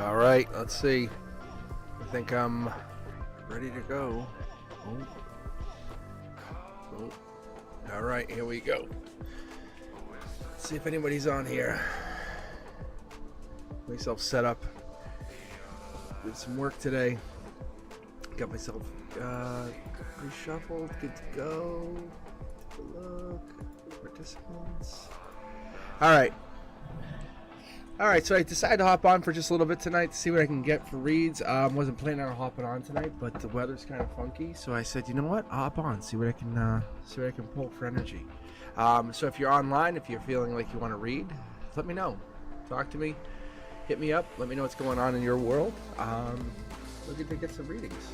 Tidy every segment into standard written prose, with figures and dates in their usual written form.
All right, let's see. I think I'm ready to go. Oh. All right, here we go. Let's see if anybody's on here. Get myself set up. Did some work today. Got myself reshuffled. Good to go. Take a look. Participants. All right. So I decided to hop on for just a little bit tonight to see what I can get for reads. Wasn't planning on hopping on tonight, but the weather's kind of funky, so I said, you know what? I'll hop on, see what I can pull for energy. So if you're online, if you're feeling like you want to read, let me know. Talk to me. Hit me up. Let me know what's going on in your world. Looking to get some readings.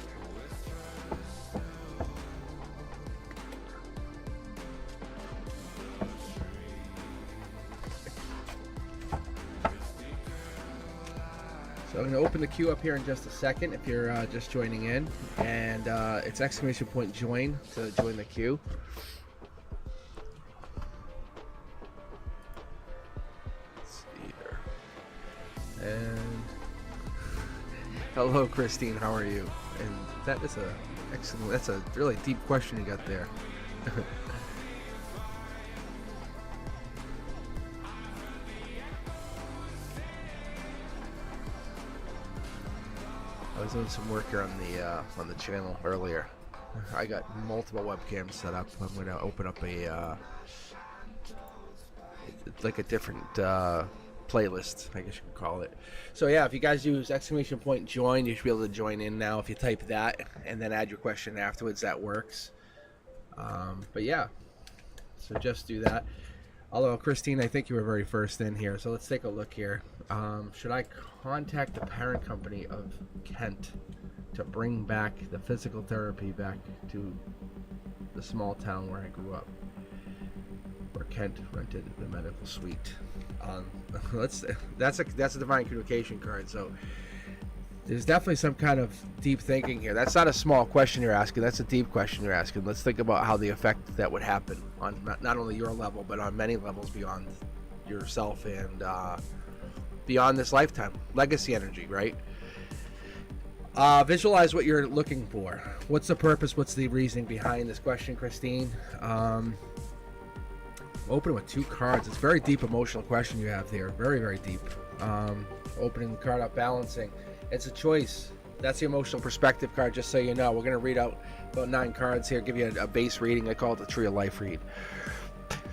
So I'm going to open the queue up here in just a second if you're just joining in. And it's ! join to join the queue. Let's see here. And hello, Christine. How are you? And that's a really deep question you got there. I was doing some work here on the channel earlier. I got multiple webcams set up. I'm going to open up a different playlist, I guess you could call it. So yeah, if you guys use !join, you should be able to join in now. If you type that and then add your question afterwards, that works. But yeah, so just do that. Although, Christine, I think you were very first in here, so let's take a look here. Should I contact the parent company of Kent to bring back the physical therapy back to the small town where I grew up, where Kent rented the medical suite? That's a divine communication card, so there's definitely some kind of deep thinking here. That's not a small question you're asking, that's a deep question you're asking. Let's think about how the effect that would happen on not only your level, but on many levels beyond yourself and beyond this lifetime. Legacy energy, right? Visualize what you're looking for. What's the purpose? What's the reasoning behind this question, Christine? Open with 2 cards. It's a very deep emotional question you have here. Very, very deep. Opening the card up, balancing. It's a choice. That's the emotional perspective card, just so you know. We're going to read out about 9 cards here, give you a base reading. I call it the Tree of Life read.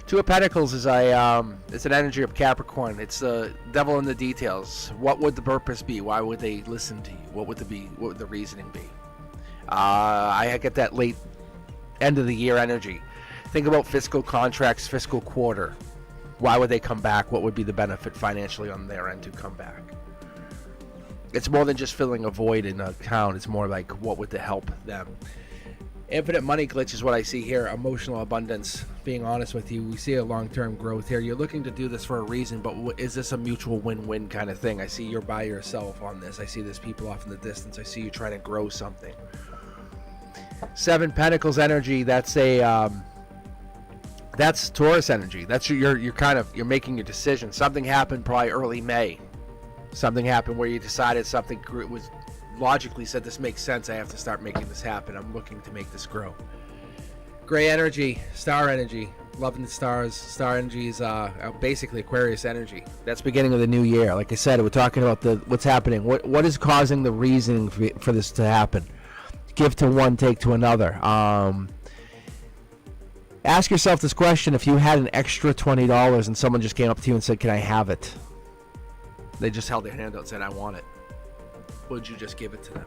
2 of Pentacles is it's an energy of Capricorn. It's the devil in the details. What would the purpose be? Why would they listen to you? What would the reasoning be? I get that late end of the year energy. Think about fiscal contracts, fiscal quarter. Why would they come back? What would be the benefit financially on their end to come back? It's more than just filling a void in a account. It's more like, what would help them? Infinite money glitch is what I see here. Emotional abundance. Being honest with you, we see a long-term growth here. You're looking to do this for a reason, but is this a mutual win-win kind of thing? I see you're by yourself on this. I see there's people off in the distance. I see you trying to grow something. 7 Pentacles energy. That's Taurus energy. That's you're making your decision. Something happened probably early May. Something happened where you decided something was logically said, this makes sense, I have to start making this happen. I'm looking to make this grow. Gray energy, star energy, loving the stars. Star energy is basically Aquarius energy. That's beginning of the new year. Like I said, we're talking about what's happening. What is causing the reason for this to happen? Give to one, take to another. Ask yourself this question: if you had an extra $20 and someone just came up to you and said, can I have it? They just held their hand out and said, I want it. Would you just give it to them?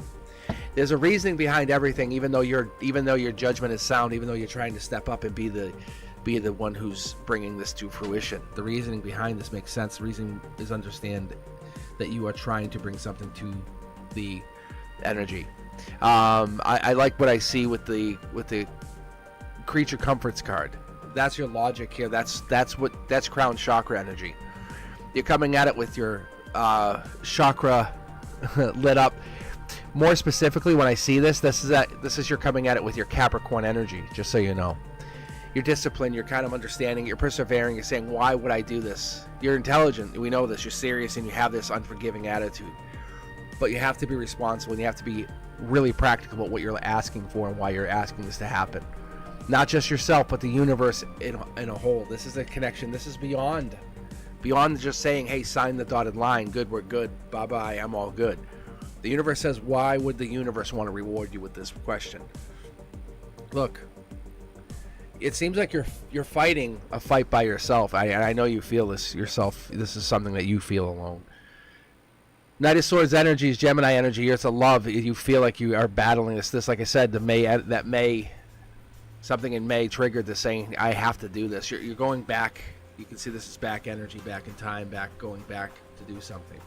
There's a reasoning behind everything, even though your judgment is sound, even though you're trying to step up and be the one who's bringing this to fruition. The reasoning behind this makes sense. The reason is understand that you are trying to bring something to the energy. I like what I see with the creature comforts card. That's your logic here. That's crown chakra energy. You're coming at it with your chakra lit up. More specifically, when I see this is you're coming at it with your Capricorn energy, just so you know. You're disciplined, you're kind of understanding, you're persevering, you're saying, why would I do this? You're intelligent, we know this, you're serious, and you have this unforgiving attitude. but you have to be responsible, and you have to be really practical about what you're asking for and why you're asking this to happen. Not just yourself, but the universe in a whole. This is a connection. This is beyond just saying, hey, sign the dotted line. Good, we're good. Bye-bye, I'm all good. The universe says, why would the universe want to reward you with this question? Look, it seems like you're fighting a fight by yourself. I know you feel this yourself. This is something that you feel alone. Knight of Swords energy is Gemini energy. It's a love. You feel like you are battling this. Like I said, something in May triggered this saying, I have to do this. You're going back. You can see this is back energy, back in time, going back to do something.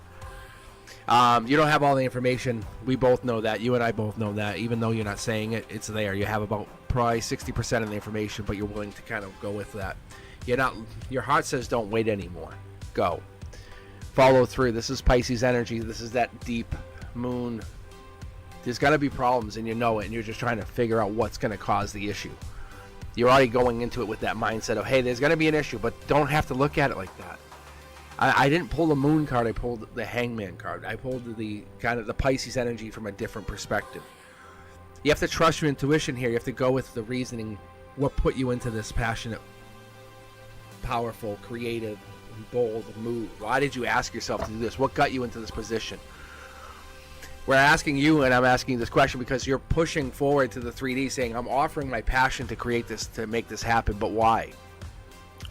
You don't have all the information. We both know that. You and I both know that. Even though you're not saying it, it's there. You have about probably 60% of the information, but you're willing to kind of go with that. Your heart says don't wait anymore. Go. Follow through. This is Pisces energy. This is that deep moon. There's got to be problems, and you know it, and you're just trying to figure out what's going to cause the issue. You're already going into it with that mindset of, hey, there's going to be an issue, but don't have to look at it like that. I didn't pull the moon card. I pulled the hangman card. I pulled the kind of the Pisces energy from a different perspective. You have to trust your intuition here. You have to go with the reasoning. What put you into this passionate, powerful, creative, bold mood? Why did you ask yourself to do this? What got you into this position? We're asking you, and I'm asking this question because you're pushing forward to the 3D saying, I'm offering my passion to create this, to make this happen, but why?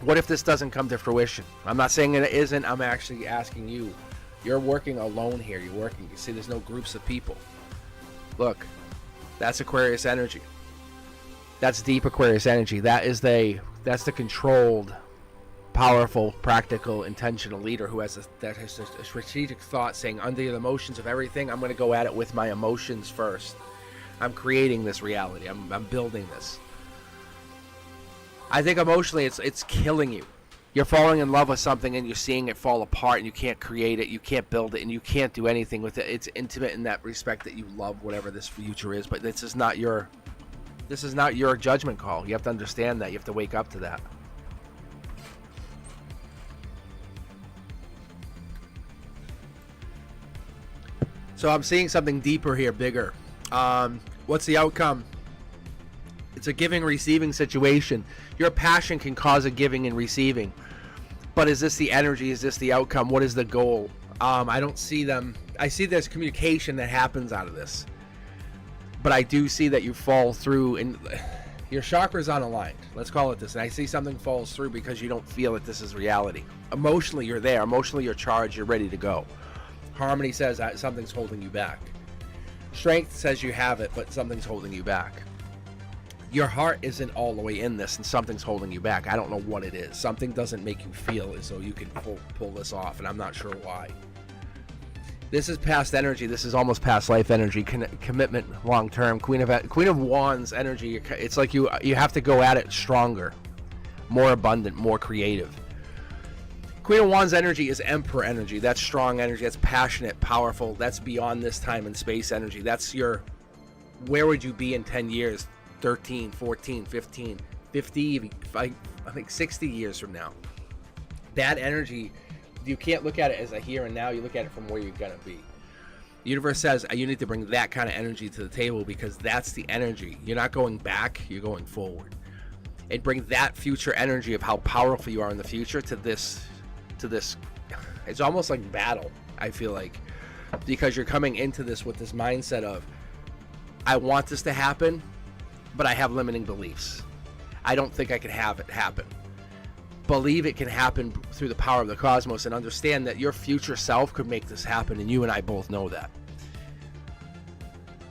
What if this doesn't come to fruition? I'm not saying it isn't. I'm actually asking you. You're working alone here. You see there's no groups of people. Look, that's Aquarius energy. That's deep Aquarius energy. That's the controlled, powerful, practical, intentional leader who has a strategic thought saying, under the emotions of everything, I'm going to go at it with my emotions first. I'm creating this reality. I'm building this. I think emotionally it's killing you. You're falling in love with something and you're seeing it fall apart, and you can't create it, you can't build it, and you can't do anything with it. It's intimate in that respect that you love whatever this future is, but this is not your judgment call. You have to understand that. You have to wake up to that. So I'm seeing something deeper here, bigger. What's the outcome? It's a giving-receiving situation. Your passion can cause a giving and receiving. But is this the energy? Is this the outcome? What is the goal? I don't see them. I see there's communication that happens out of this. But I do see that you fall through, and your chakra's unaligned. Let's call it this. And I see something falls through because you don't feel that this is reality. Emotionally, you're there. Emotionally, you're charged. You're ready to go. Harmony says that something's holding you back. Strength says you have it, but something's holding you back. Your heart isn't all the way in this, and something's holding you back. I don't know what it is. Something doesn't make you feel as though you can pull this off, and I'm not sure why. This is past energy. This is almost past life energy. Commitment, long term. Queen of Wands energy. It's like you have to go at it stronger, more abundant, more creative. Queen of Wands energy is Emperor energy. That's strong energy. That's passionate, powerful. That's beyond this time and space energy. That's your, where would you be in 10 years? 13, 14, 15, 50, I think 60 years from now. That energy, you can't look at it as a here and now. You look at it from where you're going to be. The universe says you need to bring that kind of energy to the table because that's the energy. You're not going back, you're going forward. And bring that future energy of how powerful you are in the future to this. It's almost like battle, I feel like. Because you're coming into this with this mindset of, I want this to happen, but I have limiting beliefs. I don't think I can have it happen. Believe it can happen through the power of the cosmos, and understand that your future self could make this happen, and you and I both know that.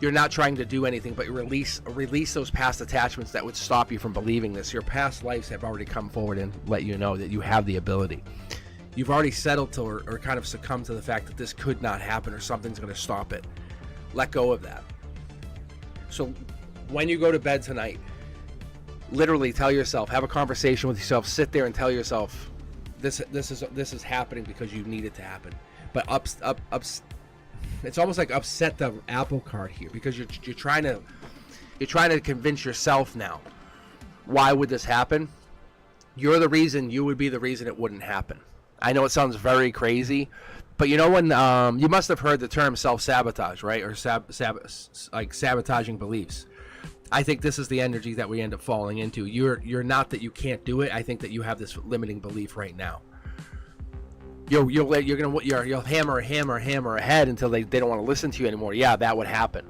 You're not trying to do anything, but release those past attachments that would stop you from believing this. Your past lives have already come forward and let you know that you have the ability. You've already settled to or kind of succumbed to the fact that this could not happen or something's going to stop it. Let go of that. So when you go to bed tonight, literally tell yourself, have a conversation with yourself, sit there and tell yourself, this is happening because you need it to happen. But it's almost like upset the apple cart here, because you're trying to convince yourself now. Why would this happen? You're the reason. You would be the reason it wouldn't happen. I know it sounds very crazy, But you know when you must have heard the term self-sabotage, right? Or like sabotaging beliefs. I think this is the energy that we end up falling into. You're not that you can't do it. I think that you have this limiting belief right now. You'll hammer ahead until they don't want to listen to you anymore. Yeah, that would happen.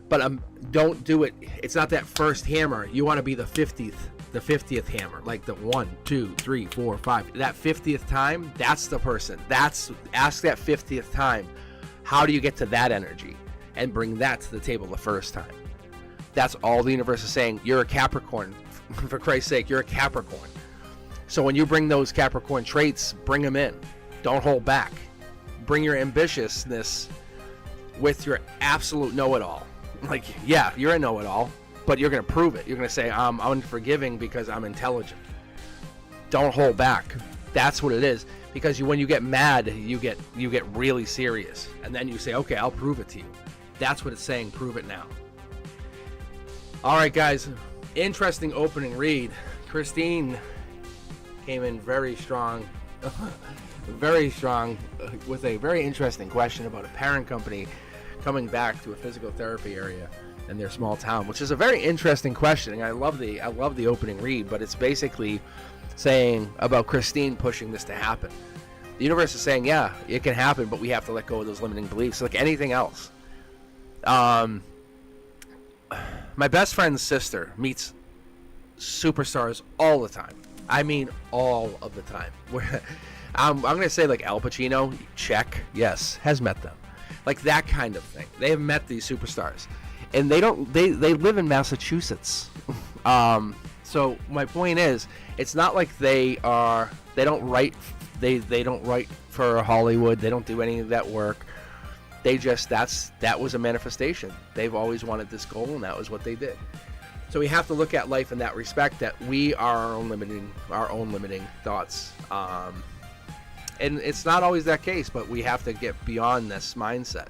But don't do it. It's not that first hammer. You want to be the 50th hammer, like the 1, 2, 3, 4, 5. That 50th time, that's the person. Ask that 50th time, how do you get to that energy, and bring that to the table the first time. That's all the universe is saying. You're a Capricorn, for Christ's sake. You're a Capricorn. So when you bring those Capricorn traits, bring them in. Don't hold back. Bring your ambitiousness with your absolute know-it-all. Like, yeah, you're a know-it-all, but you're going to prove it. You're going to say, I'm unforgiving because I'm intelligent. Don't hold back. That's what it is. Because when you get mad, you get really serious. And then you say, okay, I'll prove it to you. That's what it's saying. Prove it now. All right, guys. Interesting opening read. Christine came in very strong. Very strong with a very interesting question about a parent company coming back to a physical therapy area in their small town, which is a very interesting question. And I love the opening read, but it's basically saying about Christine pushing this to happen. The universe is saying, yeah, it can happen, but we have to let go of those limiting beliefs, like anything else. My best friend's sister meets superstars all the time. I mean, all of the time. I'm going to say like Al Pacino, check, yes, has met them. Like that kind of thing. They have met these superstars. And they live in Massachusetts. So my point is, it's not like they don't write for Hollywood. They don't do any of that work. They just, that was a manifestation. They've always wanted this goal, and that was what they did. So we have to look at life in that respect, that we are our own limiting thoughts. And it's not always that case, but we have to get beyond this mindset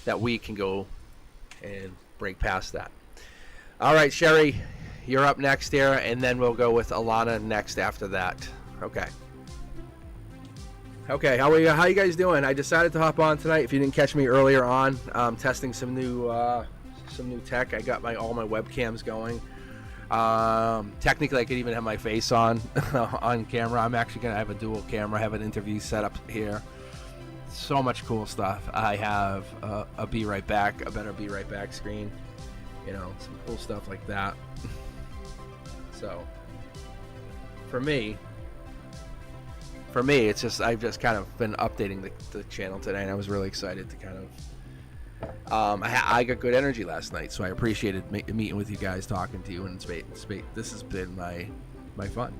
that we can go and break past that. All right, Sherry, you're up next here, and then we'll go with Alana next after that. Okay. Okay, how you guys doing? I decided to hop on tonight. If you didn't catch me earlier on, testing some new tech. I got all my webcams going. Technically, I could even have my face on camera. I'm actually gonna have a dual camera. I have an interview set up here. So much cool stuff. I have a Be Right Back, a better Be Right Back screen. You know, some cool stuff like that. So, for me, it's just, I've just kind of been updating the channel today, and I was really excited to kind of. I got good energy last night, so I appreciated meeting with you guys, talking to you, and this has been my fun.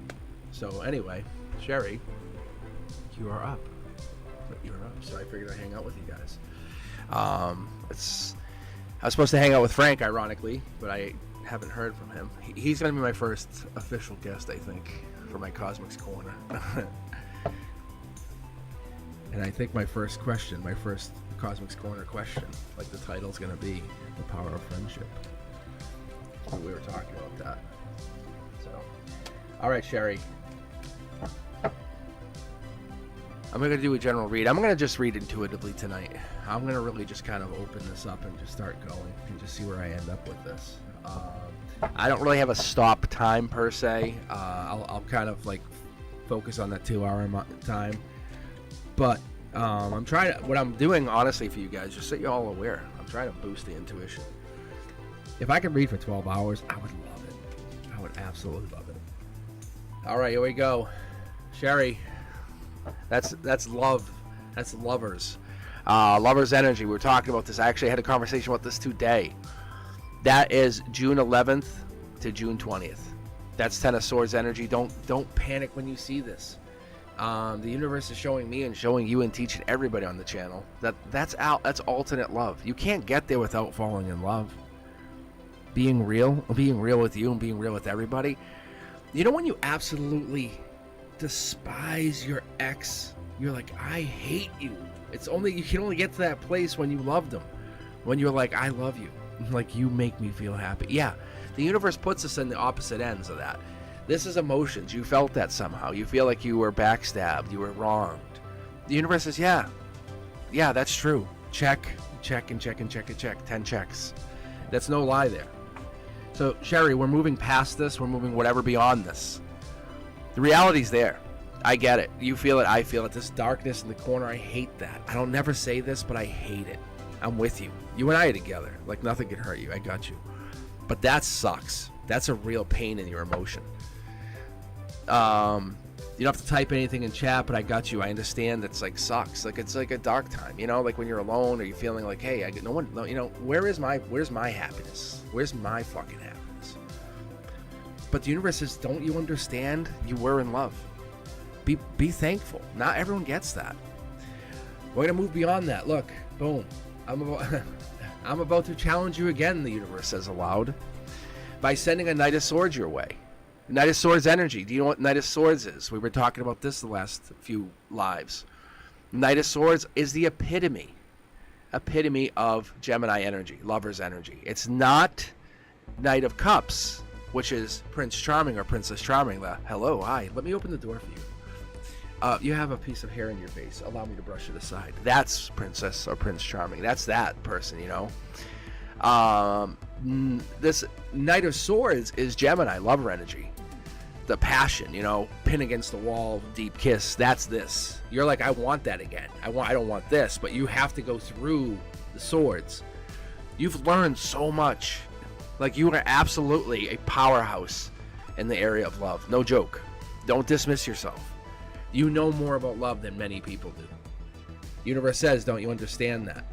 So anyway, Sherry, you are up. You're up. So I figured I'd hang out with you guys. I was supposed to hang out with Frank, ironically, but I haven't heard from him. He's going to be my first official guest, I think, for my Cosmics Corner. And I think my first Cosmics Corner question, like the title's going to be The Power of Friendship. So we were talking about that. So, all right, Sherry. I'm going to do a general read. I'm going to just read intuitively tonight. I'm going to really just kind of open this up and just start going and just see where I end up with this. I don't really have a stop time per se. I'll kind of like focus on that 2-hour time. But I'm trying to, what I'm doing honestly for you guys, just so you're all aware, I'm trying to boost the intuition. If I could read for 12 hours, I would love it. I would absolutely love it. All right, here we go. Sherry, that's love. That's lovers. Lovers energy. We were talking about this. I actually had a conversation about this today. That is June 11th to June 20th. That's Ten of Swords energy. Don't panic when you see this. The universe is showing me and showing you and teaching everybody on the channel that's alternate love. You can't get there without falling in love. Being real with you and being real with everybody. You know when you absolutely despise your ex, you're like, I hate you. You can only get to that place when you love them. When you're like, I love you. Like, you make me feel happy. Yeah, the universe puts us in the opposite ends of that. This is emotions. You felt that somehow. You feel like you were backstabbed. You were wronged. The universe says, yeah, that's true. Check, and check, and check, and check. 10 checks. That's no lie there. So, Sherry, we're moving past this. We're moving whatever beyond this. The reality's there. I get it. You feel it. I feel it. This darkness in the corner, I hate that. I don't never say this, but I hate it. I'm with you. You and I are together. Like, nothing can hurt you. I got you. But that sucks. That's a real pain in your emotion. You don't have to type anything in chat, but I got you. I understand. It's like sucks. Like, it's like a dark time, you know, like when you're alone or you're feeling like, hey, no one, you know, where's my happiness? Where's my fucking happiness? But the universe says, don't you understand? You were in love. Be thankful. Not everyone gets that. We're gonna move beyond that. Look, boom. I'm about to challenge you again, the universe says aloud, by sending a Knight of Swords your way. Knight of Swords energy. Do you know what Knight of Swords is? We were talking about this the last few lives. Knight of Swords is the epitome of Gemini energy, lover's energy. It's not Knight of Cups, which is Prince Charming or Princess Charming. Hello, hi. Let me open the door for you. You have a piece of hair in your face. Allow me to brush it aside. That's Princess or Prince Charming. That's that person, you know. This Knight of Swords is Gemini, lover energy. The passion, you know, pin against the wall, deep kiss. That's this. You're like, I want that again. I don't want this, but you have to go through the swords. You've learned so much. Like, you are absolutely a powerhouse in the area of love. No joke. Don't dismiss yourself. You know more about love than many people do. Universe says, don't you understand that?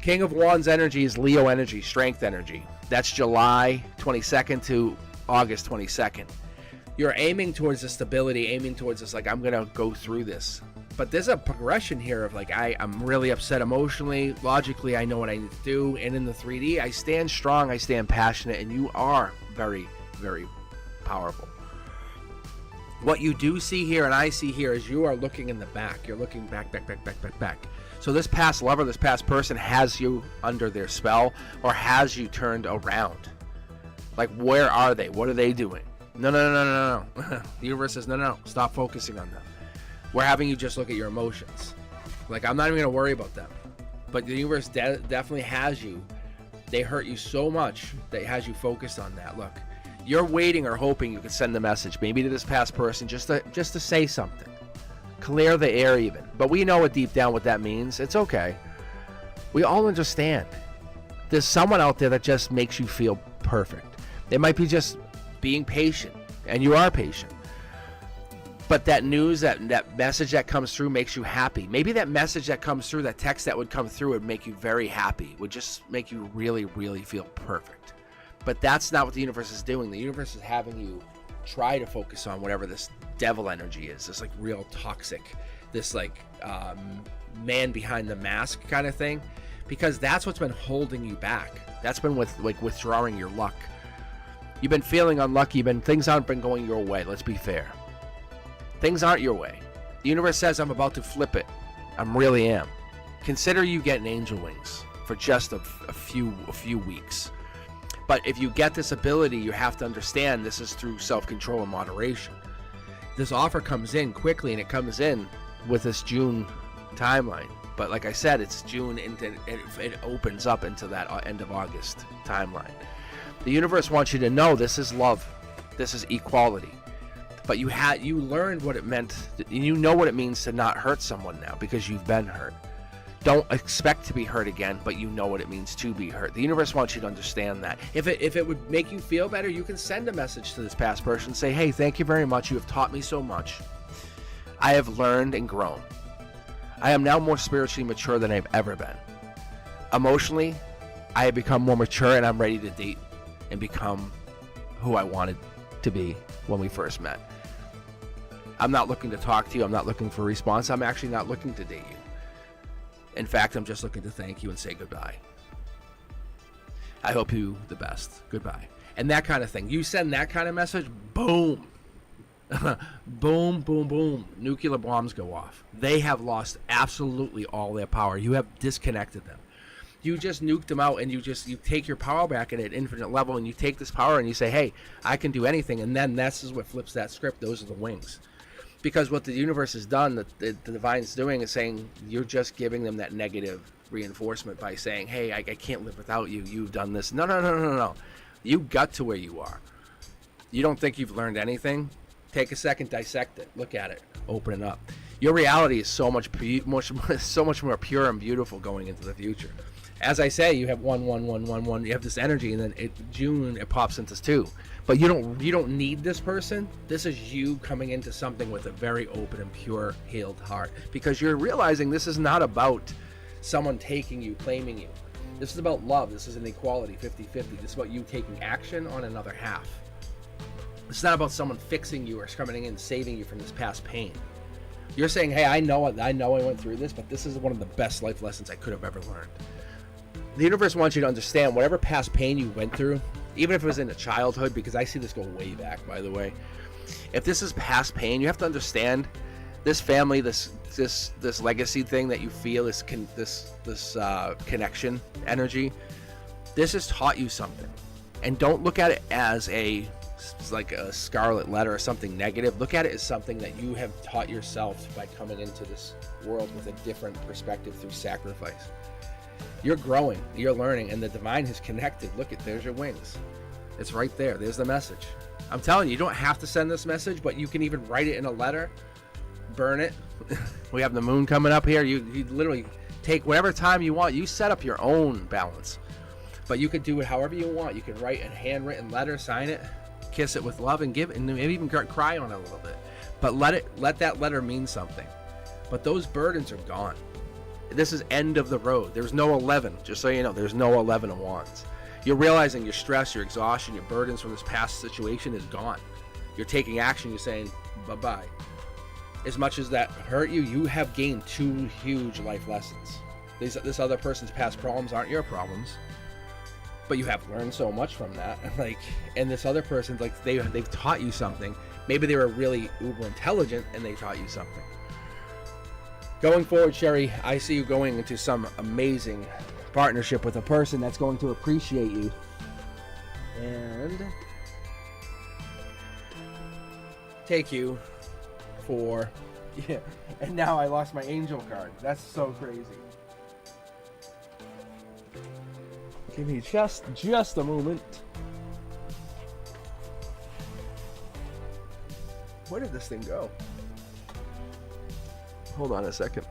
King of Wands energy is Leo energy, strength energy. That's July 22nd to August 22nd. You're aiming towards the stability, aiming towards this, like, I'm going to go through this. But there's a progression here of, like, I'm really upset emotionally. Logically, I know what I need to do. And in the 3D, I stand strong, I stand passionate, and you are very, very powerful. What you do see here and I see here is you are looking in the back. You're looking back. So this past lover, this past person has you under their spell or has you turned around. Like, where are they? What are they doing? No. The universe says, no. Stop focusing on them. We're having you just look at your emotions. Like, I'm not even going to worry about them. But the universe definitely has you. They hurt you so much that it has you focused on that. Look. You're waiting or hoping you can send a message, maybe to this past person, just to say something. Clear the air even. But we know it deep down what that means. It's okay. We all understand. There's someone out there that just makes you feel perfect. It might be just being patient, and you are patient. But that news, that message that comes through makes you happy. Maybe that message that comes through, that text that would come through would make you very happy, would just make you really, really feel perfect. But that's not what the universe is doing. The universe is having you try to focus on whatever this devil energy is, this like real toxic, this like man behind the mask kind of thing, because that's what's been holding you back. That's been withdrawing your luck. You've been feeling unlucky. Things aren't been going your way. Let's be fair. Things aren't your way. The universe says, I'm about to flip it. I really am. Consider you getting angel wings for just a few weeks. But if you get this ability, you have to understand this is through self-control and moderation. This offer comes in quickly, and it comes in with this June timeline. But like I said, it's June, and it opens up into that end of August timeline. The universe wants you to know this is love. This is equality. But you learned what it meant. You know what it means to not hurt someone now because you've been hurt. Don't expect to be hurt again, but you know what it means to be hurt. The universe wants you to understand that. If it would make you feel better, you can send a message to this past person. Say, hey, thank you very much. You have taught me so much. I have learned and grown. I am now more spiritually mature than I've ever been. Emotionally, I have become more mature, and I'm ready to date and become who I wanted to be when we first met. I'm not looking to talk to you. I'm not looking for a response. I'm actually not looking to date you. In fact, I'm just looking to thank you and say goodbye. I hope you the best. Goodbye. And that kind of thing. You send that kind of message, boom. Boom, boom, boom. Nuclear bombs go off. They have lost absolutely all their power. You have disconnected them. You just nuked them out, and you take your power back at an infinite level, and you take this power and you say, hey, I can do anything. And then this is what flips that script. Those are the wings. Because what the universe has done, the divine's doing, is saying you're just giving them that negative reinforcement by saying, hey, I can't live without you. You've done this. No. You got to where you are. You don't think you've learned anything? Take a second, dissect it, look at it, open it up. Your reality is so much more pure and beautiful going into the future. As I say, you have 1, 1, 1, 1, 1. You have this energy, and then June it pops into 2. But you don't need this person. This is you coming into something with a very open and pure, healed heart, because you're realizing this is not about someone taking you, claiming you. This is about love. This is an equality, 50-50. This is about you taking action on another half. It's not about someone fixing you or coming in saving you from this past pain. You're saying, hey, I know I went through this, but this is one of the best life lessons I could have ever learned. The universe wants you to understand whatever past pain you went through, even if it was in a childhood, because I see this go way back, by the way. If this is past pain, you have to understand this family, this legacy thing that you feel, this connection energy. This has taught you something, and don't look at it as like a scarlet letter or something negative. Look at it as something that you have taught yourself by coming into this world with a different perspective through sacrifice. You're growing, you're learning, and the divine has connected. Look at, there's your wings. It's right there. There's the message. I'm telling you, you don't have to send this message, but you can even write it in a letter, burn it. We have the moon coming up here. You literally take whatever time you want. You set up your own balance, but you could do it however you want. You can write a handwritten letter, sign it, kiss it with love, and give it, and maybe even cry on it a little bit. But let that letter mean something. But those burdens are gone. This is end of the road. There's no 11, just so you know. There's no 11 of wands. You're realizing your stress, your exhaustion, your burdens from this past situation is gone. You're taking action. You're saying bye-bye. As much as that hurt you, you have gained 2 huge life lessons. This other person's past problems aren't your problems, but you have learned so much from that. And this other person, they've taught you something. Maybe they were really uber intelligent and they taught you something. Going forward, Sherry, I see you going into some amazing partnership with a person that's going to appreciate you. And take you for... Yeah, and now I lost my angel card. That's so crazy. Give me just a moment. Where did this thing go? Hold on a second.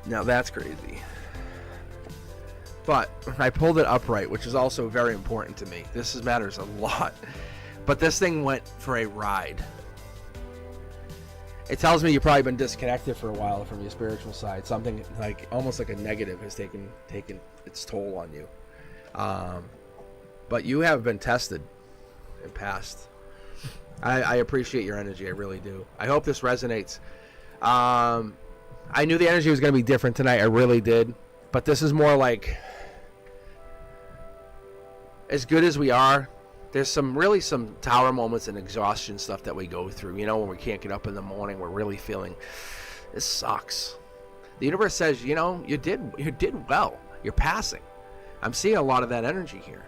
Now that's crazy. But I pulled it upright, which is also very important to me. This matters a lot. But this thing went for a ride. It tells me you've probably been disconnected for a while from your spiritual side. Something almost like a negative has taken its toll on you. But you have been tested and passed. I appreciate your energy. I really do. I hope this resonates. I knew the energy was going to be different tonight. I really did. But this is more like, as good as we are, there's some tower moments and exhaustion stuff that we go through. You know, when we can't get up in the morning, we're really feeling, this sucks. The universe says, you know, you did well. You're passing. I'm seeing a lot of that energy here.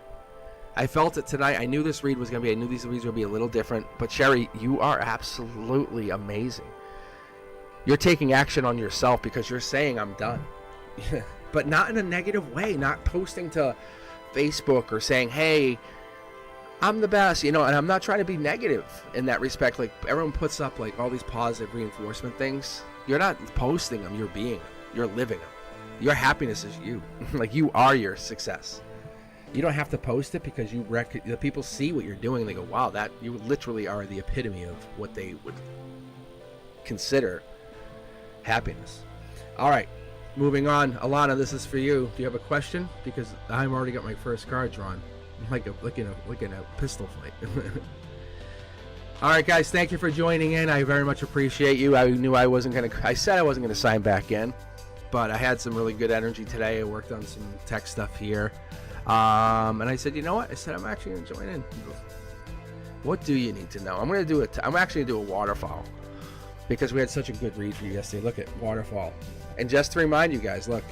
I felt it tonight. I knew this read was going to be, I knew these reads would be a little different. But Sherry, you are absolutely amazing. You're taking action on yourself because you're saying, I'm done. But not in a negative way. Not posting to Facebook or saying, hey, I'm the best, you know, and I'm not trying to be negative in that respect. Like, everyone puts up like all these positive reinforcement things. You're not posting them, you're being them. You're living them. Your happiness is you. Like, you are your success. You don't have to post it because the people see what you're doing and they go, wow, that you literally are the epitome of what they would consider happiness. All right, moving on. Alana, this is for you. Do you have a question? Because I've already got my first card drawn. Like in a pistol fight. All right, guys, thank you for joining in. I very much appreciate you. I knew I said I wasn't gonna sign back in, but I had some really good energy today. I worked on some tech stuff here, and I said, you know what? I said I'm actually gonna join in. What do you need to know? I'm actually gonna do a waterfall because we had such a good read for you yesterday. Look at waterfall. And just to remind you guys, look,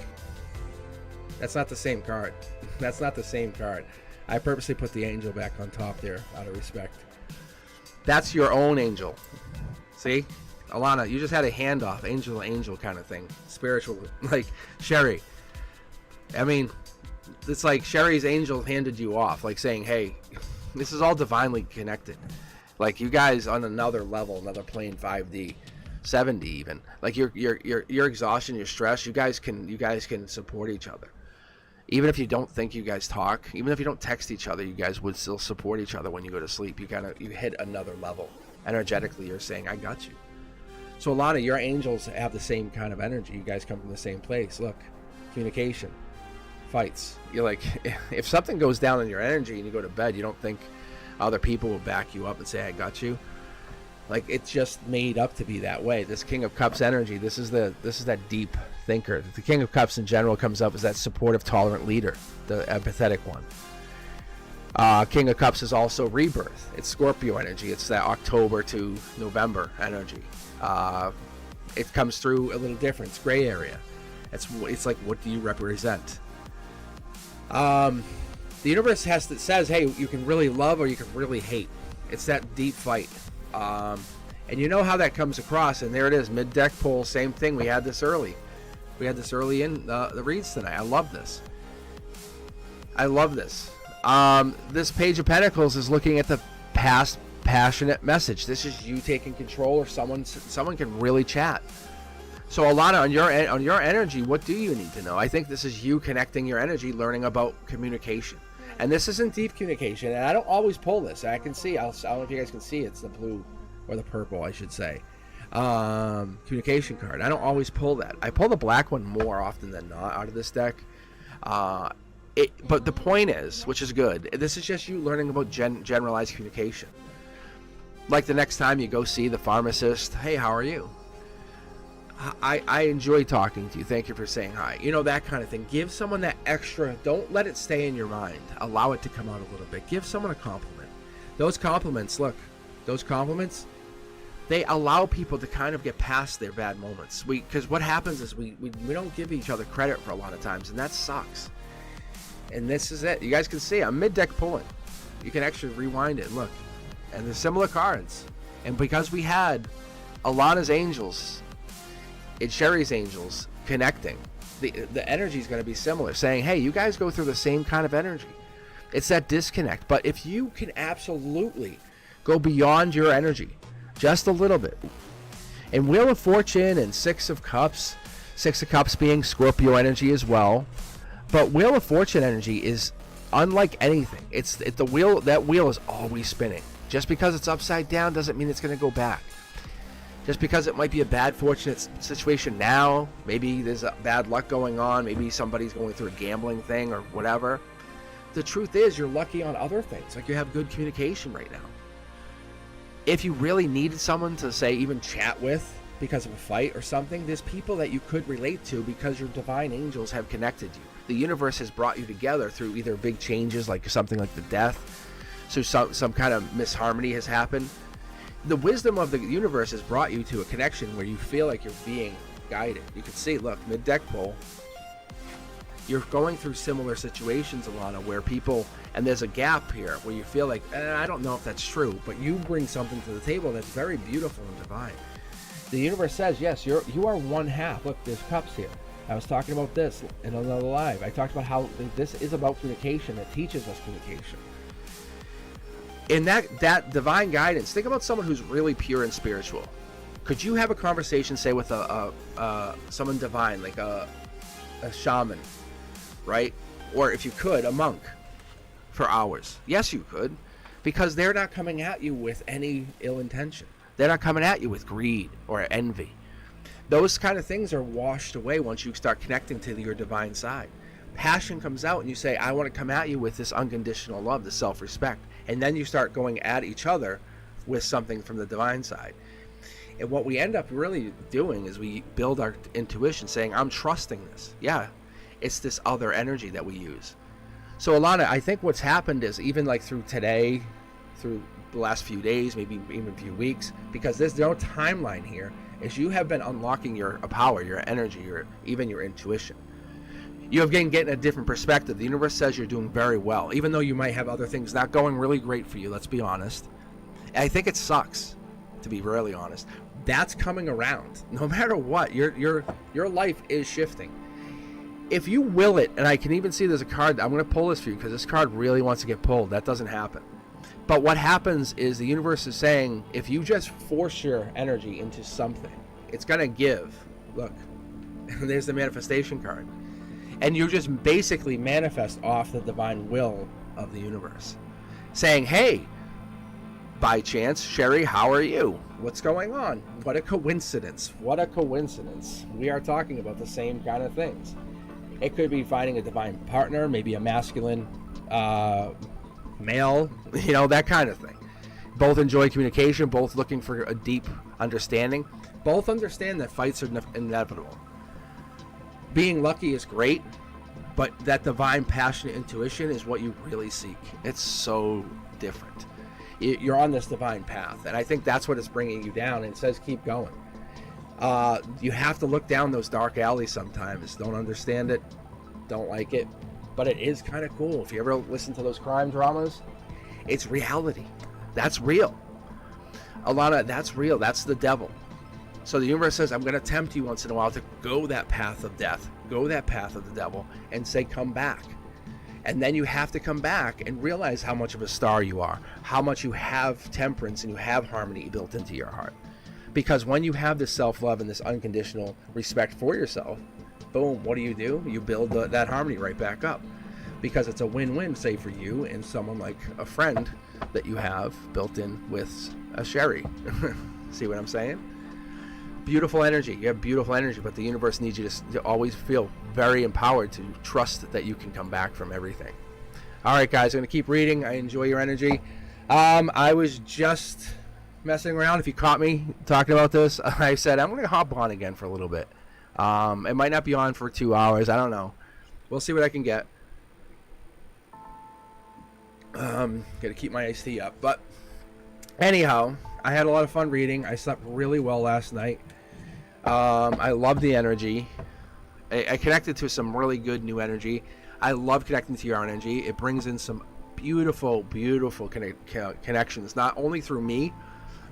that's not the same card. That's not the same card. I purposely put the angel back on top there out of respect. That's your own angel. See? Alana, you just had a handoff, angel to angel kind of thing. Spiritual, like Sherry. I mean, it's like Sherry's angel handed you off, like saying, hey, this is all divinely connected. Like you guys on another level, another plane, 5D, 7D even. Like your exhaustion, your stress, you guys can support each other. Even if you don't think you guys talk, even if you don't text each other, you guys would still support each other when you go to sleep. You hit another level. Energetically, you're saying, I got you. So a lot of your angels have the same kind of energy. You guys come from the same place. Look, communication, fights. You're like, if something goes down in your energy and you go to bed, you don't think other people will back you up and say, I got you. Like, it's just made up to be that way. This King of Cups energy, this is that deep thinker. The King of Cups in general comes up as that supportive, tolerant leader, the empathetic one. King of Cups is also rebirth. It's Scorpio energy. It's that October to November energy. It comes through a little different. It's gray area. It's like, what do you represent? The universe says, hey, you can really love or you can really hate. It's that deep fight. And you know how that comes across, and there it is, mid-deck pull, same thing. We had this early. We had this early in the reads tonight. I love this. This Page of Pentacles is looking at the past passionate message. This is you taking control, or someone can really chat. So Alana, on your energy, what do you need to know? I think this is you connecting your energy, learning about communication. And this isn't deep communication, and I don't always pull this. I can see, I don't know if you guys can see, it's the blue, or the purple, I should say. Communication card. I don't always pull that. I pull the black one more often than not out of this deck. But the point is, which is good, this is just you learning about generalized communication. Like the next time you go see the pharmacist, hey, how are you? I enjoy talking to you. Thank you for saying hi. You know, that kind of thing. Give someone that extra. Don't let it stay in your mind. Allow it to come out a little bit. Give someone a compliment. Those compliments, look, they allow people to kind of get past their bad moments. Because what happens is we don't give each other credit for a lot of times, and that sucks. And this is it. You guys can see I'm mid-deck pulling. You can actually rewind it. Look. And there's similar cards. And because we had Alana's angels and Sherry's angels connecting, the energy is going to be similar, saying, hey, you guys go through the same kind of energy. It's that disconnect. But if you can absolutely go beyond your energy just a little bit, and Wheel of Fortune and Six of Cups being Scorpio energy as well, but Wheel of Fortune energy is unlike anything. That wheel is always spinning. Just because it's upside down doesn't mean it's going to go back. Just because it might be a bad fortunate situation now, maybe there's a bad luck going on, maybe somebody's going through a gambling thing or whatever. The truth is, you're lucky on other things. Like, you have good communication right now. If you really needed someone to, say, even chat with because of a fight or something, there's people that you could relate to because your divine angels have connected you. The universe has brought you together through either big changes, like something like the death, so some kind of misharmony has happened. The wisdom of the universe has brought you to a connection where you feel like you're being guided. You can see, look, mid-deck pull. You're going through similar situations, Alana, where people, and there's a gap here where you feel like, I don't know if that's true, but you bring something to the table that's very beautiful and divine. The universe says, yes, you are one half. Look, there's cups here. I was talking about this in another live. I talked about how this is about communication. It teaches us communication. In that divine guidance, think about someone who's really pure and spiritual. Could you have a conversation, say, with someone divine, like a shaman, right? Or if you could, a monk, for hours? Yes, you could, because they're not coming at you with any ill intention. They're not coming at you with greed or envy. Those kind of things are washed away once you start connecting to your divine side. Passion comes out and you say, I want to come at you with this unconditional love, this self-respect. And then you start going at each other with something from the divine side. And what we end up really doing is we build our intuition, saying, I'm trusting this. Yeah, it's this other energy that we use. So Alana, I think what's happened is, even like through today, through the last few days, maybe even a few weeks, because there's no timeline here, is you have been unlocking your power, your energy, even your intuition. You have been getting a different perspective. The universe says you're doing very well, even though you might have other things not going really great for you. Let's be honest. And I think it sucks, to be really honest. That's coming around. No matter what, your life is shifting. If you will it, and I can even see there's a card. I'm going to pull this for you because this card really wants to get pulled. That doesn't happen. But what happens is the universe is saying, if you just force your energy into something, it's going to give. Look, there's the manifestation card. And you just basically manifest off the divine will of the universe. Saying, hey, by chance, Sherry, how are you? What's going on? What a coincidence. What a coincidence. We are talking about the same kind of things. It could be finding a divine partner, maybe a masculine male, that kind of thing. Both enjoy communication, both looking for a deep understanding. Both understand that fights are inevitable. Being lucky is great, but that divine, passionate intuition is what you really seek. It's so different. You're on this divine path, and I think that's what is bringing you down, and it says keep going. You have to look down those dark alleys sometimes. Don't understand it, don't like it, but it is kind of cool. If you ever listen to those crime dramas, it's reality. That's real. That's real. That's the devil. So the universe says, I'm going to tempt you once in a while to go that path of death, go that path of the devil, and say, come back. And then you have to come back and realize how much of a star you are, how much you have temperance and you have harmony built into your heart. Because when you have this self-love and this unconditional respect for yourself, boom, what do? You build that harmony right back up. Because it's a win-win, say, for you and someone like a friend that you have built in with a Sherry. See what I'm saying? Beautiful energy. You have beautiful energy, but the universe needs you to always feel very empowered to trust that you can come back from everything. All right, guys, I'm going to keep reading. I enjoy your energy. I was just messing around. If you caught me talking about this, I said I'm going to hop on again for a little bit. It might not be on for 2 hours. I don't know. We'll see what I can get. Got to keep my iced tea up. But anyhow, I had a lot of fun reading. I slept really well last night. I love the energy. I connected to some really good new energy. I love connecting to your energy. It brings in some beautiful, beautiful connections, not only through me,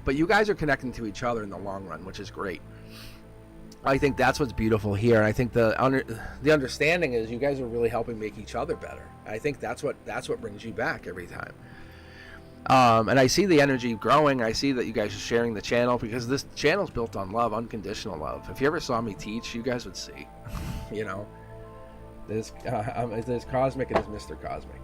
but you guys are connecting to each other in the long run, which is great. I think that's what's beautiful here. And I think the understanding is you guys are really helping make each other better. I think that's what brings you back every time. And I see the energy growing. I see that you guys are sharing the channel because this channel is built on love, unconditional love. If you ever saw me teach, you guys would see. There's Cosmic and there's Mr. Cosmic.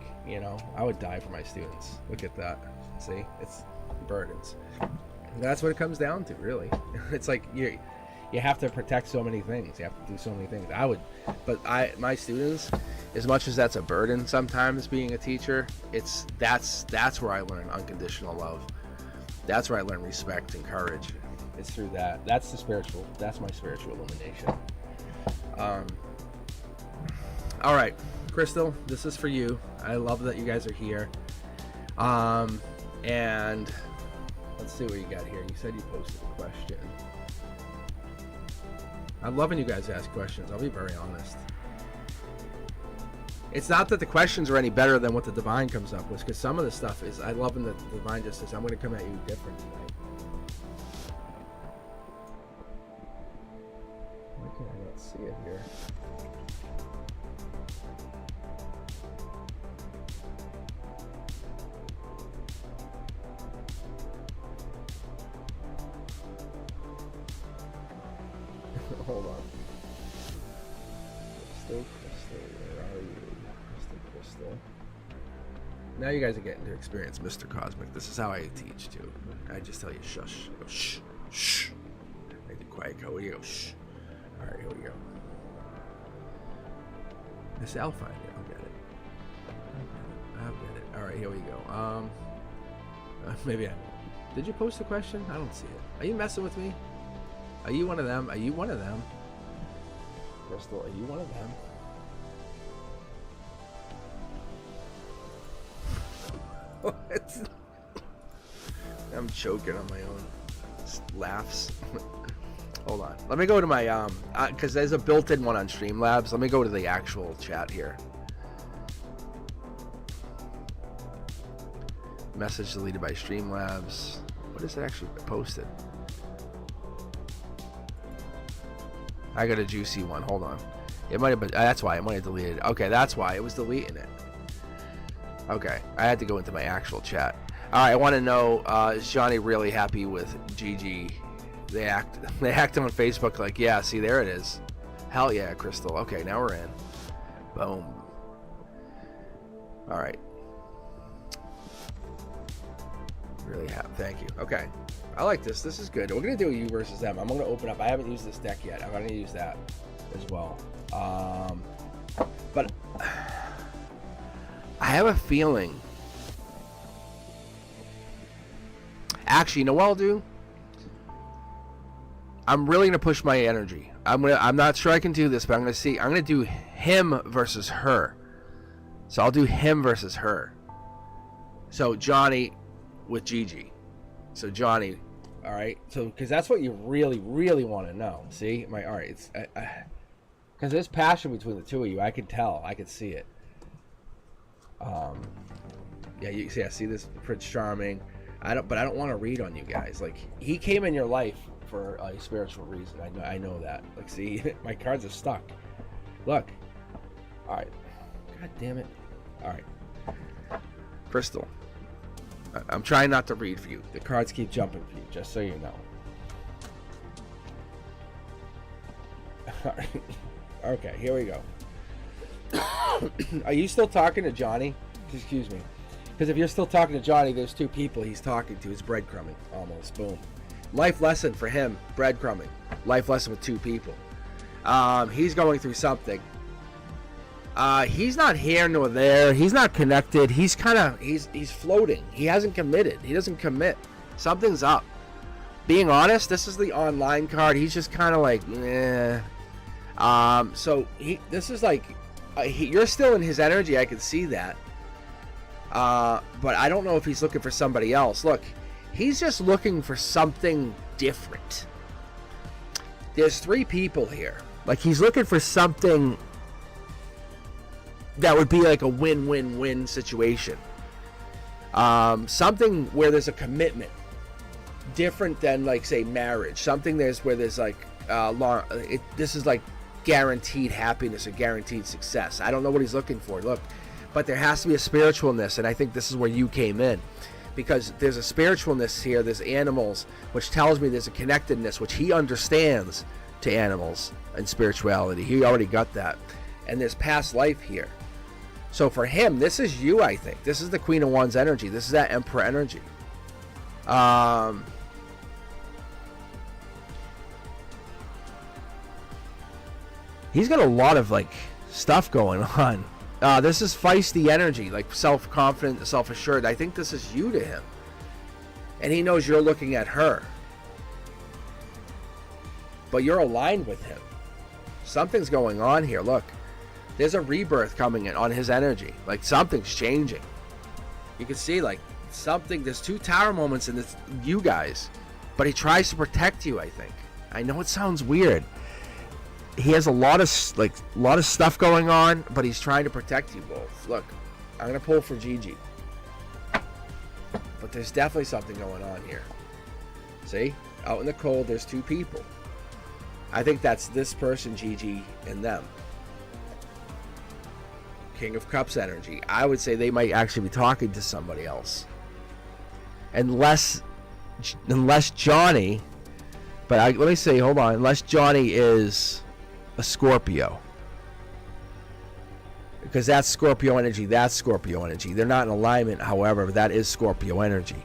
I would die for my students. Look at that. See, it's burdens. And that's what it comes down to, really. It's like you have to protect so many things. You have to do so many things. My students, as much as that's a burden sometimes being a teacher, that's where I learn unconditional love. That's where I learn respect and courage. It's through that. That's my spiritual illumination. All right, Crystal, this is for you. I love that you guys are here. And let's see what you got here. You said you posted a question. I'm loving you guys ask questions. I'll be very honest. It's not that the questions are any better than what the divine comes up with, because some of the stuff is, I love when the divine just says, I'm going to come at you different tonight. Why can I not see it here? Hold on. Crystal, where are you? Crystal. Now you guys are getting to experience Mr. Cosmic. This is how I teach too. I just tell you shush. I go shh, shh. I do quiet go. You go shh. All right, here we go. I say I'll find it. I'll get it. All right, here we go. Maybe I won't. Did you post a question? I don't see it. Are you messing with me? Are you one of them? Are you one of them? Crystal, are you one of them? What? I'm choking on my own laughs. Hold on. Let me go to my because there's a built-in one on Streamlabs. Let me go to the actual chat here. Message deleted by Streamlabs. What is it actually posted? I got a juicy one. Hold on. It might have been. That's why it might have deleted. Okay, that's why it was deleting it. Okay, I had to go into my actual chat. All right, I want to know: is Johnny really happy with Gigi? They hacked him on Facebook. Like, yeah, see, there it is. Hell yeah, Crystal. Okay, now we're in. Boom. All right. Really happy. Thank you. Okay, I like this. This is good. We're gonna do a you versus them. I'm gonna open up. I haven't used this deck yet. I'm gonna use that as well. But I have a feeling. Actually, you know what I'll do? I'm really gonna push my energy. I'm not sure I can do this, but I'm gonna do him versus her. So I'll do him versus her. So Johnny with Gigi. So Johnny, all right. So because that's what you really, really want to know. See, all right. It's because there's passion between the two of you. I can tell. I can see it. Yeah, you see. I see this Prince Charming. But I don't want to read on you guys. Like, he came in your life for a spiritual reason. I know that. Like, see, my cards are stuck. Look. All right. God damn it. All right. Crystal. I'm trying not to read for you. The cards keep jumping for you, just so you know. All right. Okay, here we go. Are you still talking to Johnny? Excuse me. Because if you're still talking to Johnny, there's two people he's talking to. It's breadcrumbing, almost. Boom. Life lesson for him, breadcrumbing. Life lesson with two people. He's going through something. He's not here nor there. He's not connected. He's kind of, he's floating. He hasn't committed. He doesn't commit. Something's up. Being honest, this is the online card. He's just kind of like, eh. So this is like, you're still in his energy. I can see that. But I don't know if he's looking for somebody else. Look, he's just looking for something different. There's three people here. Like, he's looking for something that would be like a win-win-win situation. Something where there's a commitment. Different than, like, say, marriage. Something where there's like, this is like guaranteed happiness or guaranteed success. I don't know what he's looking for. Look. But there has to be a spiritualness, and I think this is where you came in. Because there's a spiritualness here, there's animals, which tells me there's a connectedness, which he understands to animals and spirituality. He already got that. And there's past life here. So for him, this is you, I think. This is the Queen of Wands energy. This is that Emperor energy. He's got a lot of, like, stuff going on. This is feisty energy, like self-confident, self-assured. I think this is you to him. And he knows you're looking at her. But you're aligned with him. Something's going on here. Look, there's a rebirth coming in on his energy. Like, something's changing. You can see, like, something. There's two tower moments in this, you guys. But he tries to protect you, I think. I know it sounds weird. He has a lot of stuff going on, but he's trying to protect you both. Look, I'm gonna pull for Gigi, but there's definitely something going on here. See, out in the cold, there's two people. I think that's this person, Gigi, and them. King of Cups energy. I would say they might actually be talking to somebody else, unless Johnny. But let me say, hold on. Unless Johnny is a Scorpio, because that's Scorpio energy. That's Scorpio energy. They're not in alignment, however, but that is Scorpio energy.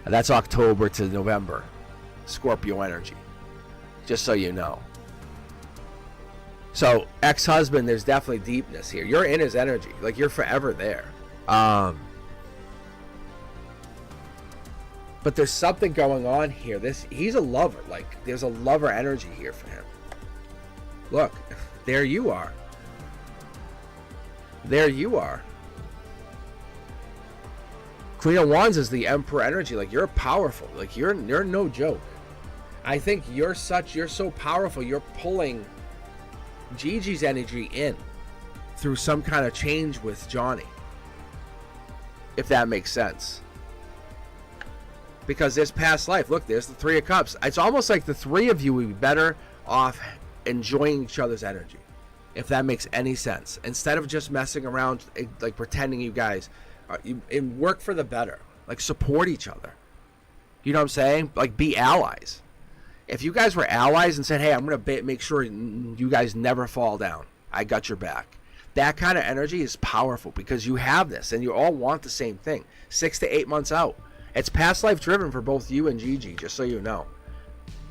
And that's October to November. Scorpio energy. Just so you know. So, ex-husband, there's definitely deepness here. You're in his energy. Like, you're forever there. But there's something going on here. He's a lover. Like, there's a lover energy here for him. Look, there you are. There you are. Queen of Wands is the Emperor energy. Like, you're powerful. Like, you're no joke. I think you're so powerful. You're pulling Gigi's energy in through some kind of change with Johnny, if that makes sense. Because this past life, look, there's the Three of Cups. It's almost like the three of you would be better off enjoying each other's energy, if that makes any sense. Instead of just messing around, like pretending you guys work for the better, like support each other. You know what I'm saying? Like be allies. If you guys were allies and said, hey, I'm going to make sure you guys never fall down, I got your back. That kind of energy is powerful because you have this and you all want the same thing. 6 to 8 months out. It's past life driven for both you and Gigi, just so you know.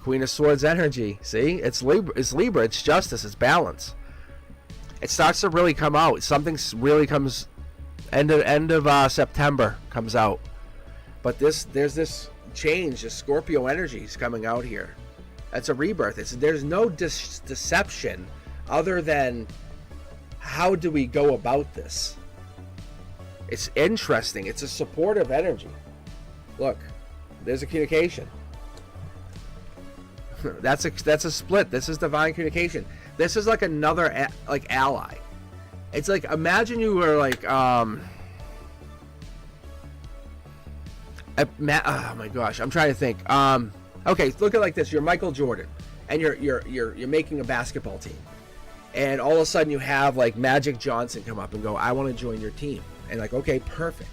Queen of Swords energy. See? It's Libra, it's justice, it's balance. It starts to really come out. Something really comes end of September comes out. But there's this change, this Scorpio energy is coming out here. That's a rebirth. There's no deception other than how do we go about this? It's interesting. It's a supportive energy. Look, there's a communication. That's a split. This is divine communication. This is like another like ally. It's like, imagine you were like oh my gosh, I'm trying to think. Okay, look at it like this. You're Michael Jordan and you're making a basketball team. And all of a sudden you have like Magic Johnson come up and go, I want to join your team. And like, okay, perfect.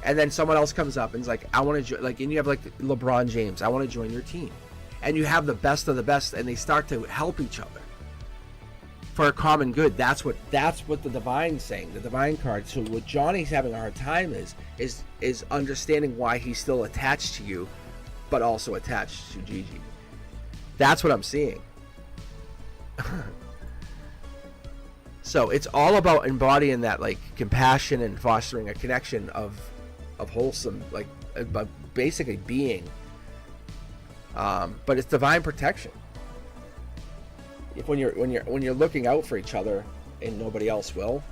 And then someone else comes up and is like, I want to like, and you have like LeBron James, I want to join your team. And you have the best of the best, and they start to help each other for a common good. That's what the divine's saying, the divine card. So what Johnny's having a hard time is understanding why he's still attached to you, but also attached to Gigi. That's what I'm seeing. So it's all about embodying that like compassion and fostering a connection of wholesome, like basically being. But it's divine protection. If when you're looking out for each other and nobody else will,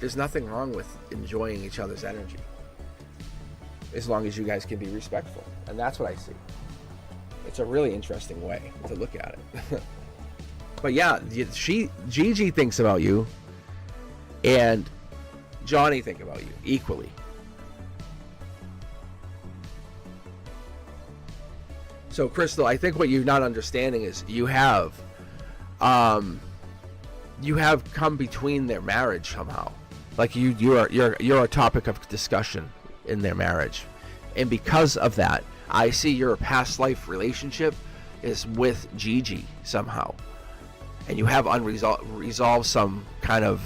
there's nothing wrong with enjoying each other's energy, as long as you guys can be respectful. And that's what I see. It's a really interesting way to look at it. But yeah, Gigi thinks about you, and Johnny think about you equally. So Crystal, I think what you're not understanding is you have come between their marriage somehow. Like you're a topic of discussion in their marriage, and because of that, I see your past life relationship is with Gigi somehow, and you have resolved some kind of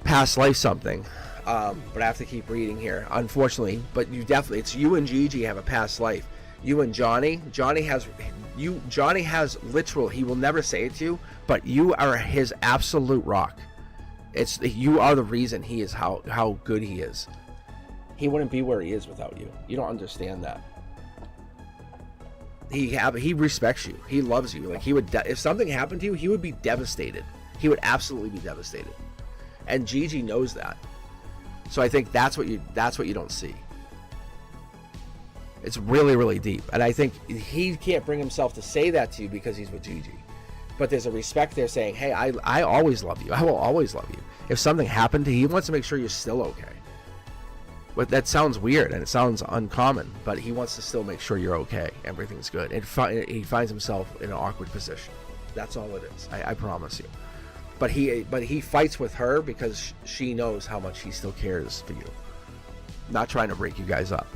past life something. But I have to keep reading here, unfortunately. But it's you and Gigi have a past life. You and Johnny has literal, he will never say it to you, but you are his absolute rock. You are the reason he is how good he is. He wouldn't be where he is without you. You don't understand that. He respects you. He loves you. Like if something happened to you, he would be devastated. He would absolutely be devastated. And Gigi knows that. So I think that's what you don't see. It's really, really deep. And I think he can't bring himself to say that to you because he's with Gigi. But there's a respect there saying, hey, I always love you. I will always love you. If something happened to you, he wants to make sure you're still okay. But that sounds weird and it sounds uncommon, but he wants to still make sure you're okay. Everything's good. And he finds himself in an awkward position. That's all it is. I promise you. But he fights with her because she knows how much he still cares for you. Not trying to break you guys up.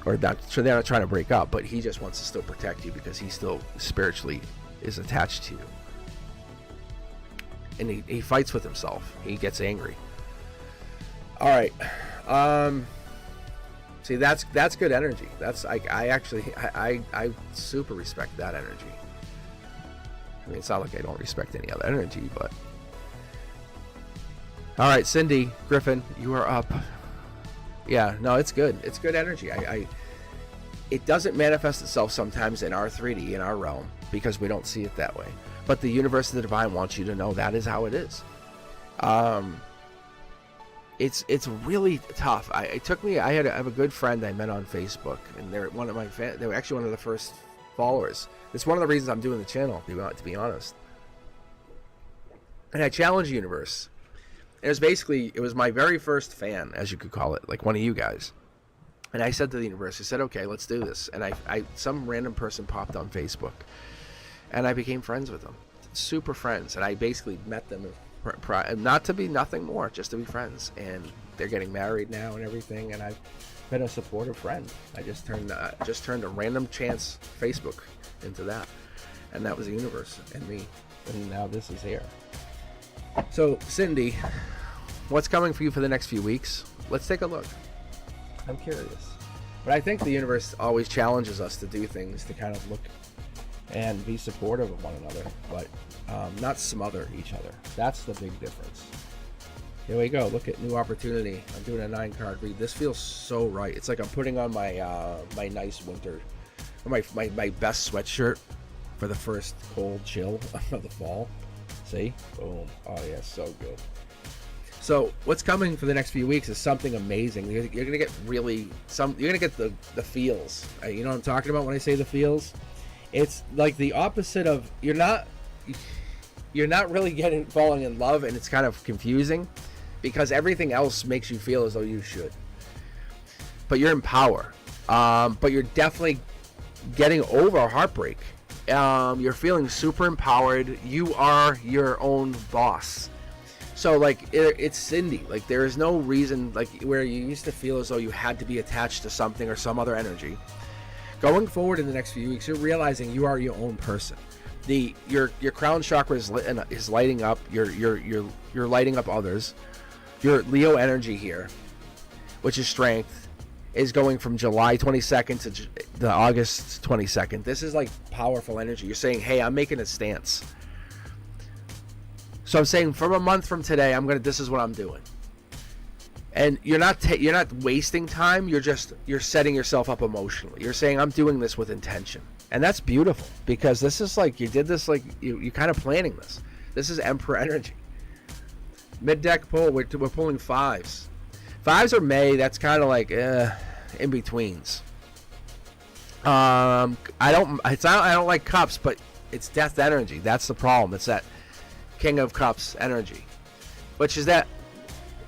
Or they're not trying to break up, but he just wants to still protect you because he still spiritually is attached to you. And he fights with himself. He gets angry. All right. See, that's good energy. That's I super respect that energy. I mean, it's not like I don't respect any other energy, but all right, Cindy Griffin, you are up. Yeah, no, it's good. It's good energy. It doesn't manifest itself sometimes in our 3D, in our realm, because we don't see it that way. But the universe of the divine wants you to know that is how it is. It's really tough. I have a good friend I met on Facebook, and they're they were actually one of the first followers. It's one of the reasons I'm doing the channel, to be honest. And I challenge the universe. And it was my very first fan, as you could call it, like one of you guys. And I said to the universe, I said, okay, let's do this. And some random person popped on Facebook, and I became friends with them, super friends. And I basically met them, not to be nothing more, just to be friends. And they're getting married now and everything. And I've been a supportive friend. I just turned a random chance Facebook into that, and that was the universe and me. And now this is here. So, Cindy, what's coming for you for the next few weeks? Let's take a look. I'm curious. But I think the universe always challenges us to do things to kind of look and be supportive of one another, but not smother each other. That's the big difference. Here we go. Look at new opportunity. I'm doing a 9-card read. This feels so right. It's like I'm putting on my my nice winter, or my best sweatshirt for the first cold chill of the fall. See? Boom. Oh yeah, so good. So what's coming for the next few weeks is something amazing. You're gonna get you're gonna get the feels. You know what I'm talking about when I say the feels? It's like the opposite of you're not really falling in love, and it's kind of confusing because everything else makes you feel as though you should. But you're in power. But you're definitely getting over a heartbreak. You're feeling super empowered. You are your own boss. So like it's Cindy. Like there is no reason like where you used to feel as though you had to be attached to something or some other energy. Going forward in the next few weeks, you're realizing you are your own person. Your crown chakra is lighting up. You're lighting up others. Your Leo energy here, which is strength, is going from July 22nd to the August 22nd. This is like powerful energy. You're saying, hey, I'm making a stance. So I'm saying from a month from today, this is what I'm doing. And you're not wasting time. You're setting yourself up emotionally. You're saying, I'm doing this with intention. And that's beautiful because this is like, you did this, like you're kind of planning this. This is Emperor energy. Mid-deck pull, we're pulling 5s. 5s are May. That's kind of like in betweens. I don't like cups, but it's death energy. That's the problem. It's that King of Cups energy, which is that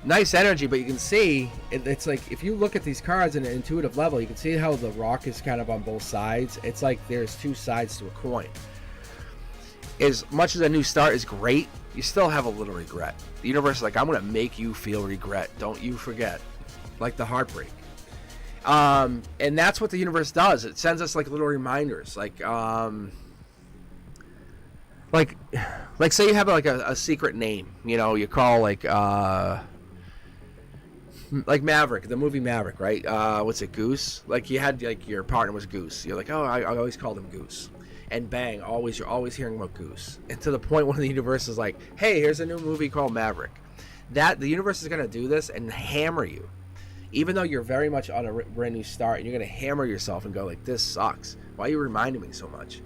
nice energy. But you can see it's like if you look at these cards in an intuitive level, you can see how the rock is kind of on both sides. It's like there's two sides to a coin. As much as a new start is great, you still have a little regret. The universe is like, I'm going to make you feel regret. Don't you forget. Like the heartbreak. And that's what the universe does. It sends us like little reminders. Like say you have like a secret name. You know, you call like Maverick, the movie Maverick, right? What's it, Goose? Like you had like your partner was Goose. You're like, oh, I always called him Goose. And bang, you're always hearing about Goose. And to the point when the universe is like, hey, here's a new movie called Maverick. That the universe is going to do this and hammer you. Even though you're very much on a brand new start, and you're going to hammer yourself and go like, this sucks. Why are you reminding me so much?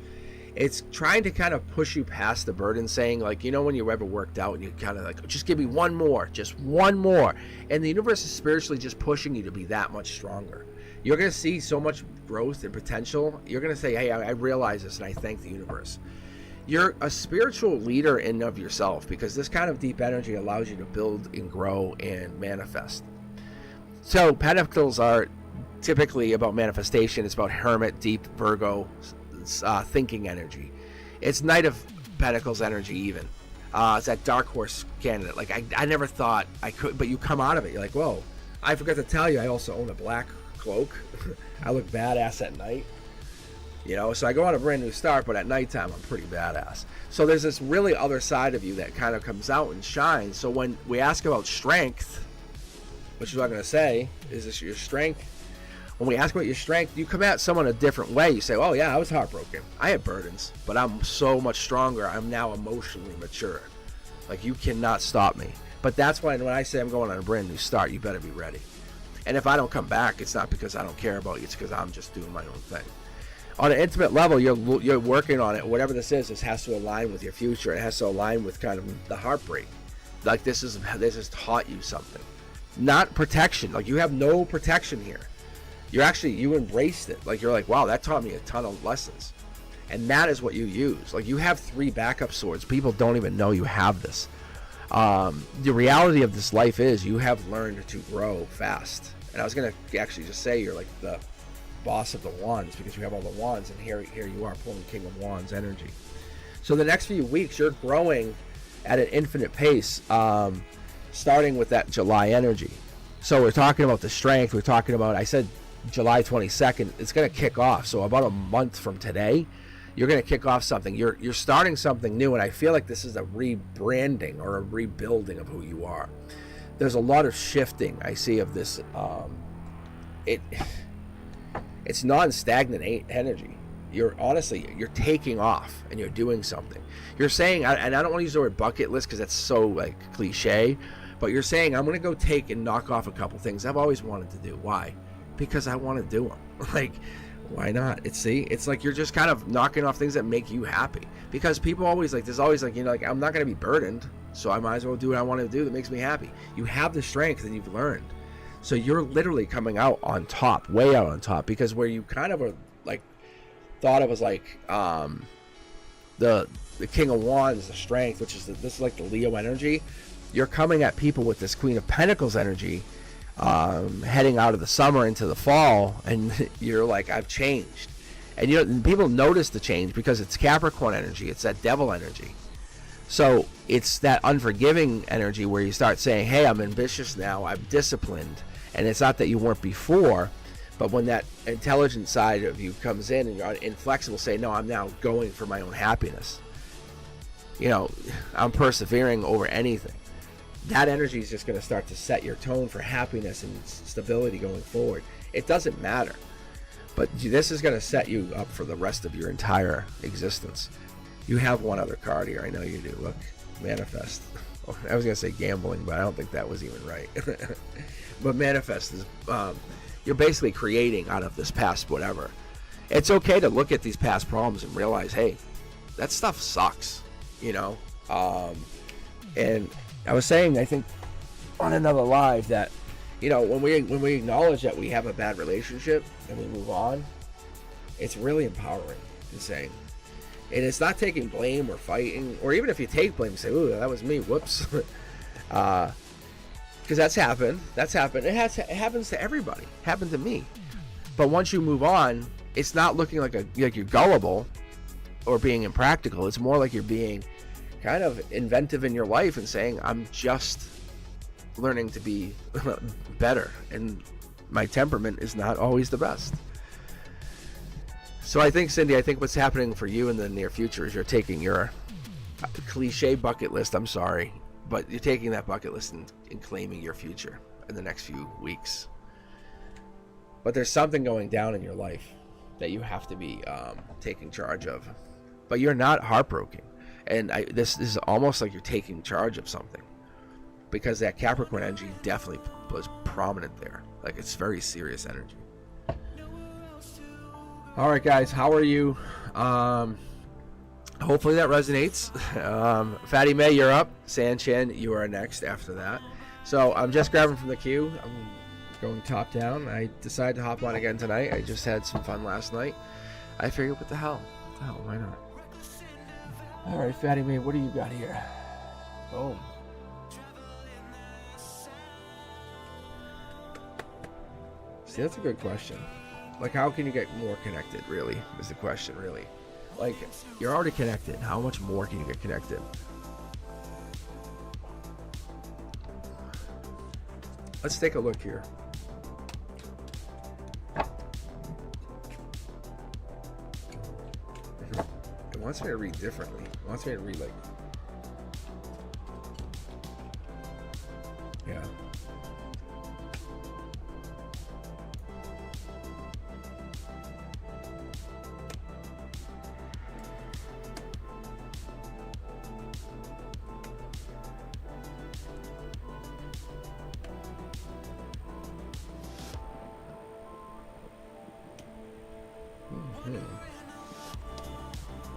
It's trying to kind of push you past the burden, saying like, you know, when you ever worked out and you kind of like, just give me one more, just one more. And the universe is spiritually just pushing you to be that much stronger. You're going to see so much growth and potential. You're going to say, hey, I realize this and I thank the universe. You're a spiritual leader in of yourself because this kind of deep energy allows you to build and grow and manifest. So Pentacles are typically about manifestation. It's about Hermit, deep Virgo, thinking energy. It's Knight of Pentacles energy even. It's that dark horse candidate. Like I never thought I could, but you come out of it. You're like, whoa, I forgot to tell you, I also own a black cloak. I look badass at night. You know, so I go on a brand new start, but at nighttime I'm pretty badass. So there's this really other side of you that kind of comes out and shines. So when we ask about strength, which is what I'm going to say, is this your strength? When we ask about your strength, you come at someone a different way. You say, oh yeah, I was heartbroken. I had burdens, but I'm so much stronger. I'm now emotionally mature. Like you cannot stop me. But that's why when I say I'm going on a brand new start, you better be ready. And if I don't come back, it's not because I don't care about you. It's because I'm just doing my own thing. On an intimate level, you're working on it. Whatever this is, this has to align with your future. It has to align with kind of the heartbreak. Like this has taught you something. Not protection. Like you have no protection here. You embraced it. Like you're like, wow, that taught me a ton of lessons. And that is what you use. Like, you have 3 backup swords. People don't even know you have this. The reality of this life is you have learned to grow fast. And I was going to actually just say you're like the boss of the wands, because you have all the wands, and here you are pulling King of Wands energy. So the next few weeks, you're growing at an infinite pace, starting with that July energy. So we're talking about the strength. We're talking about, I said July 22nd, it's going to kick off. So about a month from today, you're going to kick off something. You're starting something new, and I feel like this is a rebranding or a rebuilding of who you are. There's a lot of shifting I see of this. It's non-stagnant energy. You're taking off and you're doing something. You're saying, and I don't want to use the word bucket list because that's so like cliche, but you're saying, I'm going to go take and knock off a couple things I've always wanted to do. Why? Because I want to do them. Like, why not? It's like you're just kind of knocking off things that make you happy. Because people always like, there's always like, like, I'm not going to be burdened, so I might as well do what I want to do that makes me happy. You have the strength and you've learned. So you're literally coming out on top, way out on top, because where you kind of are like, thought of as like the King of Wands, the strength, which is this is like the Leo energy. You're coming at people with this Queen of Pentacles energy, heading out of the summer into the fall, and you're like, I've changed. And people notice the change because it's Capricorn energy, it's that devil energy. So it's that unforgiving energy where you start saying, hey, I'm ambitious now, I'm disciplined. And it's not that you weren't before, but when that intelligent side of you comes in and you're inflexible, say, no, I'm now going for my own happiness. I'm persevering over anything. That energy is just going to start to set your tone for happiness and stability going forward. It doesn't matter. But this is going to set you up for the rest of your entire existence. You have one other card here. I know you do. Look, manifest. I was going to say gambling, but I don't think that was even right. But manifest is, you're basically creating out of this past whatever. It's okay to look at these past problems and realize, hey, that stuff sucks, and I was saying, I think on another live, that when we acknowledge that we have a bad relationship and we move on, it's really empowering to say. And it's not taking blame or fighting, or even if you take blame, say, ooh, that was me, whoops. Because that's happened. It happens to everybody. It happened to me. But once you move on, it's not looking like you're gullible or being impractical. It's more like you're being kind of inventive in your life and saying, I'm just learning to be better, and my temperament is not always the best. So I think, Cindy, what's happening for you in the near future is you're taking your cliche bucket list, I'm sorry, but you're taking that bucket list and claiming your future in the next few weeks. But there's something going down in your life that you have to be taking charge of. But you're not heartbroken. And this is almost like you're taking charge of something, because that Capricorn energy definitely was prominent there. Like, it's very serious energy. All right, guys, how are you? Hopefully that resonates. Fatty May, you're up. Sanchin, you are next after that. So I'm just grabbing from the queue. I'm going top down. I decided to hop on again tonight. I just had some fun last night. I figured, what the hell? Why not? All right, Fatty May, what do you got here? Boom. See, that's a good question. Like, how can you get more connected, really, is the question, really. Like, you're already connected. How much more can you get connected? Let's take a look here. It wants me to read differently. It wants me to read, like... Yeah.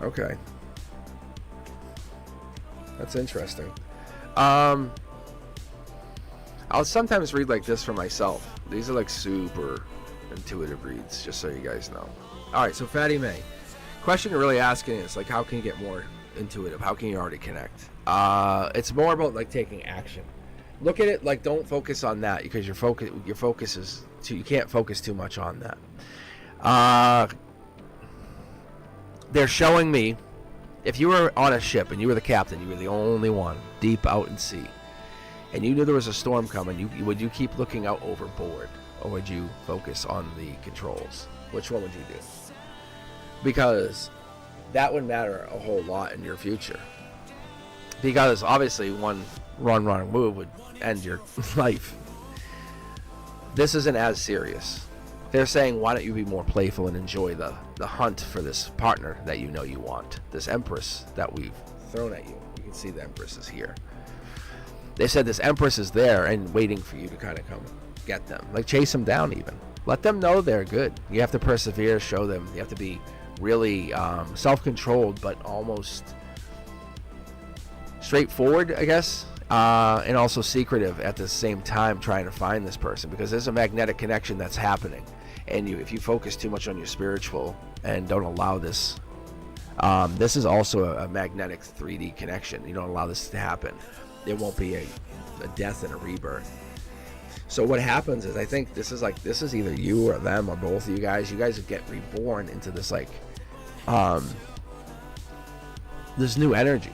Okay. That's interesting. I'll sometimes read like this for myself. These are like super intuitive reads, just so you guys know. Alright, so Fatty May. question you're really asking is like, how can you get more intuitive? How can you already connect? It's more about like taking action. Look at it like, don't focus on that, because your focus is too, you can't focus too much on that. They're showing me, if you were on a ship and you were the captain, you were the only one deep out in sea, and you knew there was a storm coming, would you keep looking out overboard, or would you focus on the controls? Which one would you do? Because that would matter a whole lot in your future. Because obviously one wrong move would end your life. This isn't as serious. They're saying, why don't you be more playful and enjoy the hunt for this partner that you know you want, this empress that we've thrown at you. You can see the empress is here. They said this empress is there and waiting for you to kind of come get them, like chase them down. Even let them know they're good. You have to persevere, show them. You have to be really self-controlled, but almost straightforward, I guess, and also secretive at the same time, trying to find this person, because there's a magnetic connection that's happening, and if you focus too much on your spiritual and don't allow this, this is also a magnetic 3D connection. You don't allow this to happen, there won't be a death and a rebirth. So what happens is, I think this is either you or them or both of you guys get reborn into this like this new energy.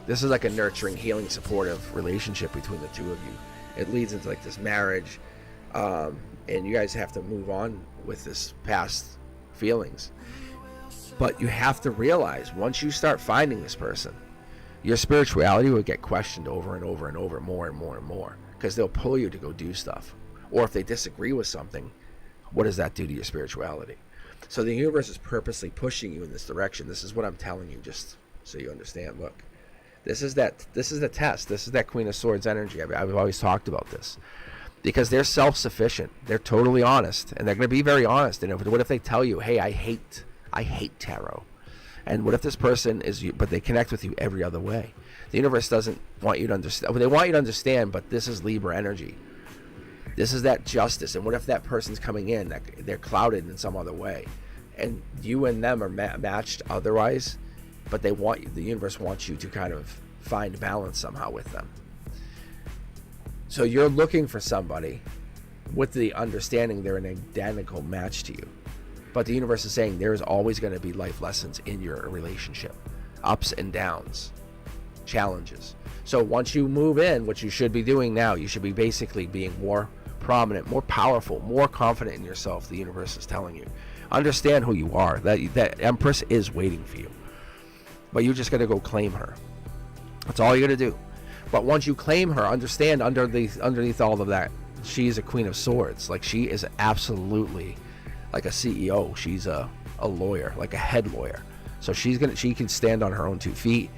This is like a nurturing, healing, supportive relationship between the two of you. It leads into like this marriage, and you guys have to move on with this past feelings. But you have to realize, once you start finding this person, your spirituality will get questioned over and over and over, more and more and more, because they'll pull you to go do stuff. Or if they disagree with something, what does that do to your spirituality? So the universe is purposely pushing you in this direction. This is what I'm telling you, just so you understand. Look, this is the test. This is that Queen of Swords energy. I've always talked about this, because they're self-sufficient. They're totally honest, and they're going to be very honest. And what if they tell you, hey, I hate tarot? And what if this person is you, but they connect with you every other way? The universe doesn't want you to understand. Well, they want you to understand, but this is Libra energy. This is that justice. And what if that person's coming in, that they're clouded in some other way, and you and them are matched otherwise, but they want you, the universe wants you to kind of find balance somehow with them. So you're looking for somebody with the understanding they're an identical match to you. But the universe is saying there is always going to be life lessons in your relationship, ups and downs, challenges. So once you move in, what you should be doing now, you should be basically being more prominent, more powerful, more confident in yourself. The universe is telling you, understand who you are. That Empress is waiting for you, but you just got to go claim her. That's all you got to do. But once you claim her, understand underneath all of that, she's a Queen of Swords. Like, she is absolutely like a CEO. She's a lawyer, like a head lawyer. So she can stand on her own 2 feet,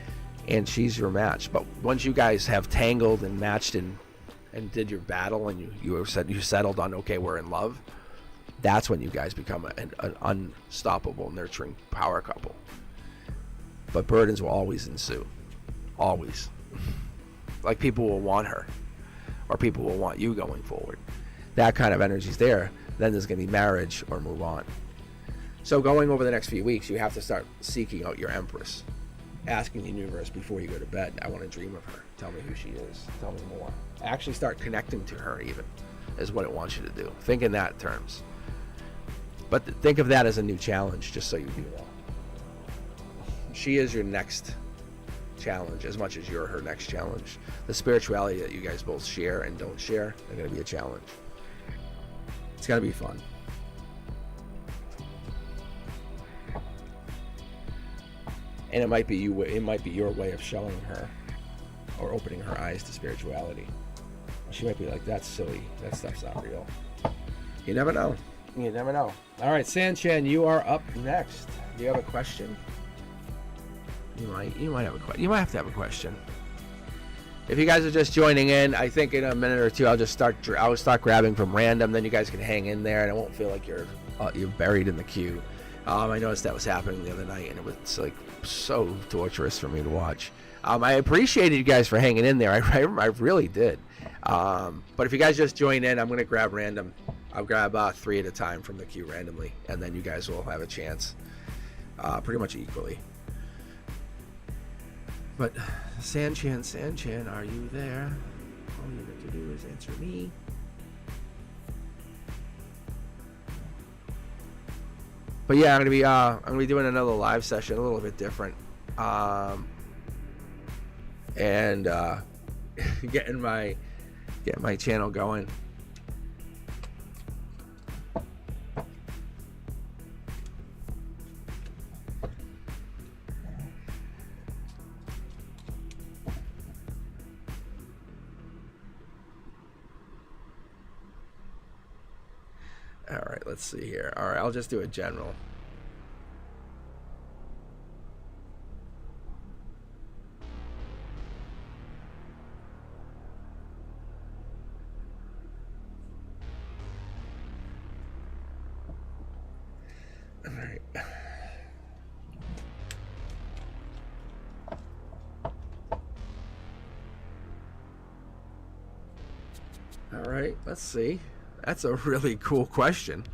and she's your match. But once you guys have tangled and matched and did your battle, and you settled on, okay, we're in love, that's when you guys become an unstoppable, nurturing power couple. But burdens will always ensue, always. Like, people will want her, or people will want you going forward. That kind of energy's there. Then there's going to be marriage or move on. So going over the next few weeks, you have to start seeking out your Empress, asking the universe before you go to bed, I want to dream of her. Tell me who she is. Tell me more. Actually start connecting to her, even, is what it wants you to do. Think in that terms. But think of that as a new challenge, just so you do know. She is your next challenge as much as you're her next challenge. The spirituality that you guys both share and don't share are going to be a challenge. It's going to be fun. And it might be your way of showing her or opening her eyes to spirituality. She might be like, that's silly. That stuff's not real. You never know. You never know. All right, Sanchan, you are up next. Do you have a question? You might have a question. You might have to have a question. If you guys are just joining in, I think in a minute or two I'll start grabbing from random. Then you guys can hang in there, and it won't feel like you're buried in the queue. I noticed that was happening the other night, and it was like so torturous for me to watch. I appreciated you guys for hanging in there. I really did. But if you guys just join in, I'm going to grab random. I'll grab 3 at a time from the queue randomly, and then you guys will have a chance pretty much equally. But Sanchan, are you there? All you have to do is answer me. But yeah, I'm gonna be doing another live session, a little bit different, and getting my channel going. All right, let's see here. All right, I'll just do a general. All right. All right, let's see. That's a really cool question.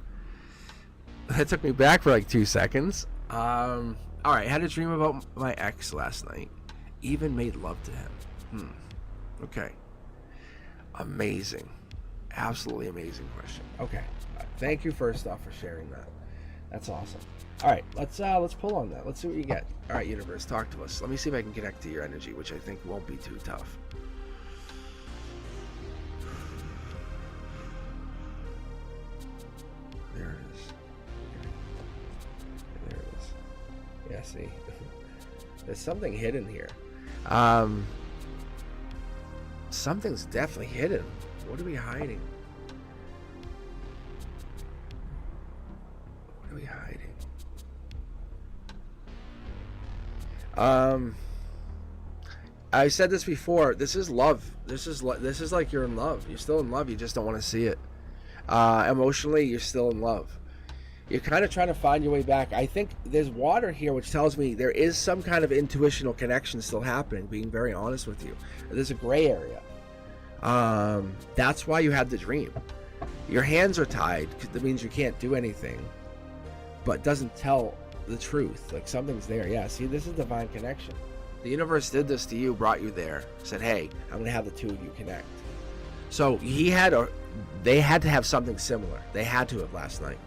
That took me back for like 2 seconds. All right, had a dream about my ex last night. Even made love to him. Okay. Amazing. Absolutely amazing question. Okay. Thank you first off for sharing that. That's awesome. All right, let's pull on that. Let's see what you get. All right, universe, talk to us. Let me see if I can connect to your energy, which I think won't be too tough. There it is. There it is. Yeah, see? There's something hidden here. Something's definitely hidden. What are we hiding? What are we hiding? I said this before. This is love. This is like you're in love. You're still in love. You just don't want to see it. Emotionally, you're still in love. You're kind of trying to find your way back. I think there's water here, which tells me there is some kind of intuitional connection still happening, being very honest with you. There's a gray area. That's why you had the dream. Your hands are tied, because that means you can't do anything, but doesn't tell the truth. Like something's there. Yeah, see, this is divine connection. The universe did this to you, brought you there, said, hey, I'm going to have the two of you connect. So they had to have something similar. They had to have last night.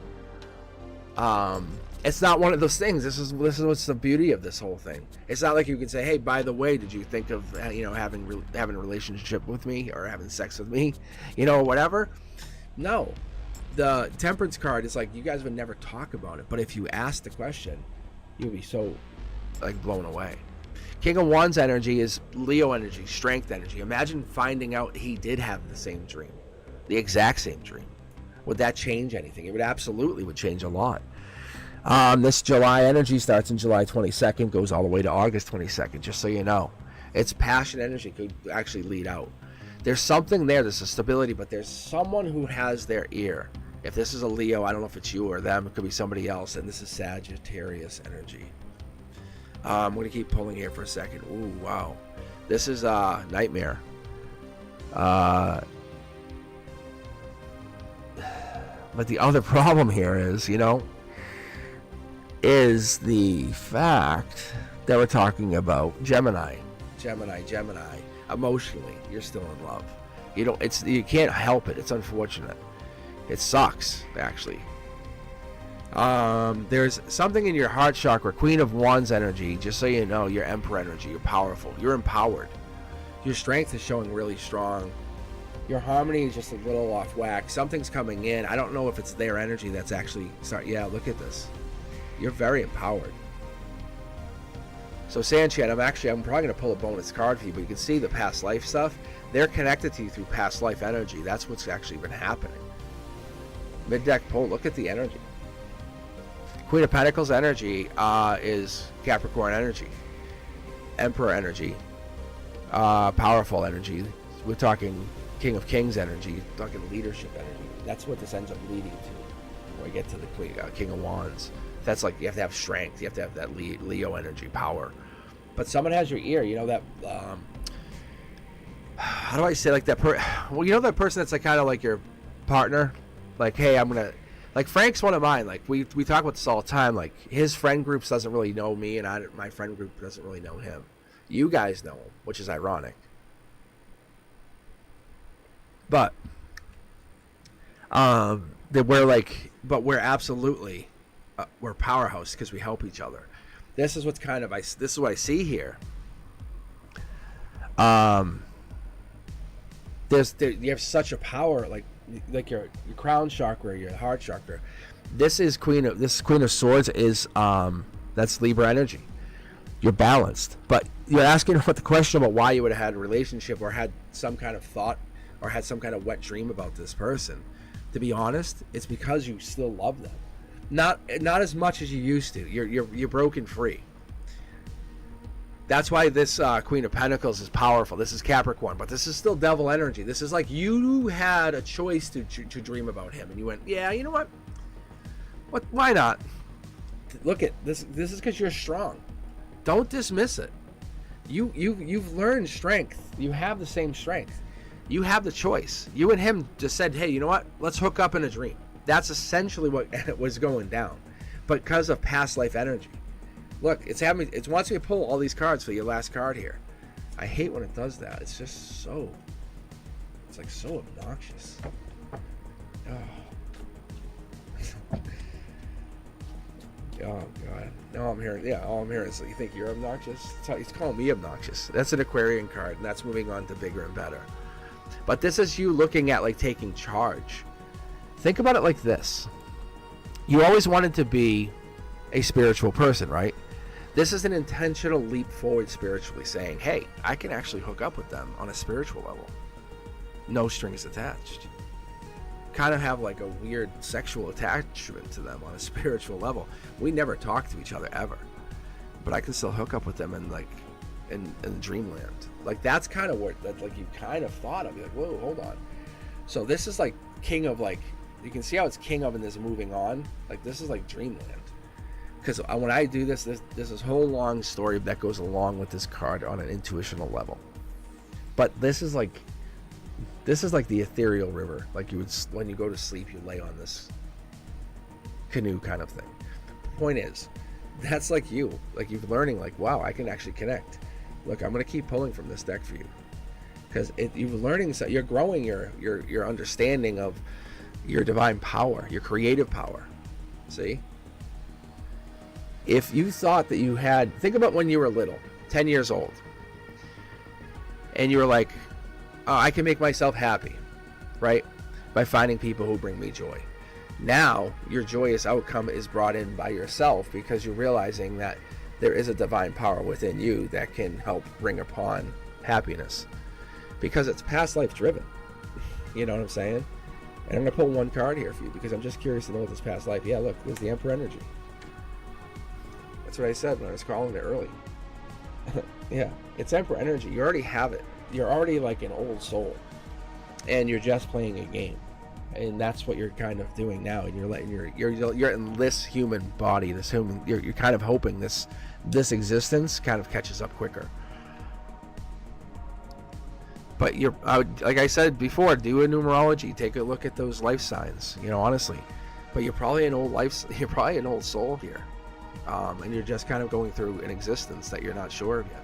It's not one of those things. This is what's the beauty of this whole thing. It's not like you can say, hey, by the way, did you think of having a relationship with me or having sex with me, whatever. No, the Temperance card is like, you guys would never talk about it, but if you asked the question, you'd be so like blown away. King of Wands energy is Leo energy, strength energy. Imagine finding out he did have the same dream, the exact same dream. Would that change anything? It would absolutely would change a lot. This July energy starts in July 22nd, goes all the way to August 22nd, just so you know. It's passion energy, could actually lead out. There's something there, there's a stability, but there's someone who has their ear. If this is a Leo, I don't know if it's you or them, it could be somebody else, and this is Sagittarius energy. I'm going to keep pulling here for a second. Ooh, wow. This is Nightmare. But the other problem here is, is the fact that we're talking about Gemini. Emotionally, you're still in love. You can't help it. It's unfortunate. It sucks, actually. There's something in your heart chakra, Queen of Wands energy, just so you know, your Emperor energy, you're powerful, you're empowered. Your strength is showing really strong. Your harmony is just a little off whack. Something's coming in. I don't know if it's their energy that's actually yeah, look at this. You're very empowered. So Sanchan, I'm probably going to pull a bonus card for you, but you can see the past life stuff. They're connected to you through past life energy. That's what's actually been happening. Mid-deck pull, look at the energy. Queen of Pentacles energy is Capricorn energy, Emperor energy, powerful energy. We're talking King of Kings energy, talking leadership energy. That's what this ends up leading to when we get to the King of Wands. That's like, you have to have strength, you have to have that Leo energy, power. But someone has your ear, that, how do I say, like that that person that's like kind of like your partner, like, hey, Like Frank's one of mine. Like we talk about this all the time. Like his friend group doesn't really know me, and my friend group doesn't really know him. You guys know him, which is ironic. But we're absolutely we're powerhouse because we help each other. This is what's this is what I see here. You have such a power, like your crown chakra, your heart chakra. This Queen of Swords is that's Libra energy. You're balanced, but you're asking what the question about why you would have had a relationship or had some kind of thought or had some kind of wet dream about this person. To be honest, it's because you still love them, not as much as you used to. You're broken free. That's why this Queen of Pentacles is powerful. This is Capricorn, but this is still devil energy. This is like you had a choice to dream about him, and you went, yeah, you know what? Why not? Look at this. This is because you're strong. Don't dismiss it. You've learned strength. You have the same strength. You have the choice. You and him just said, hey, you know what? Let's hook up in a dream. That's essentially what was going down, because of past life energy. Look, it wants me to pull all these cards for your last card here. I hate when it does that. It's just so obnoxious. Oh. Oh God. No, I'm hearing. Yeah, all I'm hearing is, you think you're obnoxious? He's calling me obnoxious. That's an Aquarian card, and that's moving on to bigger and better. But this is you looking at like taking charge. Think about it like this. You always wanted to be a spiritual person, right? This is an intentional leap forward spiritually, saying, hey, I can actually hook up with them on a spiritual level. No strings attached. Kind of have like a weird sexual attachment to them on a spiritual level. We never talk to each other ever, but I can still hook up with them in dreamland. Like that's kind of what like you kind of thought of. You're like, whoa, hold on. So this is like king of, like, you can see how it's king of in this moving on. Like this is like dreamland. Because when I do this is a whole long story that goes along with this card on an intuitional level. But this is like the ethereal river. Like you would, when you go to sleep, you lay on this canoe kind of thing. Point is, that's like you. Like you're learning, like, wow, I can actually connect. Look, I'm gonna keep pulling from this deck for you, because you're learning. So you're growing your understanding of your divine power, your creative power. See. If you thought that you had, think about when you were little, 10 years old, and you were like, oh, I can make myself happy, right? By finding people who bring me joy. Now, your joyous outcome is brought in by yourself, because you're realizing that there is a divine power within you that can help bring upon happiness, because it's past life driven. You know what I'm saying? And I'm going to pull one card here for you, because I'm just curious to know what this past life. Yeah, look, there's the Emperor energy. That's what I said when I was calling it early. Yeah, it's Emperor energy. You already have it. You're already like an old soul, and you're just playing a game, and that's what you're kind of doing now. And you're letting you're in this human body, this human. You're kind of hoping this existence kind of catches up quicker. But like I said before, do a numerology. Take a look at those life signs. You know, honestly. But you're probably an old soul here. And you're just kind of going through an existence that you're not sure of yet.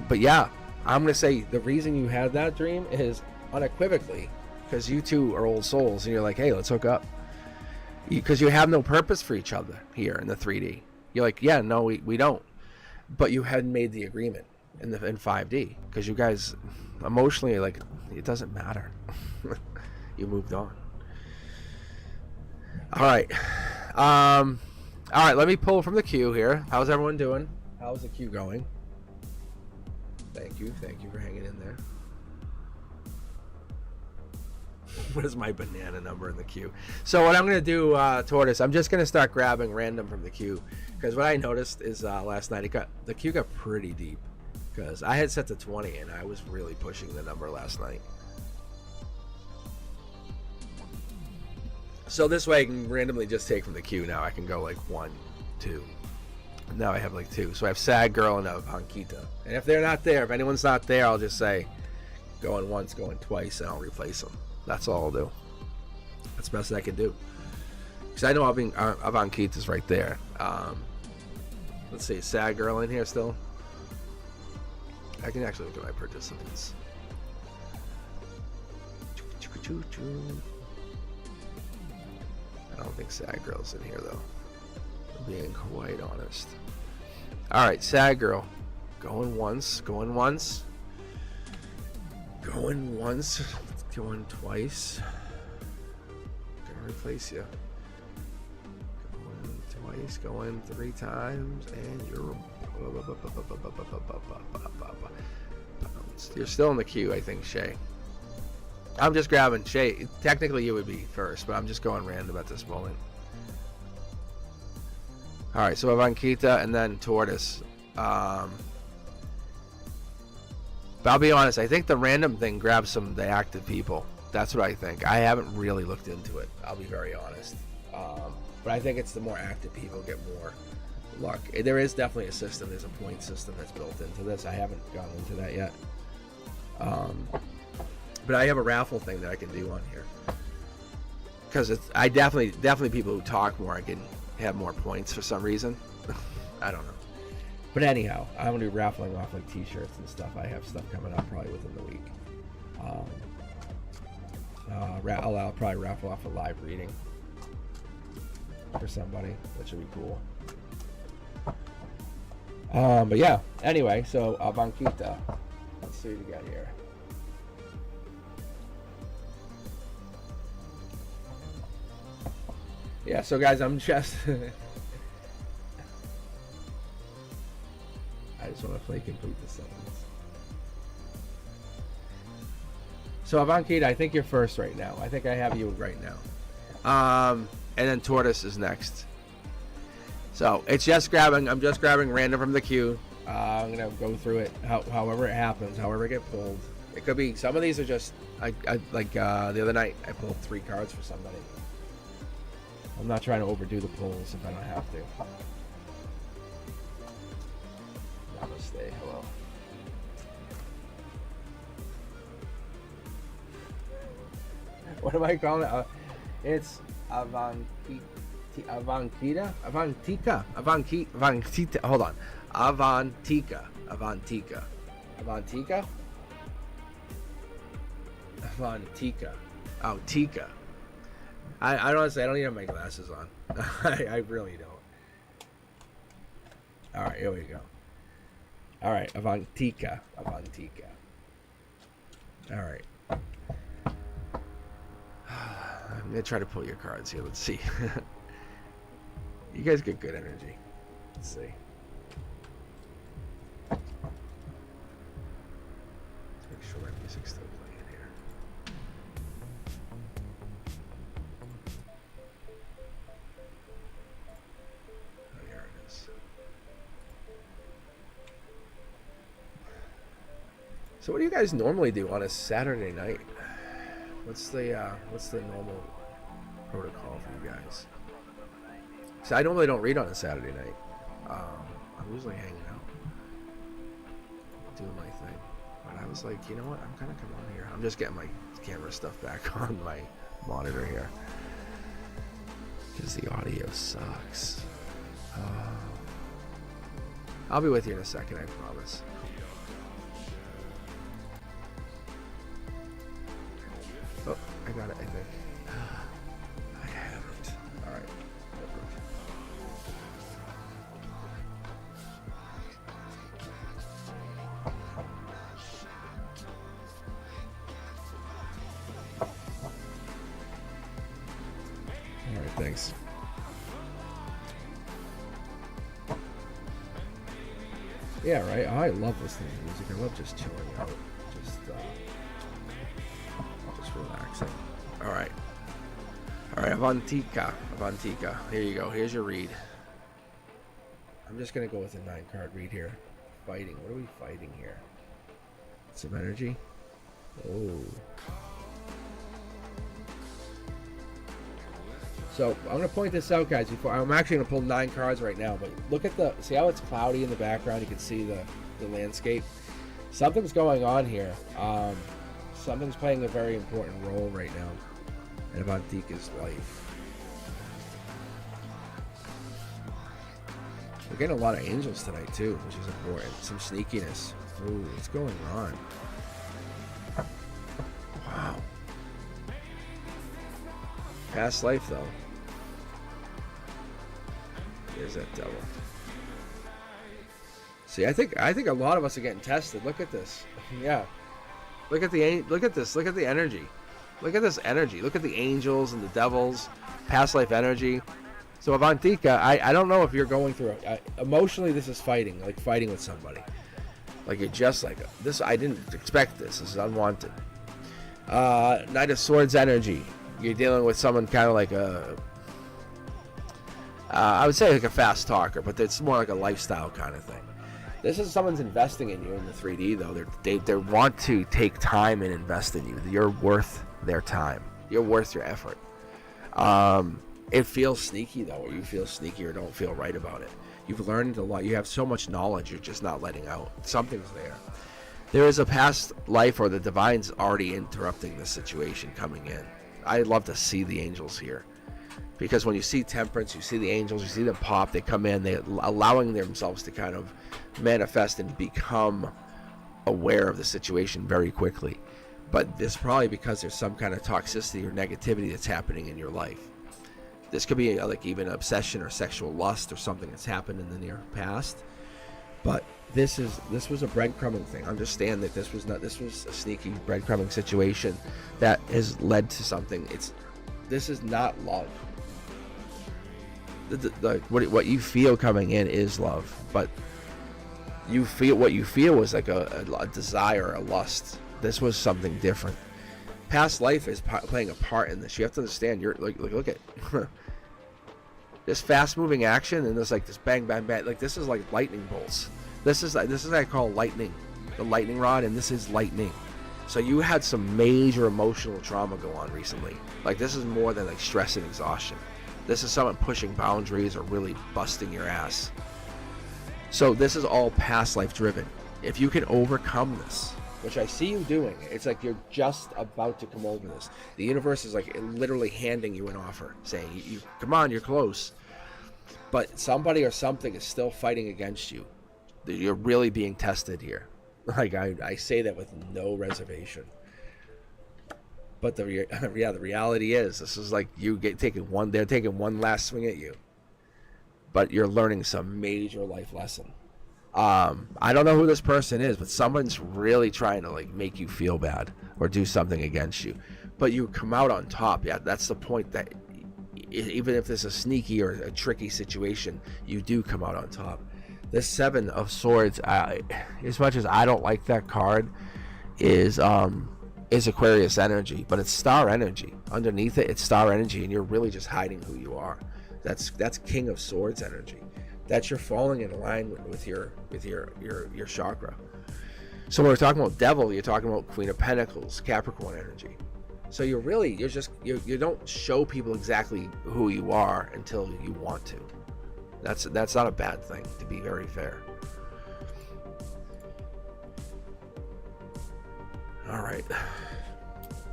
But yeah, I'm going to say the reason you had that dream is unequivocally because you two are old souls, and you're like, hey, let's hook up. Because you have no purpose for each other here in the 3D. You're like, yeah, no, we don't. But you hadn't made the agreement in 5D, because you guys emotionally, like, it doesn't matter. You moved on. All right. All right, let me pull from the queue here. How's everyone doing? How's the queue going? Thank you for hanging in there. What is my banana number in the queue? So what I'm going to do, Tortoise, I'm just going to start grabbing random from the queue, because what I noticed is last night the queue got pretty deep, because I had set to 20 and I was really pushing the number last night. So this way I can randomly just take from the queue. Now I can go like 1, 2. Now I have like 2. So I have Sad Girl and a Honquita. And if they're not there, if anyone's not there, I'll just say going once, going twice, and I'll replace them. That's all I'll do. That's the best I can do. Because I know Avankita is right there. Let's see, Sad Girl in here still. I can actually look at my participants. I don't think Sad Girl's in here though. I'm being quite honest. Alright, Sad Girl. Going once, going once. Going once, going twice. Gonna replace you. Going twice, going 3 times, and you're still in the queue, I think, Shay. I'm just grabbing Shay. Technically, you would be first, but I'm just going random at this moment. All right, so Avankita and then Tortoise. But I'll be honest, I think the random thing grabs some of the active people. That's what I think. I haven't really looked into it. I'll be very honest. But I think it's the more active people get more luck. There is definitely a system. There's a point system that's built into this. I haven't gone into that yet. But I have a raffle thing that I can do on here. Because I definitely people who talk more, I can have more points for some reason. I don't know. But anyhow, I'm going to be raffling off like t-shirts and stuff. I have stuff coming up probably within the week. I'll probably raffle off a live reading for somebody, which would be cool. But yeah, anyway, so Avankita. Let's see what we got here. Yeah, so guys, I'm just I just want to play complete the sentence. So Avankita, I think you're first right now. I think I have you right now. And then Tortoise is next. So it's just grabbing. I'm just grabbing random from the queue. I'm gonna go through it however it happens, however it get pulled. It could be some of these are just the other night I pulled 3 cards for somebody. I'm not trying to overdo the pulls if I don't have to. Namaste. Hello. What am I calling it? It's Avankita. Hold on. Avantika. Oh, Tika. I honestly, I don't even have my glasses on. I really don't. All right, here we go. All right, Avantika. All right. I'm gonna try to pull your cards here. Let's see. You guys get good energy. Let's see. Let's make sure my music's still playing here. Oh, here it is. So what do you guys normally do on a Saturday night? What's the normal protocol for you guys? So I normally don't read on a Saturday night. I'm usually hanging out, doing my thing. But I was like, you know what? I'm gonna come on here. I'm just getting my camera stuff back on my monitor here because the audio sucks. I'll be with you in a second, I promise. Oh, I got it, I think. I have it. Alright. Alright, thanks. Yeah, right. I love listening to music. I love just chilling out. Just relaxing. All right, Avantika. Here you go. Here's your read. I'm just gonna go with a 9-card read here. Fighting. What are we fighting here? Some energy. Oh. So I'm gonna point this out, guys. Before I'm actually gonna pull 9 cards right now, but look at see how it's cloudy in the background. You can see the landscape. Something's going on here. Something's playing a very important role right now. and Avantika's life. We're getting a lot of angels tonight too, which is important. Some sneakiness. Ooh, what's going on? Wow. Past life though. There's that devil. See, I think a lot of us are getting tested. Look at this. Yeah. Look at this. Look at the energy. Look at this energy. Look at the angels and the devils. Past life energy. So Avantika, I don't know if you're going through it. Emotionally, this is fighting, like fighting with somebody. Like you're just like, this, I didn't expect this. This is unwanted. Knight of Swords energy. You're dealing with someone kind of like I would say like a fast talker, but it's more like a lifestyle kind of thing. This is someone's investing in you in the 3D though. They want to take time and invest in you. You're worth their time. You're worth your effort. It feels sneaky though, or you feel sneaky or don't feel right about it. You've learned a lot. You have so much knowledge you're just not letting out. Something's there. There is a past life, or the divine's already interrupting this situation coming in. I'd love to see the angels here, because when you see temperance, you see the angels, you see them pop, they come in, they're allowing themselves to kind of manifest and become aware of the situation very quickly. But this probably because there's some kind of toxicity or negativity that's happening in your life. This could be like even obsession or sexual lust or something that's happened in the near past. But this was a breadcrumbing thing. Understand that this was a sneaky breadcrumbing situation that has led to something. This is not love. What you feel coming in is love, but what you feel was like a desire, a lust. This was something different. Past life is playing a part in this. You have to understand. You're like look at this fast moving action, and there's like this bang bang bang. Like this is like lightning bolts. This is what I call lightning, the lightning rod, and this is lightning. So you had some major emotional trauma go on recently. Like this is more than like stress and exhaustion. This is someone pushing boundaries or really busting your ass. So this is all past life driven. If you can overcome this, which I see you doing, it's like you're just about to come over this. The universe is like literally handing you an offer, saying, "You come on, you're close." But somebody or something is still fighting against you. You're really being tested here. Like I say that with no reservation. But the reality is, this is like they're taking one last swing at you. But you're learning some major life lesson. I don't know who this person is, but someone's really trying to like make you feel bad or do something against you. But you come out on top. Yeah, that's the point, that even if there's a sneaky or a tricky situation, you do come out on top. This Seven of Swords, as much as I don't like that card, is Aquarius energy, but it's star energy. Underneath it, it's star energy, and you're really just hiding who you are. That's King of Swords energy. That's you're falling in alignment with your chakra. So when we're talking about devil, you're talking about Queen of Pentacles, Capricorn energy. So you don't show people exactly who you are until you want to. That's not a bad thing, to be very fair. All right.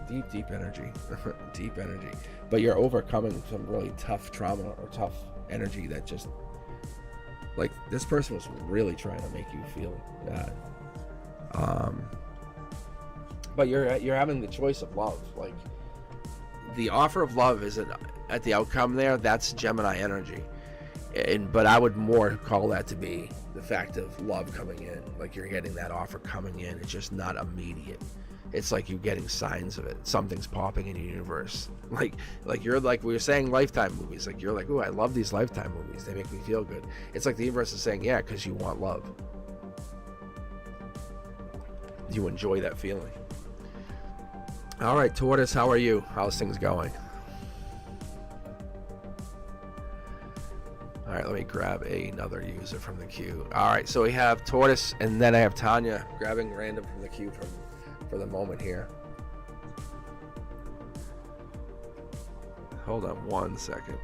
Deep energy. Deep energy. But you're overcoming some really tough trauma or tough energy that just, like, this person was really trying to make you feel bad. But you're having the choice of love. Like, the offer of love isn't at the outcome there. That's Gemini energy. But I would more call that to be the fact of love coming in. Like, you're getting that offer coming in. It's just not immediate. It's like you're getting signs of it. Something's popping in the universe. Like you're like, we were saying Lifetime movies. Like, you're like, ooh, I love these Lifetime movies. They make me feel good. It's like the universe is saying, yeah, because you want love. You enjoy that feeling. All right, Tortoise, how are you? How's things going? All right, let me grab another user from the queue. All right, so we have Tortoise, and then I have Tanya grabbing random from the queue for the moment here. Hold on 1 second.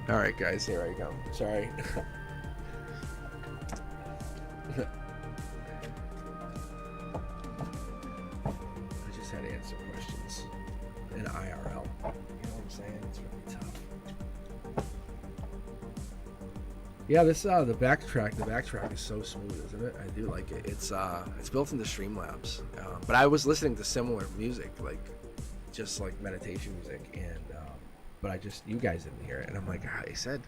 All right, guys, here I go. Sorry. I just had to answer questions in IRL. You know what I'm saying? It's really tough. Yeah, this the backtrack is so smooth, isn't it? I do like it. It's built into Streamlabs, but I was listening to similar music, like just like meditation music, and but you guys didn't hear it, and I'm like, I said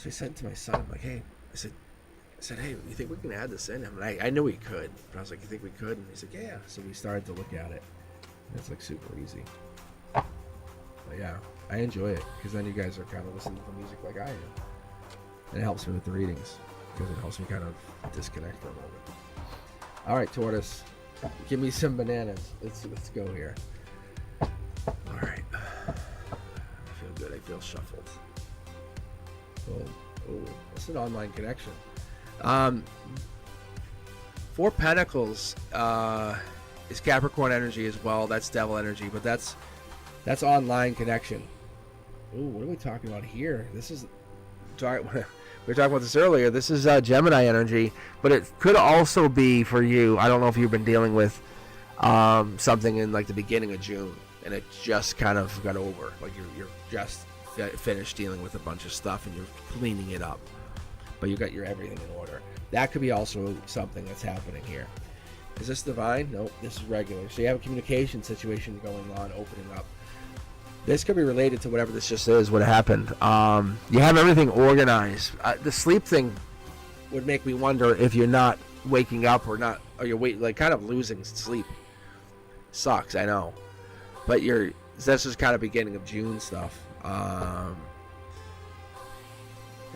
to my son, I'm like, hey, I said, hey, you think we can add this in? I knew we could, but I was like, you think we could? And he's like, yeah. So we started to look at it. And it's like super easy. But yeah, I enjoy it because then you guys are kind of listening to the music like I am. And it helps me with the readings because it helps me kind of disconnect for a moment. All right, Tortoise, give me some bananas. Let's go here. All right. I feel good. I feel shuffled. Oh, it's an online connection. 4 Pentacles is Capricorn energy as well. That's Devil energy, but that's online connection. Ooh, what are we talking about here? This is we were talking about this earlier. This is Gemini energy, but it could also be for you. I don't know if you've been dealing with something in like the beginning of June, and it just kind of got over. Like you're just finished dealing with a bunch of stuff, and you're cleaning it up. But you got your everything in order. That could be also something that's happening here. Is this divine? Nope, this is regular. So you have a communication situation going on, opening up. This could be related to whatever this just is, what happened. You have everything organized. The sleep thing would make me wonder if you're not waking up or not, or you're like kind of losing sleep. Sucks, I know. But this is kind of beginning of June stuff. And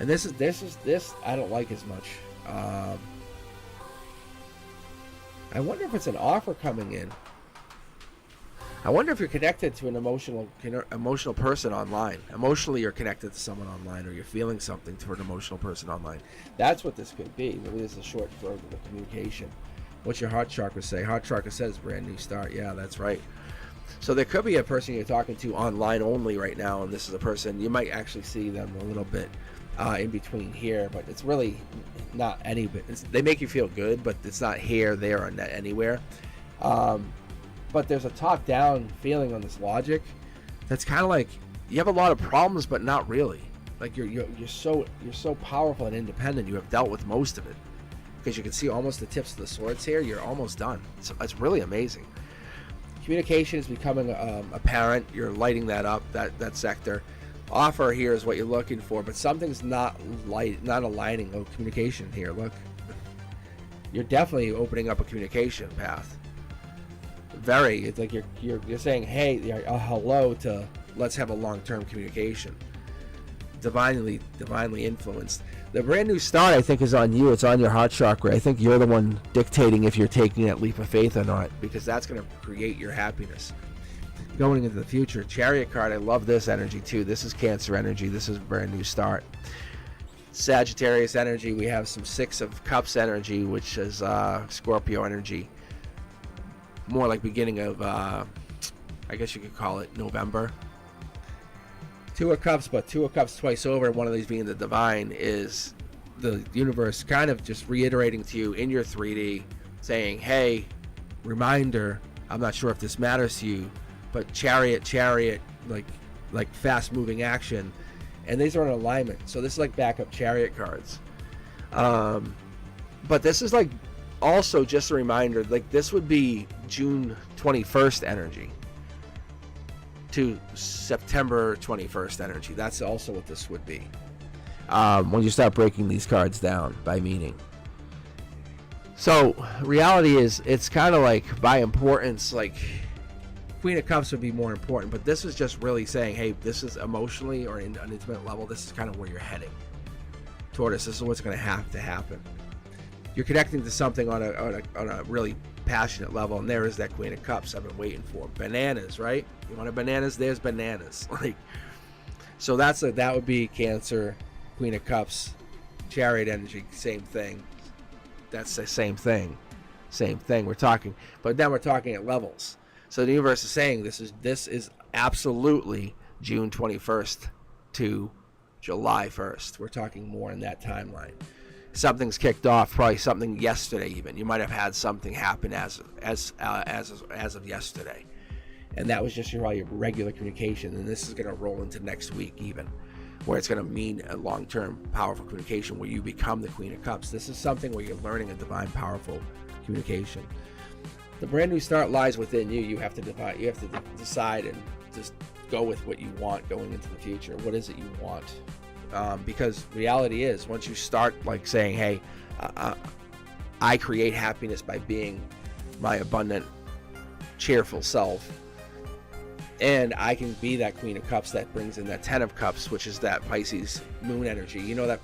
this I don't like as much. I wonder if it's an offer coming in. I wonder if you're connected to an emotional person online. Emotionally, you're connected to someone online, or you're feeling something to an emotional person online. That's what this could be. Maybe this is a short version of the communication. What's your heart chakra say? Heart chakra says brand new start. Yeah, that's right. So there could be a person you're talking to online only right now, and this is a person you might actually see them a little bit in between here, but it's really not any bit. They make you feel good, but it's not here, there, or anywhere. But there's a top-down feeling on this logic that's kind of like you have a lot of problems, but not really. Like you're so powerful and independent. You have dealt with most of it because you can see almost the tips of the swords here. You're almost done. It's really amazing. Communication is becoming apparent. You're lighting that up, that sector. Offer here is what you're looking for, but something's not aligning. Oh, communication here. Look, you're definitely opening up a communication path. It's like you're saying, hey, hello to let's have a long-term communication. Divinely influenced. The brand new start, I think, is on you. It's on your heart chakra. I think you're the one dictating if you're taking that leap of faith or not, because that's going to create your happiness going into the future. Chariot card, I love this energy too. This is Cancer energy. This is a brand new start. Sagittarius energy, we have some 6 of Cups energy, which is Scorpio energy. More like beginning of, I guess you could call it November. 2 of Cups, but 2 of Cups twice over, one of these being the divine, is the universe kind of just reiterating to you in your 3D, saying, hey, reminder, I'm not sure if this matters to you, but chariot, like fast-moving action, and these are in alignment. So this is like backup chariot cards. But this is like also just a reminder, like this would be June 21st energy to September 21st energy. That's also what this would be when you start breaking these cards down by meaning. So reality is, it's kind of like by importance, like Queen of Cups would be more important, but this is just really saying, hey, this is emotionally or in an intimate level, this is kind of where you're heading. Tortoise, this is what's going to have to happen. You're connecting to something on a really passionate level, and there is that Queen of Cups I've been waiting for. Bananas, right? You want a bananas? There's bananas. Like, so that would be Cancer, Queen of Cups, Chariot energy, same thing. That's the same thing. We're talking, but then we're talking at levels. So the universe is saying this is absolutely June 21st to July 1st. We're talking more in that timeline. Something's kicked off, probably something yesterday even. You might have had something happen as of yesterday. And that was just your regular communication. And this is going to roll into next week even, where it's going to mean a long-term powerful communication where you become the Queen of Cups. This is something where you're learning a divine, powerful communication. The brand new start lies within you. You have to decide and just go with what you want going into the future. What is it you want? Because reality is, once you start like saying, hey, I create happiness by being my abundant, cheerful self, and I can be that Queen of Cups that brings in that 10 of Cups, which is that Pisces moon energy. You know that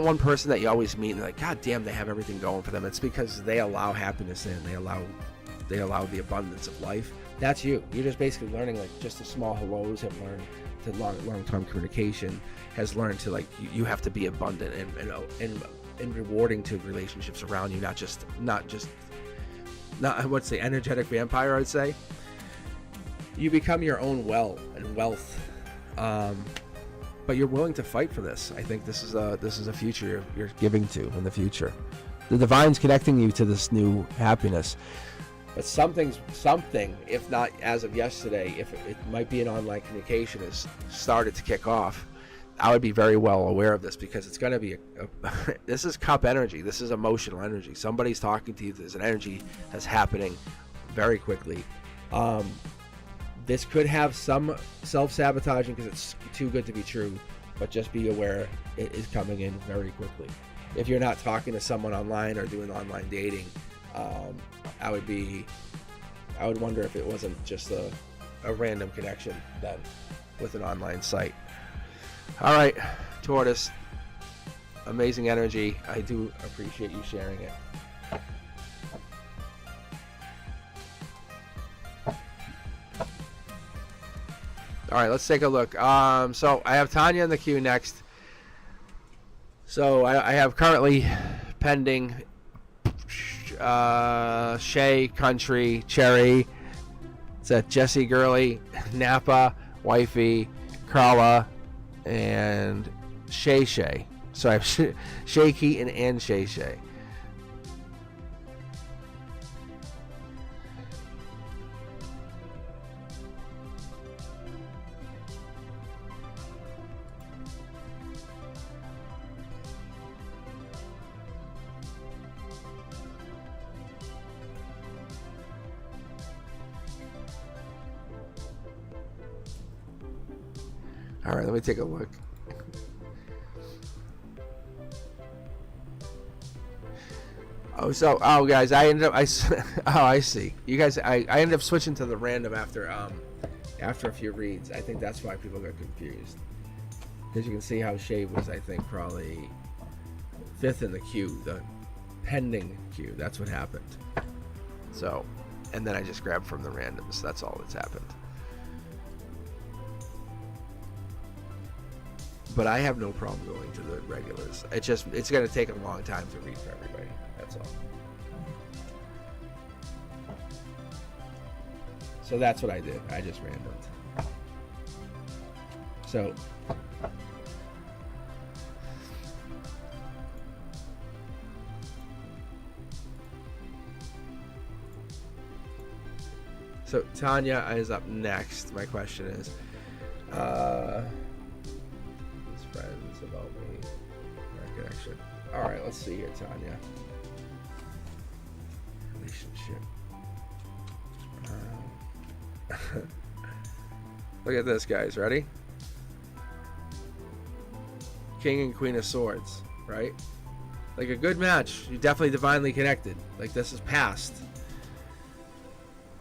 one person that you always meet and like, God damn, they have everything going for them. It's because they allow happiness in. They allow the abundance of life. That's you. You're just basically learning like just the small hellos, have learned to long-term communication, has learned to like you have to be abundant and rewarding to relationships around you, not what's the energetic vampire, I'd say. You become your own well and wealth, but you're willing to fight for this. I think this is a future you're giving to in the future. The divine's connecting you to this new happiness. But something, if not as of yesterday, if it might be an online communication, has started to kick off. I would be very well aware of this because it's going to be this is cup energy. This is emotional energy. Somebody's talking to you. There's an energy that's happening very quickly. This could have some self-sabotaging because it's too good to be true, but just be aware it is coming in very quickly. If you're not talking to someone online or doing online dating, I would wonder if it wasn't just a random connection then with an online site. All right, Tortoise, amazing energy. I do appreciate you sharing it. All right, let's take a look. So I have Tanya in the queue next. So I have currently pending Shay, Country, Cherry. It's at Jesse Gurley, Napa, Wifey, Carla, and Shay Shay. So I have Shay Keaton and Shay Shay. All right, let me take a look. Guys, I see. You guys, I ended up switching to the random after a few reads. I think that's why people got confused. Because you can see how Shay was, I think, probably 5th in the queue, the pending queue. That's what happened. So, and then I just grabbed from the randoms. That's all that's happened. But I have no problem going to the regulars. It's going to take a long time to read for everybody. That's all. So that's what I did. I just randomed. So Tanya is up next. My question is, friends about me, our connection. All right, let's see here, Tanya. Relationship. Look at this, guys. Ready? King and Queen of Swords, right? Like a good match. You're definitely divinely connected. Like this is past.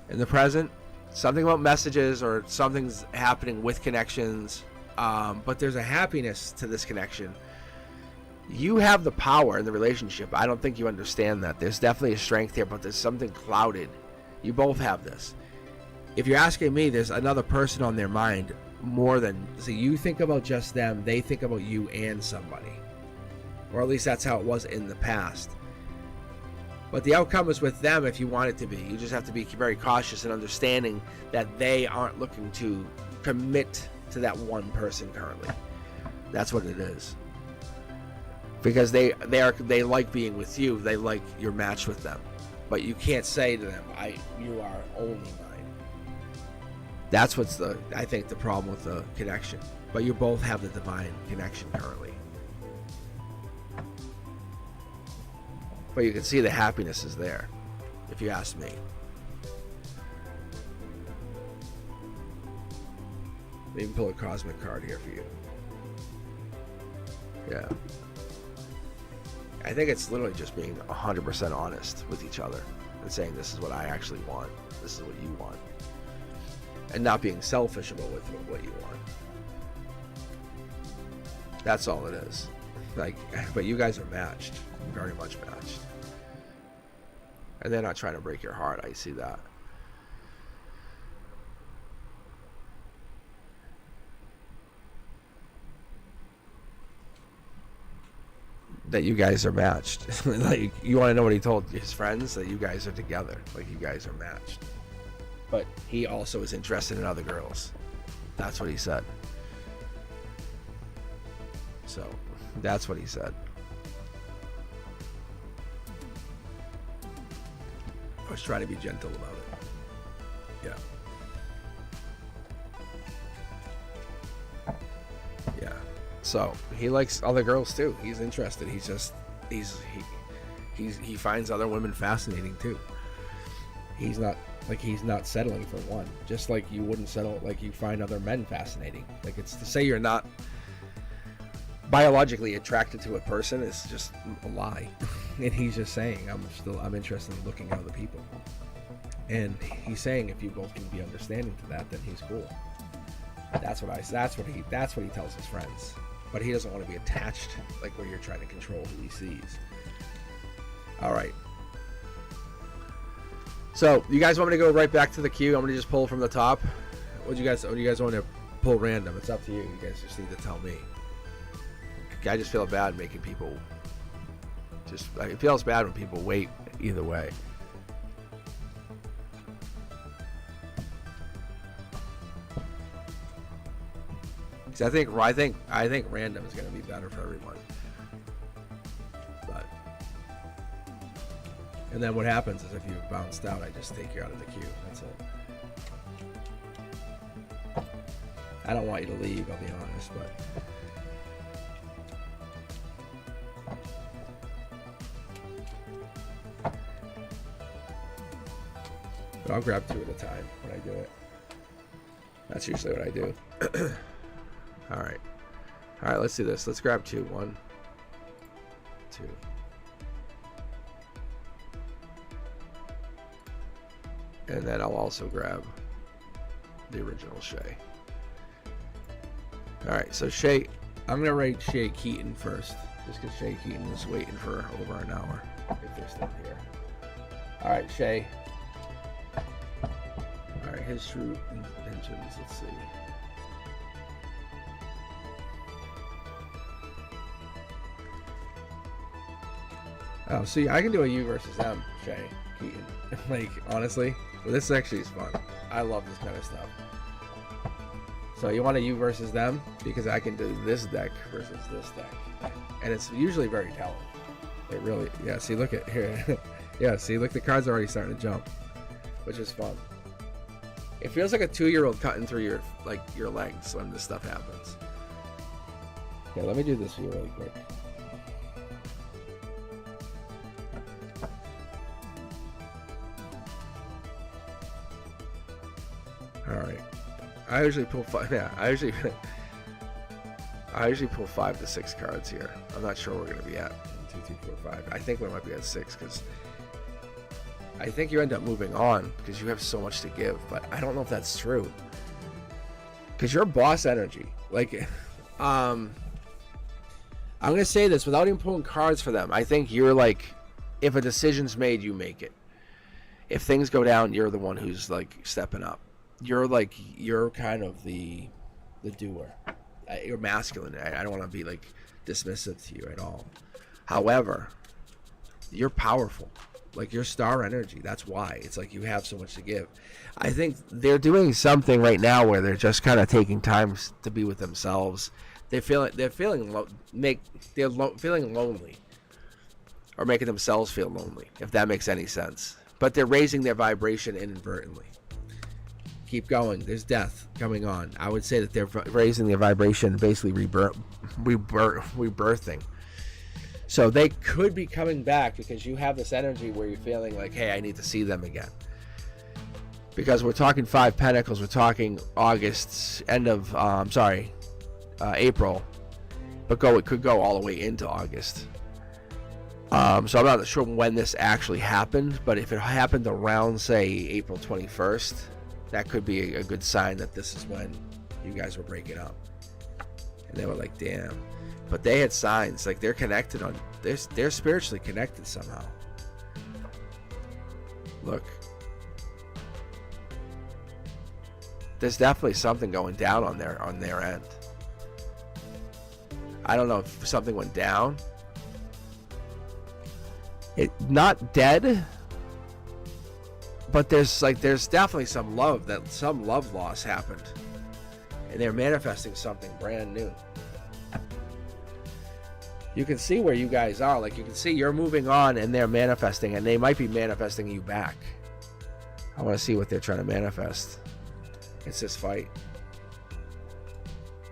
In the present, something about messages or something's happening with connections. But there's a happiness to this connection. You have the power in the relationship. I don't think you understand that. There's definitely a strength here, but there's something clouded. You both have this. If you're asking me, there's another person on their mind more than... So you think about just them, they think about you and somebody. Or at least that's how it was in the past. But the outcome is with them if you want it to be. You just have to be very cautious and understanding that they aren't looking to commit to that one person currently. That's what it is. Because they like being with you. They like your match with them. But you can't say to them, you are only mine. That's what's I think the problem with the connection. But you both have the divine connection currently. But you can see the happiness is there, if you ask me. Maybe pull a cosmic card here for you. Yeah. I think it's literally just being 100% honest with each other and saying, this is what I actually want. This is what you want. And not being selfish about what you want. That's all it is. Like, but you guys are matched. Very much matched. And they're not trying to break your heart. I see that. That you guys are matched. Like, you want to know what he told his friends? That you guys are together. Like, you guys are matched. But he also is interested in other girls. That's what he said. So, that's what he said. I was trying to be gentle about it. Yeah. Yeah. So he likes other girls too. He's interested. He finds other women fascinating too. He's not settling for one. Just like you wouldn't settle, like you find other men fascinating. Like, it's to say you're not biologically attracted to a person is just a lie. And he's just saying, I'm interested in looking at other people. And he's saying if you both can be understanding to that, then he's cool. That's what he tells his friends. But he doesn't want to be attached, like where you're trying to control who he sees. All right. So you guys want me to go right back to the queue? I'm gonna just pull from the top. What do you guys want to pull random? It's up to you. You guys just need to tell me. I just feel bad making people. It feels bad when people wait either way. Because I think random is going to be better for everyone. But and then what happens is if you bounced out, I just take you out of the queue. That's it. I don't want you to leave, I'll be honest, but. I'll grab two at a time when I do it. That's usually what I do. All right, let's do this. Let's grab two. 1, 2. And then I'll also grab the original Shay. All right, so Shay, I'm gonna rate Shay Keaton first, just because Shay Keaton was waiting for over an hour, if they're still here. All right, Shay. All right, his true intentions. Let's see. Oh, see, I can do a you versus them, Shay Keaton. Like, honestly, well, this actually is fun. I love this kind of stuff. So you want a you versus them? Because I can do this deck versus this deck. And it's usually very telling. It really, yeah, see, look at here. Yeah, see, look, the cards are already starting to jump, which is fun. It feels like a 2-year-old cutting through your legs when this stuff happens. Okay, let me do this for you really quick. All right. I usually pull 5. Yeah, I usually pull 5 to 6 cards here. I'm not sure where we're gonna be at. 1, 2, 3, 4, 5. I think we might be at 6 because I think you end up moving on because you have so much to give. But I don't know if that's true because you're boss energy. Like, I'm gonna say this without even pulling cards for them. I think you're like, if a decision's made, you make it. If things go down, you're the one who's like stepping up. You're kind of the doer. You're masculine. I don't want to be like dismissive to you at all. However, you're powerful. Like your star energy. That's why. It's like you have so much to give. I think they're doing something right now where they're just kind of taking time to be with themselves. Feeling lonely, or making themselves feel lonely, if that makes any sense. But they're raising their vibration inadvertently. Keep going. There's death coming on. I would say that they're raising their vibration, basically rebirthing. So they could be coming back because you have this energy where you're feeling like, hey, I need to see them again. Because we're talking 5 Pentacles, we're talking August, April, but it could go all the way into August. So I'm not sure when this actually happened, but if it happened around, say, April 21st, that could be a good sign that this is when you guys were breaking up. And they were like, damn. But they had signs, like they're connected they're spiritually connected somehow. Look. There's definitely something going down on their end. I don't know if something went down. Not dead, but there's definitely some love loss happened, and they're manifesting something brand new. You can see where you guys are. Like, you can see you're moving on and they're manifesting, and they might be manifesting you back. I want to see what they're trying to manifest. It's this fight.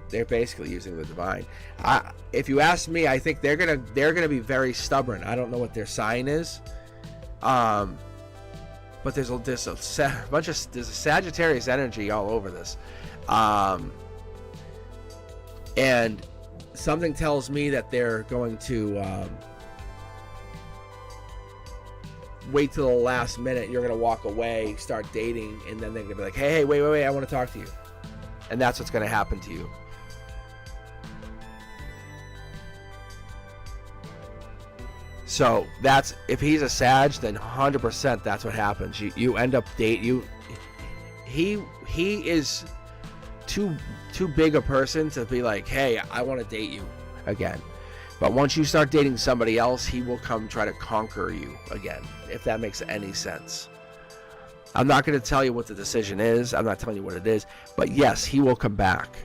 They're basically using the divine. If you ask me, I think they're gonna be very stubborn. I don't know what their sign is, but there's a Sagittarius energy all over this, and something tells me that they're going to wait till the last minute. You're gonna walk away, start dating, and then they're gonna be like, hey, wait, I want to talk to you, and that's what's gonna happen to you. So that's, if he's a Sag, then 100% that's what happens. You end up he is too big a person to be like, hey, I want to date you again. But once you start dating somebody else, he will come try to conquer you again, if that makes any sense. I'm not going to tell you what the decision is. I'm not telling you what it is. But yes, he will come back.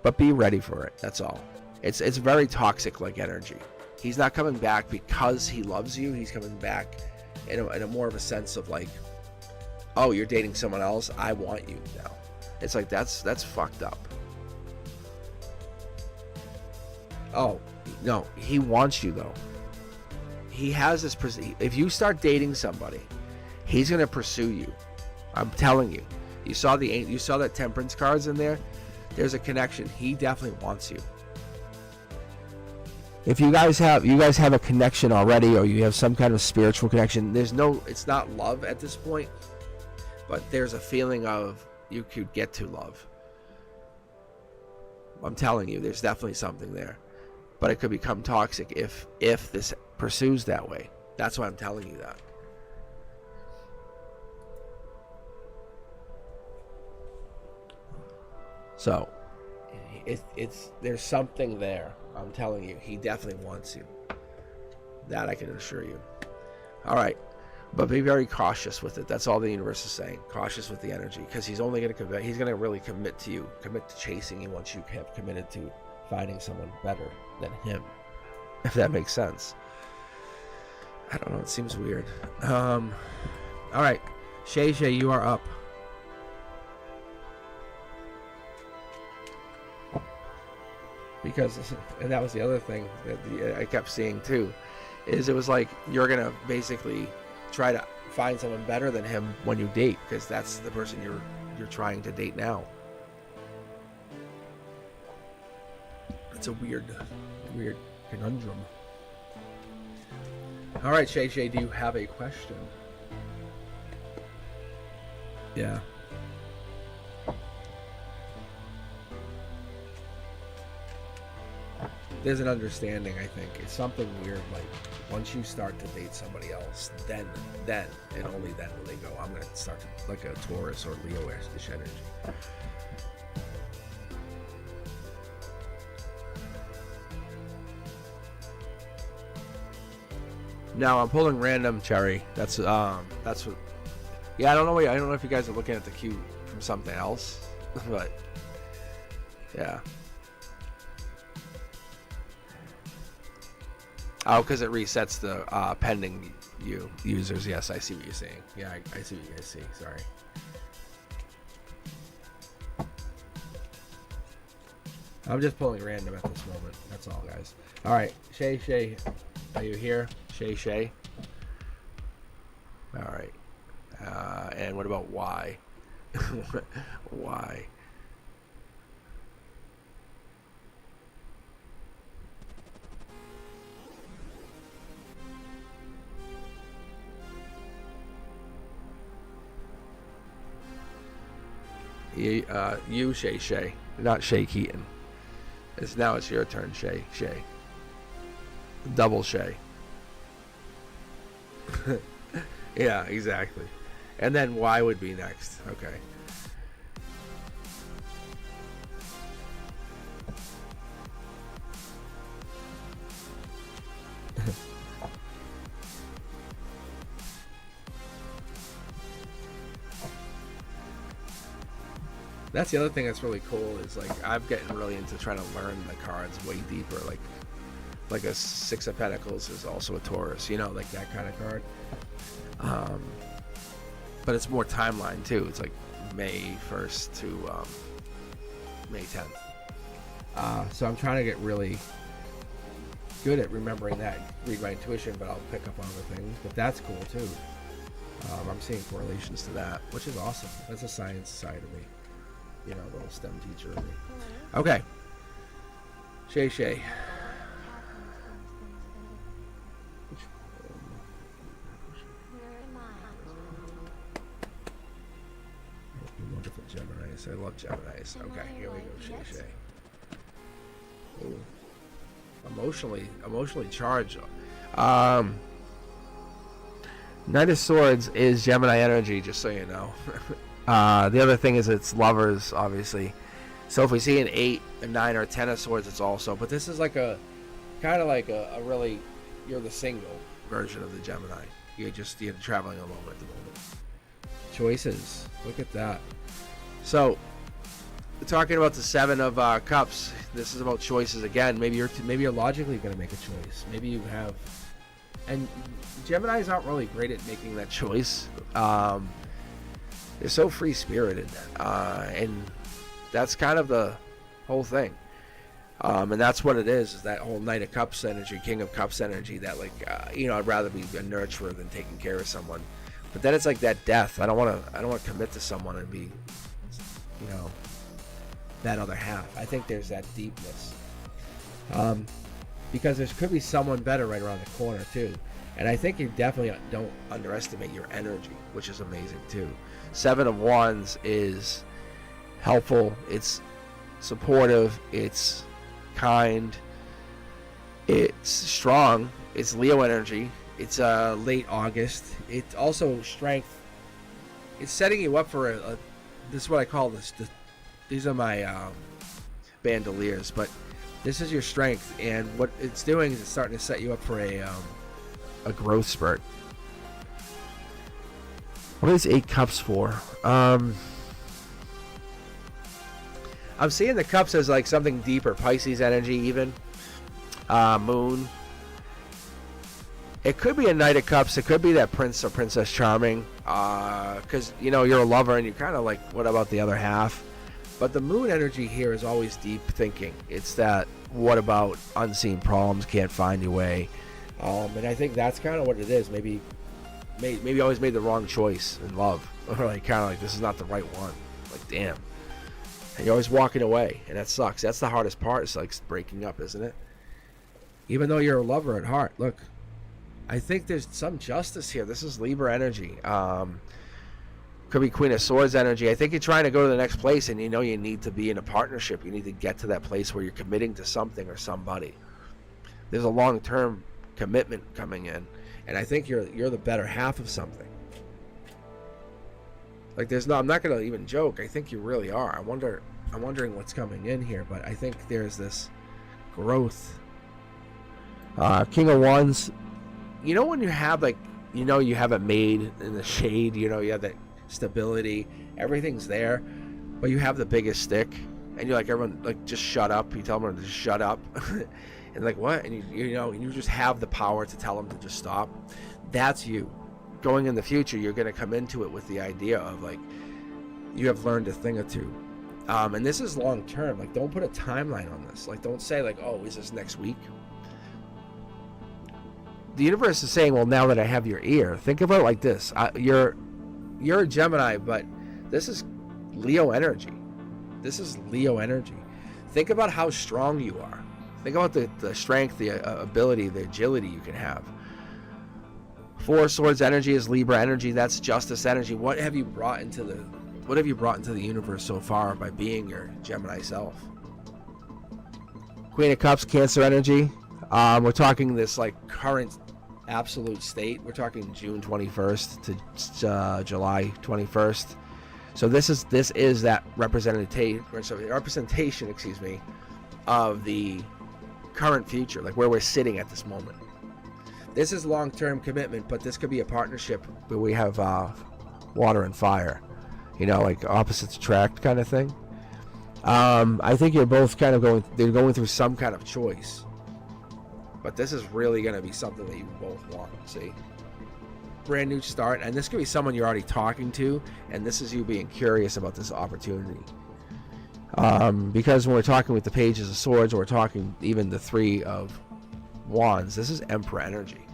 But be ready for it. That's all. It's very toxic like energy. He's not coming back because he loves you. He's coming back in a more of a sense of like, oh, you're dating someone else, I want you now. It's like, that's fucked up. Oh, no, he wants you though. He has this, if you start dating somebody, he's going to pursue you. I'm telling you. You saw that Temperance cards in there? There's a connection. He definitely wants you. If you guys have a connection already, or you have some kind of spiritual connection, it's not love at this point, but there's a feeling of you could get to love. I'm telling you, there's definitely something there, but it could become toxic if this pursues that way. That's why I'm telling you that. So there's something there. I'm telling you, he definitely wants you. That I can assure you. All right, but be very cautious with it. That's all the universe is saying. Cautious with the energy, because he's only going to commit. He's going to really commit to you, commit to chasing you once you have committed to finding someone better than him. If that makes sense. I don't know. It seems weird. All right, Shay, you are up. Because, and that was the other thing that I kept seeing too, is it was like you're gonna basically try to find someone better than him when you date, because that's the person you're trying to date now. It's a weird conundrum. All right, Shay, do you have a question? Yeah. There's an understanding, I think. It's something weird, like once you start to date somebody else, then and only then will they go, I'm going to start to, like a Taurus or Leo-ish energy. No, I'm pulling random, Cherry. That's what. Yeah, I don't know if you guys are looking at the queue from something else, but yeah. Oh, because it resets the pending users. Yes, I see what you're saying. Yeah, I see what you guys see. Sorry. I'm just pulling random at this moment. That's all, guys. All right, Shay, are you here? Shay. All right. And what about Y? Y. You, Shay, not Shay Keaton. Now it's your turn, Shay. Double Shay. Yeah, exactly. And then Y would be next. Okay. That's the other thing that's really cool is like I'm getting really into trying to learn the cards way deeper. Like a Six of Pentacles is also a Taurus, like that kind of card. But it's more timeline too. It's like May 1st to May 10th. So I'm trying to get really good at remembering that, read my intuition, but I'll pick up on other things. But that's cool too. I'm seeing correlations to that, which is awesome. That's a science side of me. A little STEM teacher of me. Okay. Shay. Wonderful Geminis. I love Geminis. Okay, here we go, Shay. Ooh. Emotionally charged. Knight of Swords is Gemini energy, just so you know. The other thing is it's lovers, obviously. So if we see an 8, a 9, or a 10 of Swords, it's also. But this is like a kind of like a really, you're the single version of the Gemini. You're traveling alone at the moment. Choices. Look at that. So, talking about the 7 of Cups. This is about choices again. Maybe you're logically going to make a choice. Maybe you have, and Geminis aren't really great at making that choice. They're so free-spirited, and that's kind of the whole thing. And that's what it is that whole Knight of Cups energy, King of Cups energy, that I'd rather be a nurturer than taking care of someone. But then it's like that death. I don't want to commit to someone and be, that other half. I think there's that deepness. Because there could be someone better right around the corner too. And I think you definitely don't underestimate your energy, which is amazing too. 7 of Wands is helpful, it's supportive, it's kind, it's strong, it's Leo energy, it's late August, it's also strength. It's setting you up for this is what I call this. These are my bandoliers, but this is your strength, and what it's doing is it's starting to set you up for a growth spurt. What is 8 Cups for? I'm seeing the Cups as like something deeper. Pisces energy even. Moon. It could be a Knight of Cups. It could be that Prince or Princess Charming. Because, you're a lover and you're kind of like, what about the other half? But the Moon energy here is always deep thinking. It's that, what about unseen problems, can't find your way. And I think that's kind of what it is. Maybe you always made the wrong choice in love, or like kind of like this is not the right one. Like damn, and you're always walking away, and that sucks. That's the hardest part. It's like breaking up, isn't it? Even though you're a lover at heart. Look, I think there's some justice here. This is Libra energy. Could be Queen of Swords energy. I think you're trying to go to the next place, and you need to be in a partnership. You need to get to that place where you're committing to something or somebody. There's a long-term commitment coming in, and I think you're the better half of something. Like I'm not gonna even joke. I think you really are. I'm wondering what's coming in here, but I think there's this growth. King of Wands you know when you have like, you know, you have it made in the shade, you know, you have that stability, everything's there, but you have the biggest stick, and you're like, everyone, like, just shut up. You tell them to just shut up, and like, what? And you know, you just have the power to tell them to just stop. That's you. Going in the future, you're going to come into it with the idea of like, you have learned a thing or two. And this is long term. Like, don't put a timeline on this. Like, don't say like, oh, is this next week? The universe is saying, well, now that I have your ear, think about it like this. You're a Gemini, but this is Leo energy. This is Leo energy. Think about how strong you are. Think about the strength, the ability, the agility you can have. Four of Swords energy is Libra energy. That's justice energy. What have you brought into the universe so far by being your Gemini self? Queen of Cups, Cancer energy. We're talking this like current absolute state. We're talking June 21st to July 21st. So this is that representation, excuse me, of the current future, like where we're sitting at this moment. This is long-term commitment, but this could be a partnership where we have water and fire, you know, like opposites attract kind of thing. I think you're both kind of they're going through some kind of choice, but this is really going to be something that you both want. See, brand new start, and this could be someone you're already talking to, and this is you being curious about this opportunity. Because when we're talking with the Pages of Swords, or we're talking even the Three of Wands, this is Emperor energy,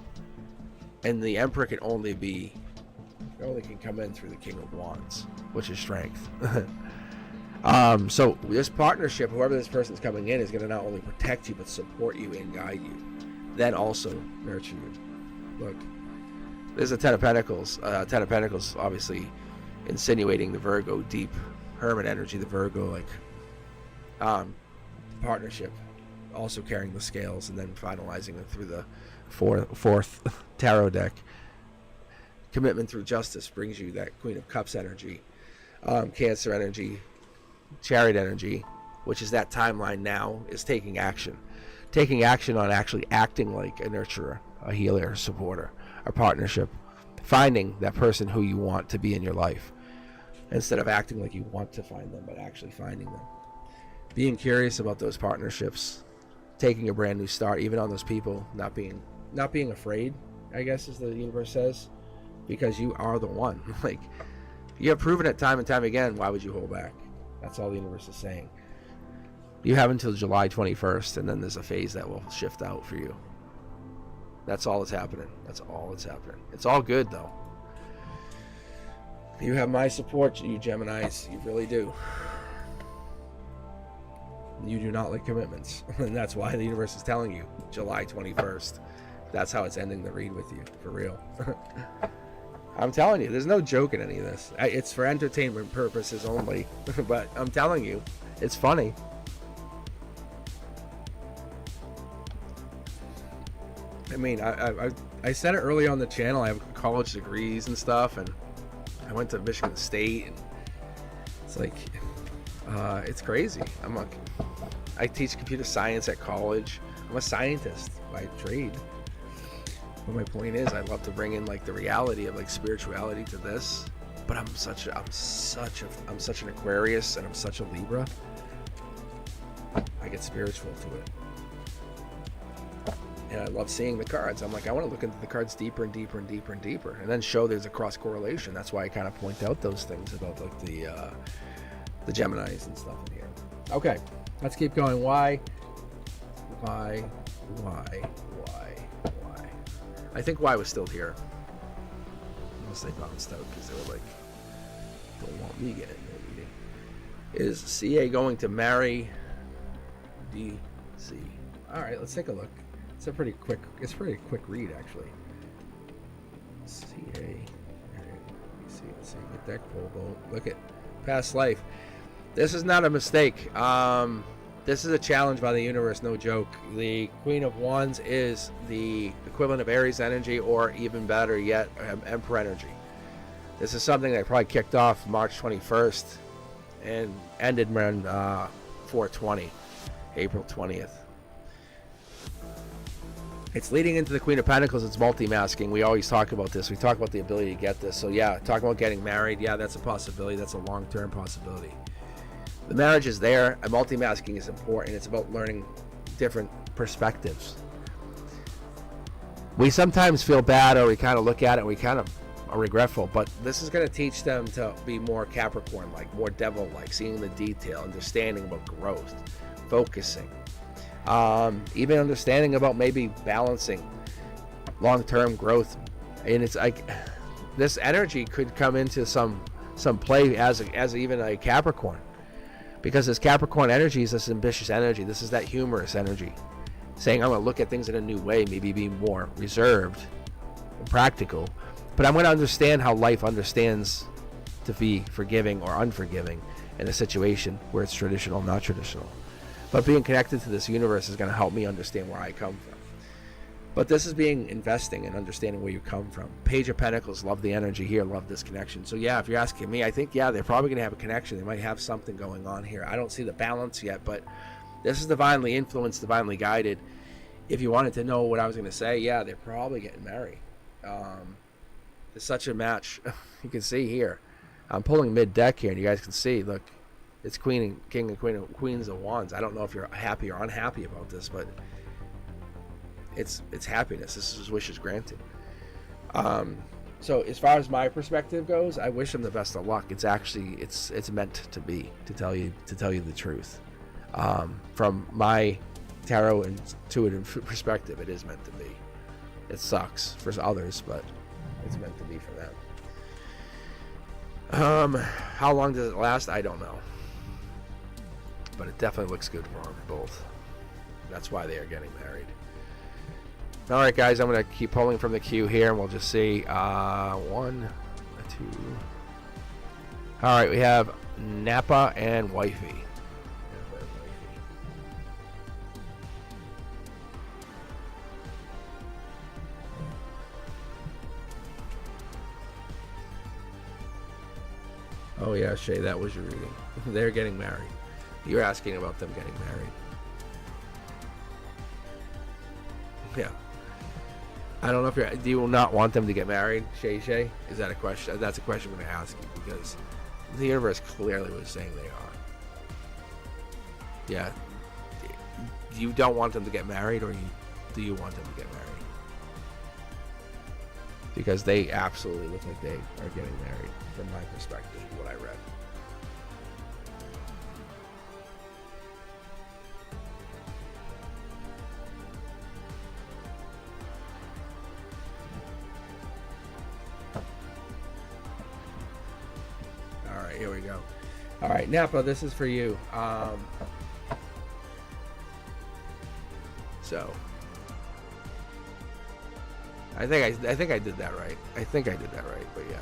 and the Emperor can only come in through the King of Wands, which is strength. So this partnership, whoever this person's coming in, is going to not only protect you but support you and guide you, then also nurture you. Look, there's a Ten of Pentacles. Ten of Pentacles, obviously, insinuating the Virgo deep Hermit energy, the Virgo like partnership, also carrying the scales and then finalizing it through the fourth tarot deck. Commitment through justice brings you that Queen of Cups energy, Cancer energy, Chariot energy, which is that timeline now, is taking action on actually acting like a nurturer, a healer, a supporter, a partnership, finding that person who you want to be in your life, instead of acting like you want to find them, but actually finding them. Being curious about those partnerships, taking a brand new start, even on those people, not being afraid, I guess, as the universe says, because you are the one. Like, you have proven it time and time again. Why would you hold back? That's all the universe is saying. You have until July 21st, and then there's a phase that will shift out for you. That's all that's happening. That's all that's happening. It's all good, though. You have my support, you Geminis. You really do. You do not like commitments. And that's why the universe is telling you July 21st. That's how it's ending the read with you, for real. I'm telling you, there's no joke in any of this. It's for entertainment purposes only. But I'm telling you, it's funny. I mean, I said it early on the channel. I have college degrees and stuff, and I went to Michigan State, and it's like, it's crazy. I teach computer science at college. I'm a scientist by trade. But my point is, I love to bring in like the reality of like spirituality to this. But I'm such an Aquarius, and I'm such a Libra. I get spiritual to it. And I love seeing the cards. I'm like, I want to look into the cards deeper and deeper and deeper and deeper, and then show there's a cross correlation. That's why I kind of point out those things about like the Geminis and stuff in here. Okay, let's keep going. Why? I think why was still here. Unless they bounced out because they were like, don't want me getting no reading. Is CA going to marry DC? All right, let's take a look. It's a pretty quick read, actually. CA. All right, let's see. Get deck pull. Look at past life. This is not a mistake. This is a challenge by the universe, no joke. The Queen of Wands is the equivalent of Aries energy, or even better yet, Emperor energy. This is something that probably kicked off March 21st and ended around 4/20, April 20th. It's leading into the Queen of Pentacles. It's multi-masking. We always talk about this. We talk about the ability to get this. So yeah, talking about getting married. Yeah, that's a possibility. That's a long-term possibility. The marriage is there. And multi-masking is important. It's about learning different perspectives. We sometimes feel bad, or we kind of look at it and we kind of are regretful, but this is going to teach them to be more Capricorn-like, more devil-like, seeing the detail, understanding about growth, focusing, even understanding about maybe balancing long-term growth. And it's like this energy could come into some play as even a Capricorn, because this Capricorn energy is this ambitious energy. This is that humorous energy, saying I'm going to look at things in a new way, maybe be more reserved and practical, but I'm going to understand how life understands to be forgiving or unforgiving in a situation where it's traditional, not traditional. But being connected to this universe is going to help me understand where I come from. But this is being investing and understanding where you come from. Page of Pentacles, love the energy here, love this connection. So yeah, if you're asking me, I think, yeah, they're probably going to have a connection. They might have something going on here. I don't see the balance yet, but this is divinely influenced, divinely guided. If you wanted to know what I was going to say, yeah, they're probably getting married. It's such a match. You can see here. I'm pulling mid-deck here, and you guys can see, look, it's Queen and King and Queen, Queens of Wands. I don't know if you're happy or unhappy about this, but it's happiness. This is wishes granted. So as far as my perspective goes, I wish them the best of luck. It's actually it's meant to be, to tell you the truth. From my tarot intuitive perspective, it is meant to be. It sucks for others, but it's meant to be for them. How long does it last? I don't know, but it definitely looks good for them both. That's why they are getting married. All right, guys, I'm going to keep pulling from the queue here, and we'll just see. 1, 2. All right, we have Napa and Wifey. Oh yeah, Shay, that was your reading. They're getting married. You're asking about them getting married. Yeah. I don't know if do you not want them to get married, Shay? Is that a question? That's a question I'm going to ask you, because the universe clearly was saying they are. Yeah. You don't want them to get married, or do you want them to get married? Because they absolutely look like they are getting married, from my perspective, what I read. All right, here we go. All right, Napa, this is for you. So I think I did that right. But yeah.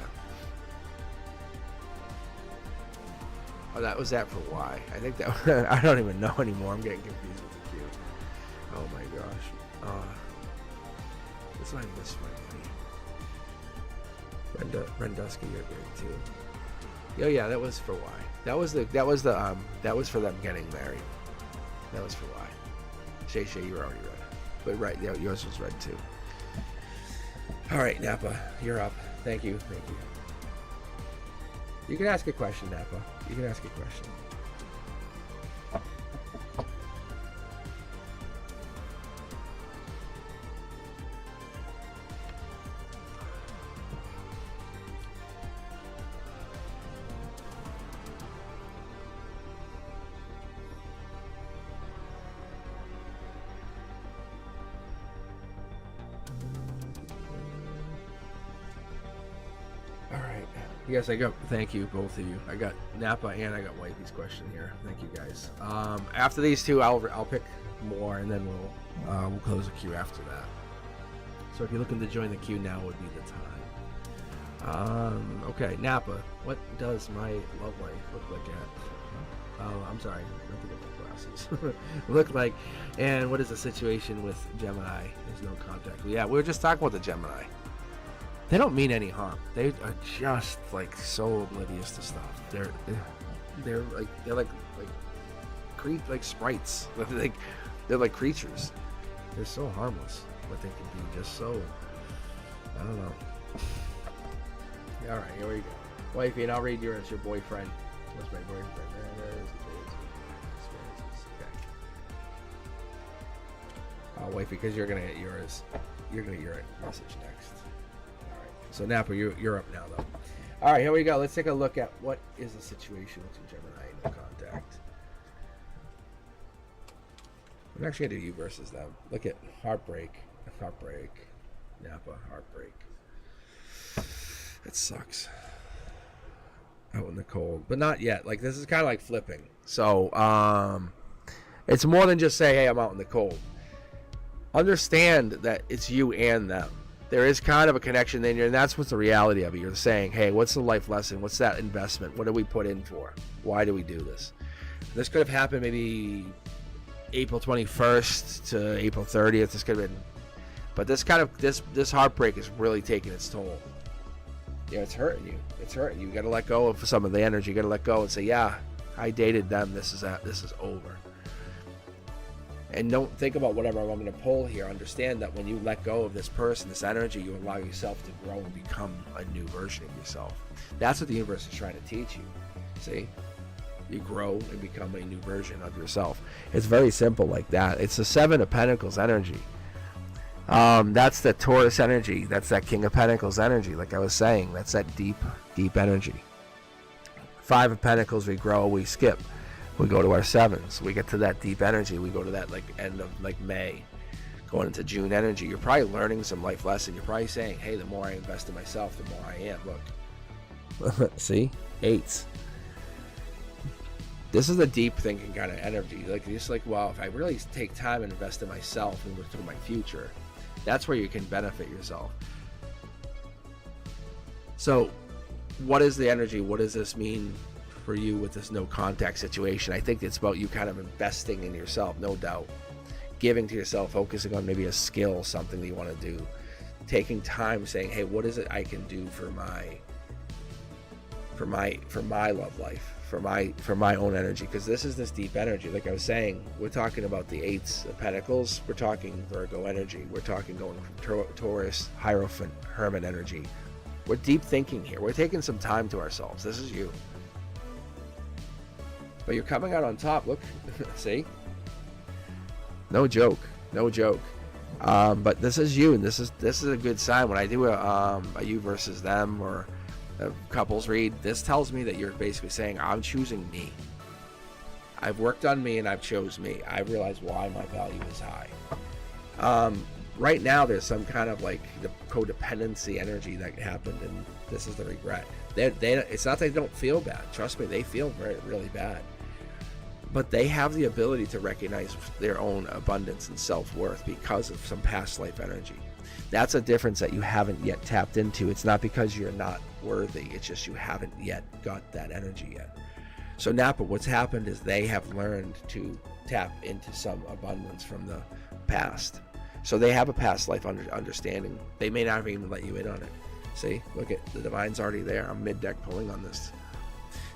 Oh, that was that for why. I think that I don't even know anymore. I'm getting confused with the Q. Oh my gosh. This is my miss my money. Brendusky, you're great too. Oh yeah, that was for why. That was for them getting married. That was for why. Shay, you were already read. But right, yeah, yours was read too. All right, Napa, you're up. Thank you. You can ask a question, Napa. You can ask a question. Yes, I got. Thank you, both of you. I got Napa and I got Wifey's question here. Thank you, guys. After these two, I'll pick more, and then we'll close the queue after that. So if you're looking to join the queue, now would be the time. Okay, Napa. What does my love life look like at? Oh, I'm sorry. I have to get my glasses. Look like, and what is the situation with Gemini? There's no contact. Yeah, we were just talking about the Gemini. They don't mean any harm. They are just like so oblivious to stuff. They're like sprites. They're like creatures. They're so harmless. what they can be just so, I don't know. All right, here we go. Wifey, and I'll read yours, your boyfriend. What's my boyfriend? There it is. Okay. Oh, wifey, because you're going to get yours. You're going to get your message next. All right. So, Napa, you're up now, though. All right, here we go. Let's take a look at what is the situation with Gemini, no contact. I'm actually going to do you versus them. Look at heartbreak, Napa, heartbreak. It sucks. Out in the cold, but not yet. Like, this is kind of like flipping. So, it's more than just say, hey, I'm out in the cold. Understand that it's you and them. There is kind of a connection there, and that's what's the reality of it. You're saying, hey, what's the life lesson? What's that investment? What do we put in for? Why do we do this? This could have happened maybe April 21st to April 30th. This could have been, but this heartbreak is really taking its toll. Yeah, it's hurting you. It's hurting you. You got to let go of some of the energy. You got to let go and say, yeah, I dated them. This is over. And don't think about whatever I'm going to pull here. Understand that when you let go of this person, this energy, you allow yourself to grow and become a new version of yourself. That's what the universe is trying to teach you. See? You grow and become a new version of yourself. It's very simple like that. It's the Seven of Pentacles energy. That's the Taurus energy. That's that King of Pentacles energy. Like I was saying, that's that deep energy. Five of Pentacles, we grow, we skip. We go to our sevens. We get to that deep energy. We go to that like end of like May, going into June energy. You're probably learning some life lesson. You're probably saying, hey, the more I invest in myself, the more I am. Look. See? Eights. This is a deep thinking kind of energy. Like, just like, wow, if I really take time and invest in myself and look to my future, that's where you can benefit yourself. So what is the energy? What does this mean for you with this no contact situation? I think it's about you kind of investing in yourself, no doubt. Giving to yourself, focusing on maybe a skill, something that you want to do. Taking time saying, hey, what is it I can do for my love life, for my own energy? Because this is this deep energy. Like I was saying, we're talking about the Eights of Pentacles. We're talking Virgo energy. We're talking going from Taurus, Hierophant, Hermit energy. We're deep thinking here. We're taking some time to ourselves. This is you. But you're coming out on top. Look, see? No joke. But this is you, and this is a good sign. When I do a you versus them or a couples read, this tells me that you're basically saying, I'm choosing me. I've worked on me and I've chose me. I realize why my value is high. Right now, there's some kind of like the codependency energy that happened, and this is the regret. It's not that they don't feel bad. Trust me, they feel really bad. But they have the ability to recognize their own abundance and self-worth because of some past life energy. That's a difference that you haven't yet tapped into. It's not because you're not worthy. It's just you haven't yet got that energy yet. So Napa, what's happened is they have learned to tap into some abundance from the past. So they have a past life understanding. They may not even let you in on it. See, look at the divine's already there. I'm mid-deck pulling on this.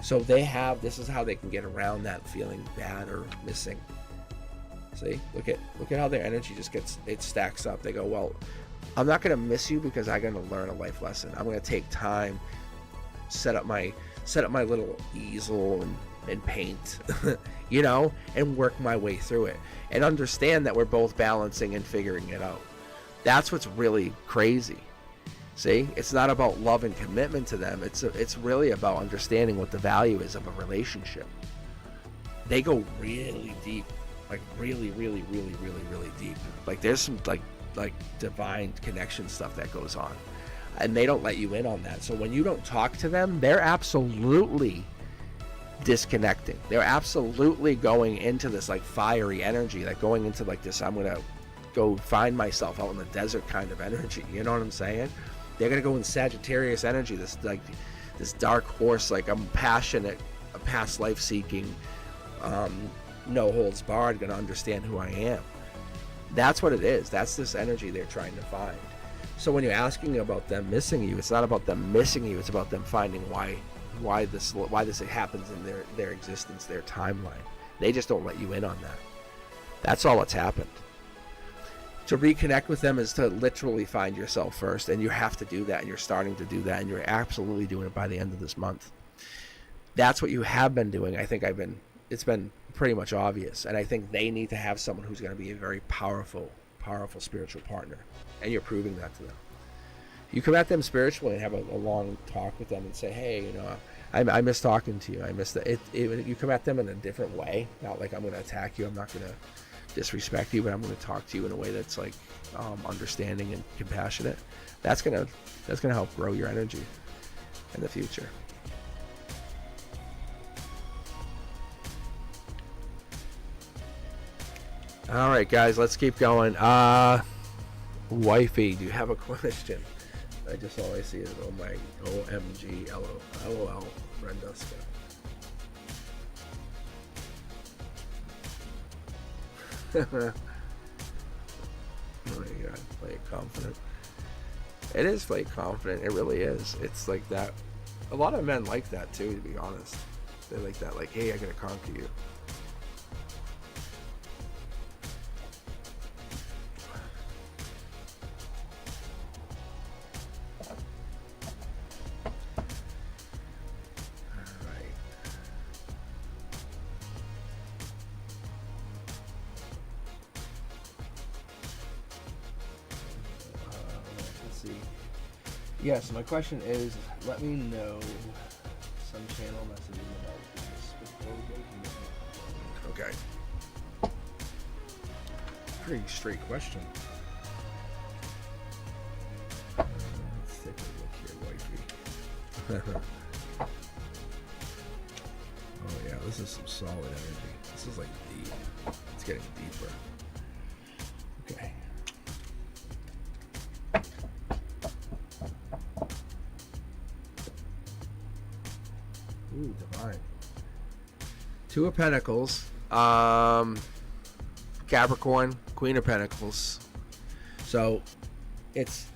So this is how they can get around that feeling bad or missing. See, look at how their energy just it stacks up. They go, well, I'm not going to miss you because I'm going to learn a life lesson. I'm going to take time, set up my little easel and paint, and work my way through it and understand that we're both balancing and figuring it out. That's what's really crazy. See, it's not about love and commitment to them. It's really about understanding what the value is of a relationship. They go really deep, like really, really, really, really, really deep. Like there's some like divine connection stuff that goes on, and they don't let you in on that. So when you don't talk to them, they're absolutely disconnecting. They're absolutely going into this like fiery energy, like going into like this, I'm gonna go find myself out in the desert kind of energy. You know what I'm saying? They're gonna go in Sagittarius energy, this dark horse, like I'm passionate, a past life seeking, no holds barred, gonna understand who I am. That's what it is. That's this energy they're trying to find. So when you're asking about them missing you, it's not about them missing you. It's about them finding why this happens in their existence, their timeline. They just don't let you in on that. That's all that's happened. To reconnect with them is to literally find yourself first, and you have to do that, and you're starting to do that, and you're absolutely doing it by the end of this month. That's what you have been doing. I think it's been pretty much obvious, and I think they need to have someone who's going to be a very powerful spiritual partner, and you're proving that to them. You come at them spiritually and have a long talk with them and say, hey, you know, I miss talking to you. I miss that. You come at them in a different way, not like I'm going to attack you. I'm not going to disrespect you, but I'm going to talk to you in a way that's like understanding and compassionate. That's gonna help grow your energy in the future. All right, guys, let's keep going. Wifey, do you have a question? I just all I see is oh my OMG LOL Brenduska. Oh my god, play it confident. It is play confident, it really is. It's like that. A lot of men like that too, to be honest. They like that, like, hey, I gotta conquer you. Yes, my question is, let me know some channel messaging about this before we go. Okay. Pretty straight question. Let's take a look here, wifey. Oh yeah, this is some solid energy. This is like deep. It's getting deeper. Okay. Ooh, divine. Two of Pentacles, Capricorn, Queen of Pentacles. So it's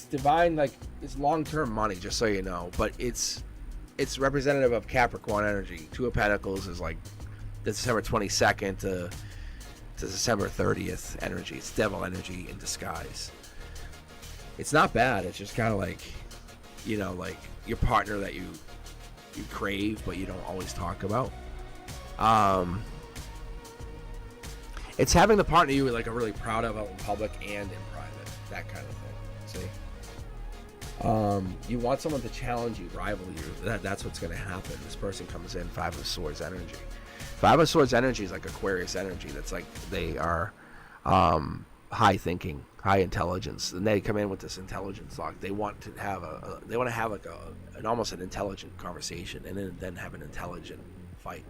divine, like it's long-term money, just so you know, but it's representative of Capricorn energy. Two of Pentacles is like December 22nd to December 30th energy. It's devil energy in disguise. It's not bad. It's just kind of like, you know, like your partner that you crave but you don't always talk about. It's having the partner you like are really proud of out in public and in private, that kind of thing. See, you want someone to challenge you, rival you. That's what's going to happen. This person comes in Five of Swords energy. Five of Swords energy is like Aquarius energy. That's like they are high thinking, high intelligence, and they come in with this intelligence lock. They want to have like an almost an intelligent conversation, and then have an intelligent fight,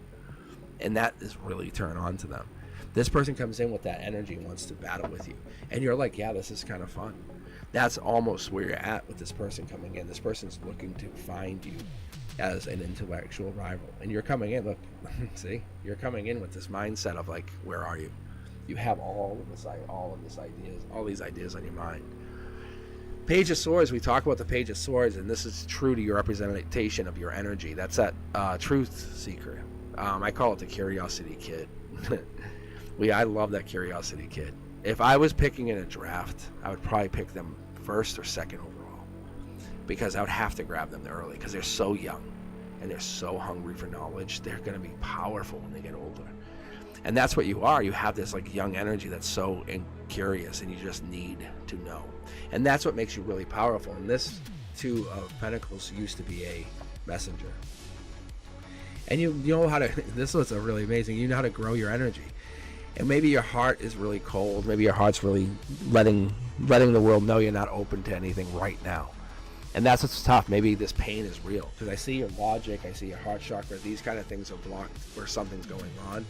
and that is really turn on to them. This person comes in with that energy and wants to battle with you, and you're like, yeah, this is kind of fun. That's almost where you're at with this person coming in. This person's looking to find you as an intellectual rival, and you're coming in. Look, see, you're coming in with this mindset of like, where are you? You have all these ideas on your mind. Page of Swords, we talk about the Page of Swords, and this is true to your representation of your energy. That's that truth seeker. I call it the curiosity kid. I love that curiosity kid. If I was picking in a draft, I would probably pick them first or second overall, because I would have to grab them early because they're so young and they're so hungry for knowledge. They're going to be powerful when they get older. And that's what you are. You have this like young energy that's so curious, and you just need to know. And that's what makes you really powerful. And this Two of Pentacles used to be a messenger. And you know how to, this was really amazing, you know how to grow your energy. And maybe your heart is really cold. Maybe your heart's really letting the world know you're not open to anything right now. And that's what's tough. Maybe this pain is real. Because I see your logic, I see your heart chakra, these kind of things are blocked where something's going on.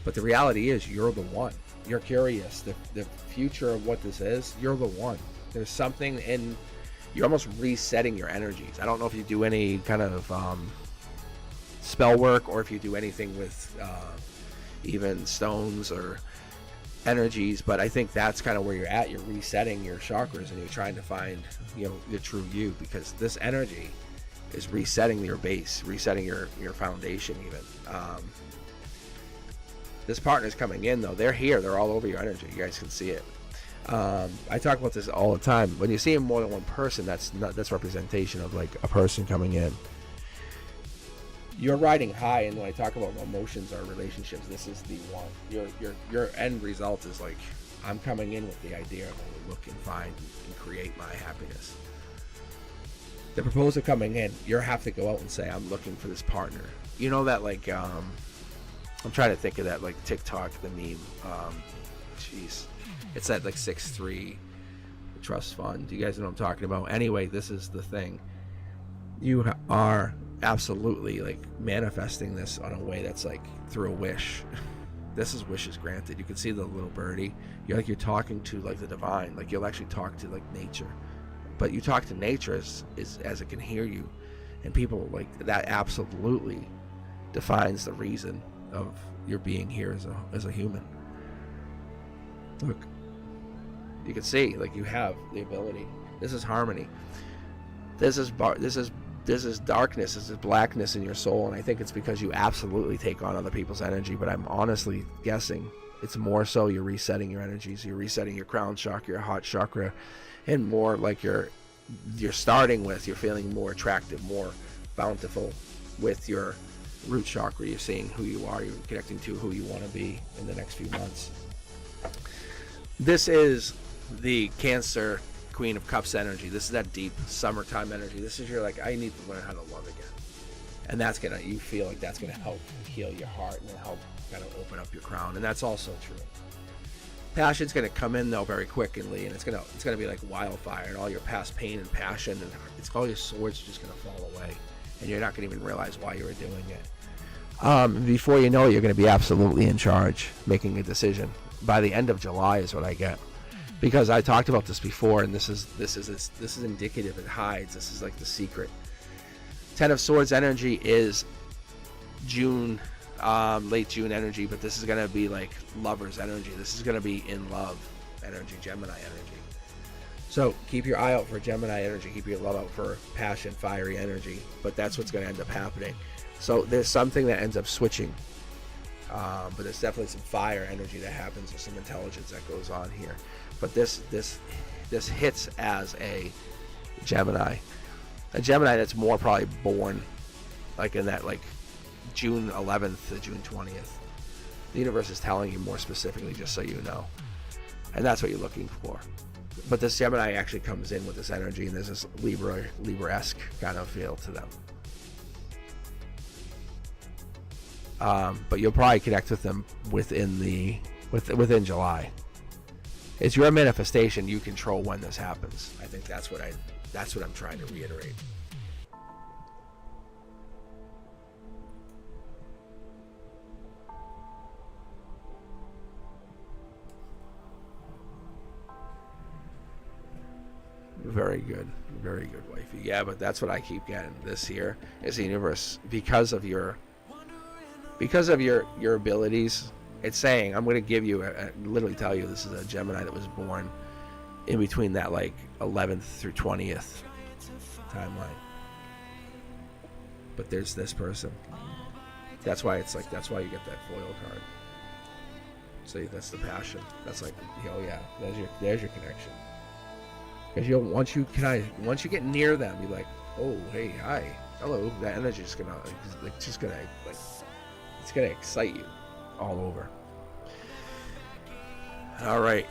But the reality is, you're the one. You're curious. The future of what this is, you're the one. There's something in, you're almost resetting your energies. I don't know if you do any kind of spell work, or if you do anything with even stones or energies, but I think that's kind of where you're at. You're resetting your chakras, and you're trying to find, you know, the true you, because this energy is resetting your base, resetting your foundation even. This partner's coming in, though. They're here. They're all over your energy. You guys can see it. I talk about this all the time. When you see more than one person, that's representation of like a person coming in. You're riding high, and when I talk about emotions or relationships, this is the one. Your end result is like, I'm coming in with the idea of look and find and create my happiness. The proposer coming in, you have to go out and say, I'm looking for this partner. You know that like, I'm trying to think of that like TikTok, the meme. It's that like 6'3" trust fund. You guys know what I'm talking about. Anyway, this is the thing. You are absolutely like manifesting this on a way that's like through a wish. This is wishes granted. You can see the little birdie. You're talking to like the divine. Like you'll actually talk to like nature, but you talk to nature as it can hear you, and people like that absolutely defines the reason of your being here as a human. Look, you can see like you have the ability. This is harmony. This is darkness. This is blackness in your soul, and I think it's because you absolutely take on other people's energy. But I'm honestly guessing it's more so you're resetting your energies. You're resetting your crown chakra, your heart chakra, and more like you're starting with. You're feeling more attractive, more bountiful with your root chakra. You're seeing who you are. You're connecting to who you want to be in the next few months. This is the Cancer Queen of Cups energy. This is that deep summertime energy. This is your like, I need to learn how to love again, and you feel like that's gonna help heal your heart and help kind of open up your crown, and that's also true. Passion's gonna come in though very quickly, and it's gonna be like wildfire, and all your past pain and passion and it's all your swords just gonna fall away, and you're not gonna even realize why you were doing it. Before you know it, you're gonna be absolutely in charge, making a decision. By the end of July is what I get. Because I talked about this before, and this is indicative. It hides. This is like the secret. 10 of Swords energy is June, late June energy, but this is gonna be like lovers energy. This is gonna be in love energy, Gemini energy. So keep your eye out for Gemini energy. Keep your love out for passion, fiery energy. But that's what's gonna end up happening. So there's something that ends up switching. But there's definitely some fire energy that happens. There's some intelligence that goes on here. But this hits as a Gemini that's more probably born like in that like June 11th to June 20th. The universe is telling you more specifically, just so you know, and that's what you're looking for. But this Gemini actually comes in with this energy, and there's this Libra-esque kind of feel to them. But you'll probably connect with them within July. It's your manifestation. You control when this happens. I think that's what I'm trying to reiterate. Very good, wifey. Yeah, but that's what I keep getting. This here is the universe because of your abilities. It's saying, I'm going to give you, literally tell you, this is a Gemini that was born in between that like 11th through 20th timeline. But there's this person. That's why you get that foil card. So that's the passion. That's like, oh yeah, there's your connection. Because once you get near them, you're like, oh hey, hi, hello. That energy is gonna it's gonna excite you all over. All right,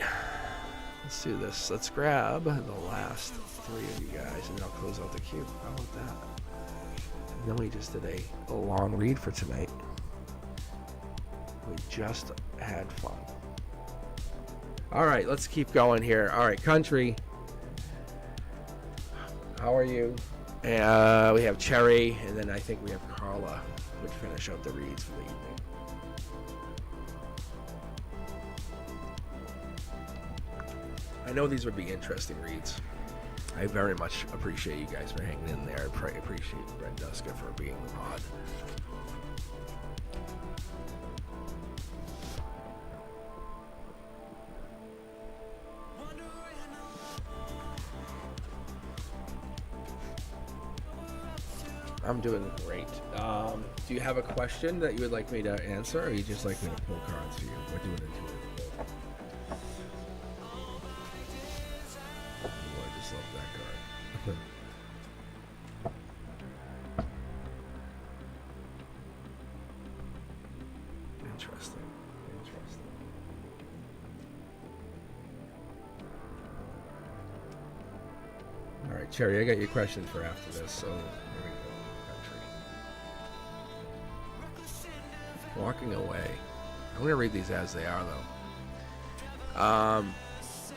let's do this. Let's grab the last 3 of you guys, and then I'll close out the queue. How about that? And then we just did a long read for tonight. We just had fun. All right, let's keep going here. All right, country. How are you? We have Cherry, and then I think we have Carla, would finish out the reads for the evening. I know these would be interesting reads. I very much appreciate you guys for hanging in there. I appreciate Brent Duska for being the mod. I'm doing great. Do you have a question that you would like me to answer, or you just like me to pull cards for you? We're doing Intuitive. Oh, I just love that card. Interesting. All right, Cherry, I got your questions for after this, so here we go. Country. Walking away. I'm going to read these as they are, though.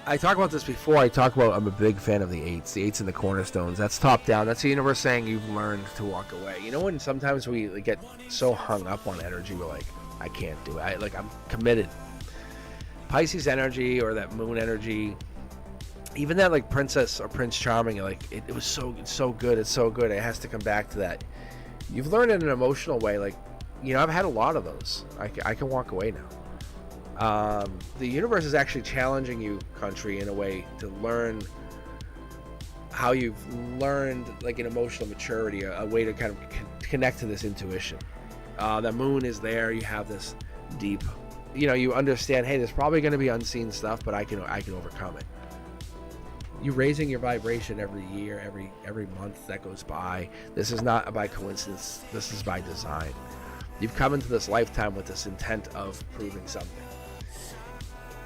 I talked about this before. I'm a big fan of the eights and the cornerstones. That's top down. That's the universe saying you've learned to walk away. You know, when sometimes we get so hung up on energy, we're like, I can't do it. I'm committed. Pisces energy or that moon energy, even that like Princess or Prince Charming, like it was so good. It's so good. It has to come back to that. You've learned in an emotional way. Like, you know, I've had a lot of those. I can walk away now. The universe is actually challenging you, country, in a way to learn how you've learned like an emotional maturity, a way to kind of connect to this intuition. The moon is there. You have this deep, you know, you understand, hey, there's probably going to be unseen stuff, but I can overcome it. You're raising your vibration every year, every month that goes by. This is not by coincidence. This is by design. You've come into this lifetime with this intent of proving something.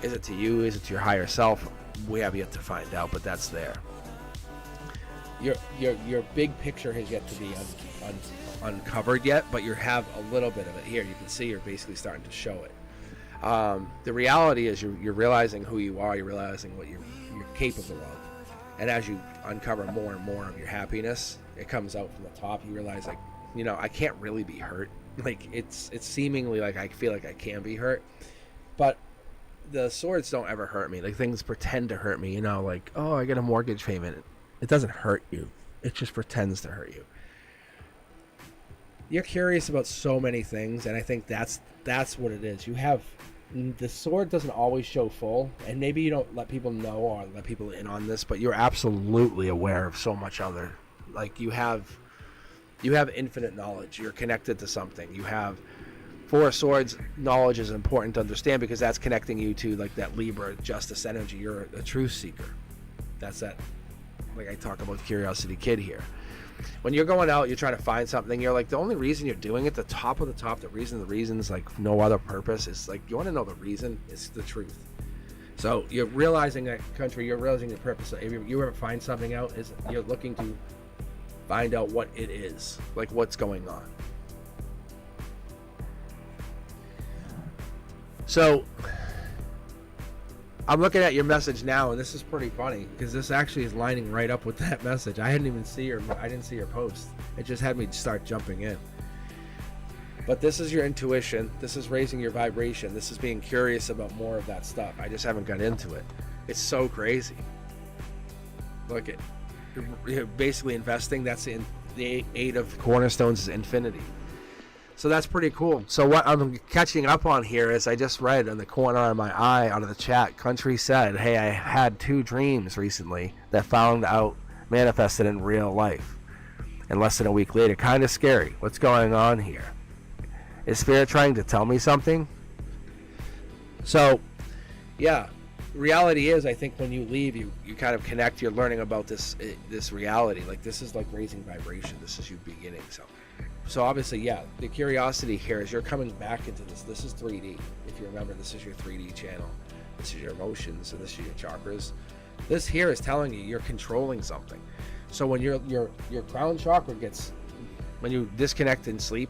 Is it to you? Is it to your higher self? We have yet to find out, but that's there. Your big picture has yet to be uncovered yet, but you have a little bit of it here. You can see you're basically starting to show it. The reality is you're realizing who you are. You're realizing what you're capable of. And as you uncover more and more of your happiness, it comes out from the top. You realize, like, you know, I can't really be hurt. Like, it's seemingly like I feel like I can be hurt, but the swords don't ever hurt me. Like, things pretend to hurt me, you know, like, oh, I get a mortgage payment. It doesn't hurt you. It just pretends to hurt you. You're curious about so many things, and I think that's what it is. You have, the sword doesn't always show full, and maybe you don't let people know or let people in on this, but you're absolutely aware of so much other. Like, you have infinite knowledge. You're connected to something. You have Four of Swords. Knowledge is important to understand because that's connecting you to like that Libra justice energy. You're a truth seeker. That's that. Like I talk about Curiosity Kid here. When you're going out, you're trying to find something. You're like, the only reason you're doing it, the top of the top, the reason's like no other purpose. It's like, you want to know the reason? It's the truth. So you're realizing that, country. You're realizing the purpose. If you ever find something out, is you're looking to find out what it is, like what's going on. So I'm looking at your message now, and this is pretty funny because this actually is lining right up with that message. I didn't see your post. It just had me start jumping in. But this is your intuition. This is raising your vibration. This is being curious about more of that stuff. I just haven't got into it. It's so crazy. Look at, you're basically investing. That's in the Eight of Cornerstones is infinity. So that's pretty cool. So what I'm catching up on here is I just read in the corner of my eye out of the chat, country said, hey, I had 2 dreams recently that found out manifested in real life. And less than a week later, kind of scary. What's going on here? Is Spirit trying to tell me something? So, yeah, reality is, I think when you leave, you kind of connect. You're learning about this reality. Like, this is like raising vibration. This is you beginning something. So obviously, yeah, the curiosity here is you're coming back into this. This is 3D. If you remember, this is your 3D channel. This is your emotions, and this is your chakras. This here is telling you you're controlling something. So when your crown chakra when you disconnect and sleep,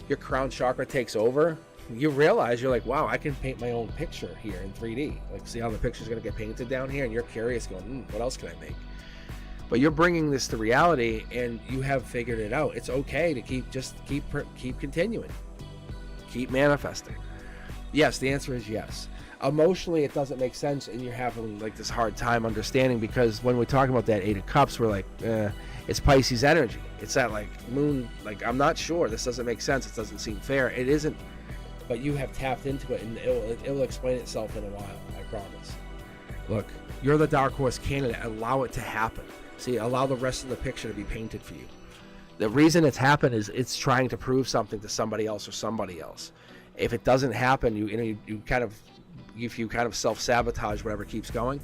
your crown chakra takes over. You realize, you're like, wow, I can paint my own picture here in 3D. Like, see how the picture's going to get painted down here? And you're curious, going, what else can I make? But you're bringing this to reality, and you have figured it out. It's okay to keep continuing, keep manifesting. Yes, the answer is yes. Emotionally, it doesn't make sense, and you're having like this hard time understanding, because when we talk about that Eight of Cups, we're like, it's Pisces energy. It's that like moon. Like, I'm not sure. This doesn't make sense. It doesn't seem fair. It isn't. But you have tapped into it, and it will explain itself in a while. I promise. Look, you're the dark horse candidate. Allow it to happen. See, allow the rest of the picture to be painted for you. The reason it's happened is it's trying to prove something to somebody else or somebody else. If it doesn't happen, you kind of self-sabotage whatever keeps going.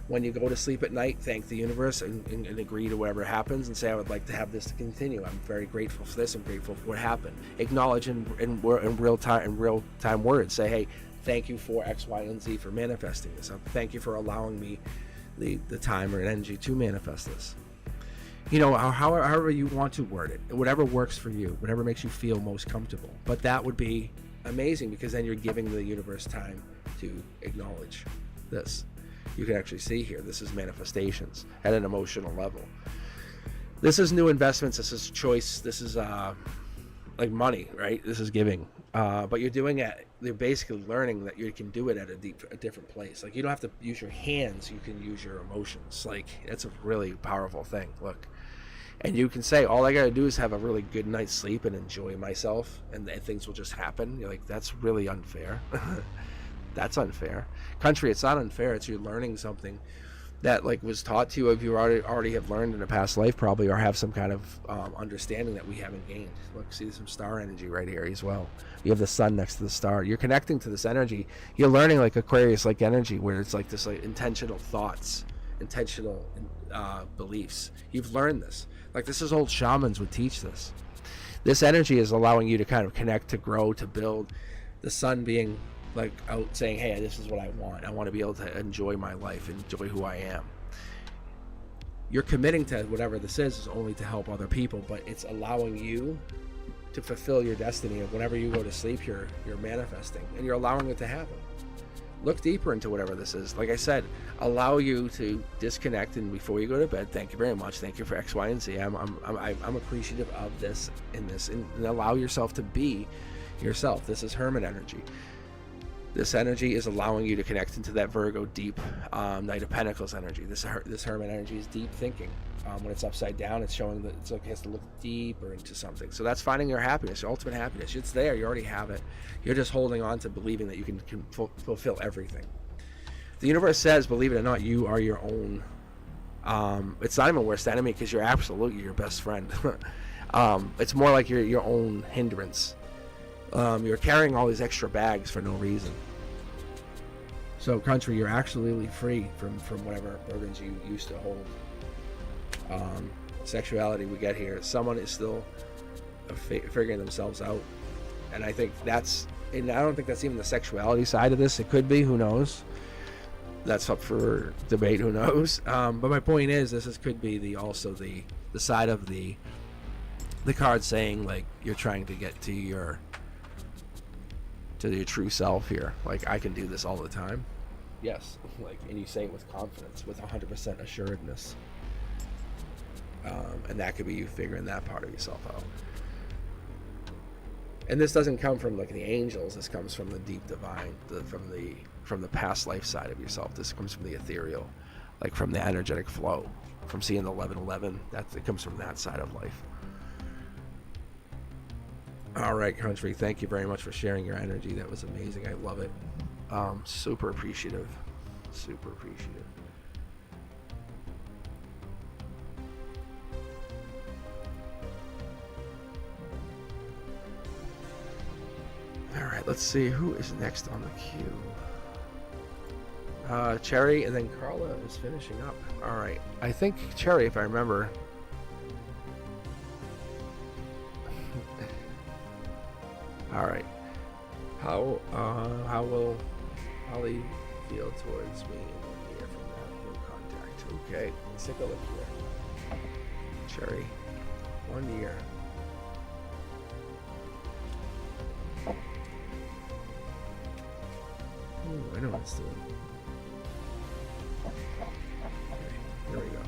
When you go to sleep at night, thank the universe and agree to whatever happens and say, I would like to have this to continue. I'm very grateful for this. I'm grateful for what happened. Acknowledge in real time words. Say, hey, thank you for X, Y, and Z for manifesting this. Thank you for allowing me the time or energy to manifest this. However you want to word it, whatever works for you, whatever makes you feel most comfortable. But that would be amazing, because then you're giving the universe time to acknowledge this. You can actually see here, this is manifestations at an emotional level. This is new investments. This is choice. This is like money, right? This is giving. But you're doing it. You're basically learning that you can do it at a different place. Like, you don't have to use your hands. You can use your emotions. Like, that's a really powerful thing. Look. And you can say, all I got to do is have a really good night's sleep and enjoy myself, and things will just happen. You're like, that's really unfair. That's unfair. Country, it's not unfair. It's you're learning something that was taught to you, if you already have learned in a past life probably, or have some kind of understanding that we haven't gained. Look, see some star energy right here as well. You have the sun next to the star. You're connecting to this energy. You're learning like Aquarius-like energy, where it's like this intentional thoughts, intentional beliefs. You've learned this. Like, this is old shamans would teach this. This energy is allowing you to kind of connect, to grow, to build. The sun being out saying, hey, this is what I want. I want to be able to enjoy my life, enjoy who I am. You're committing to whatever this is only to help other people, but it's allowing you to fulfill your destiny. Of whenever you go to sleep, you're manifesting, and you're allowing it to happen. Look deeper into whatever this is. Like I said, allow you to disconnect, and before you go to bed, thank you very much. Thank you for X, Y, and Z. I'm appreciative of this and this, and allow yourself to be yourself. This is Hermit energy. This energy is allowing you to connect into that Virgo deep Knight of Pentacles energy. This Hermit energy is deep thinking. When it's upside down, it's showing that it's like it has to look deeper into something. So that's finding your happiness, your ultimate happiness. It's there. You already have it. You're just holding on to believing that you can fulfill everything. The universe says, believe it or not, you are your own. It's not even worst enemy, because you're absolutely your best friend. It's more like your own hindrance. You're carrying all these extra bags for no reason. So, country, you're absolutely free from whatever burdens you used to hold. Sexuality, we get here. Someone is still figuring themselves out, and I think and I don't think that's even the sexuality side of this. It could be. Who knows? That's up for debate. Who knows? But my point is, could be the side of the card saying, like, you're trying to get to your true self here. Like, I can do this all the time. Yes. And you say it with confidence, with 100% assuredness. And that could be you figuring that part of yourself out. And this doesn't come from the angels. This comes from the deep divine, from the past life side of yourself. This comes from the ethereal, from the energetic flow, from seeing the 1111. It comes from that side of life. All right, country, thank you very much for sharing your energy. That was amazing. I love it. Super appreciative. Super appreciative. All right, let's see who is next on the queue. Cherry, and then Carla is finishing up. All right, I think Cherry, if I remember. All right. How will Holly feel towards me in 1 year from now? No contact. Okay, let's take a look here. Cherry, 1 year. Ooh, I know what it's doing. Okay, here we go.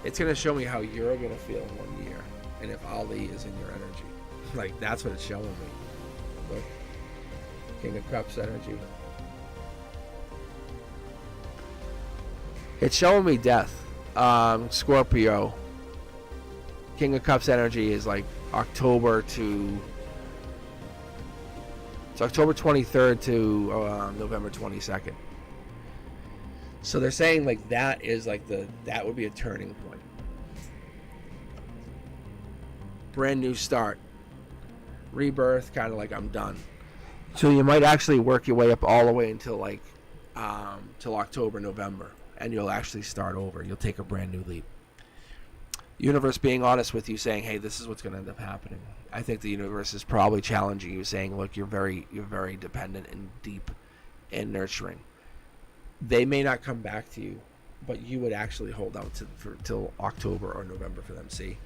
It's gonna show me how you're gonna feel in 1 year. And if Ali is in your energy. That's what it's showing me. Look. King of Cups energy. It's showing me death. Scorpio. King of Cups energy is October to... It's October 23rd to November 22nd. So they're saying that is that would be a turning point. brand new start, rebirth, kind of like I'm done. So you might actually work your way up all the way until like till October, November, and you'll actually start over. You'll take a brand new leap. Universe being honest with you, saying, hey, this is what's going to end up happening. I think the universe is probably challenging you, saying, look, you're very dependent and deep and nurturing. They may not come back to you, but you would actually hold out till October or November for them. See,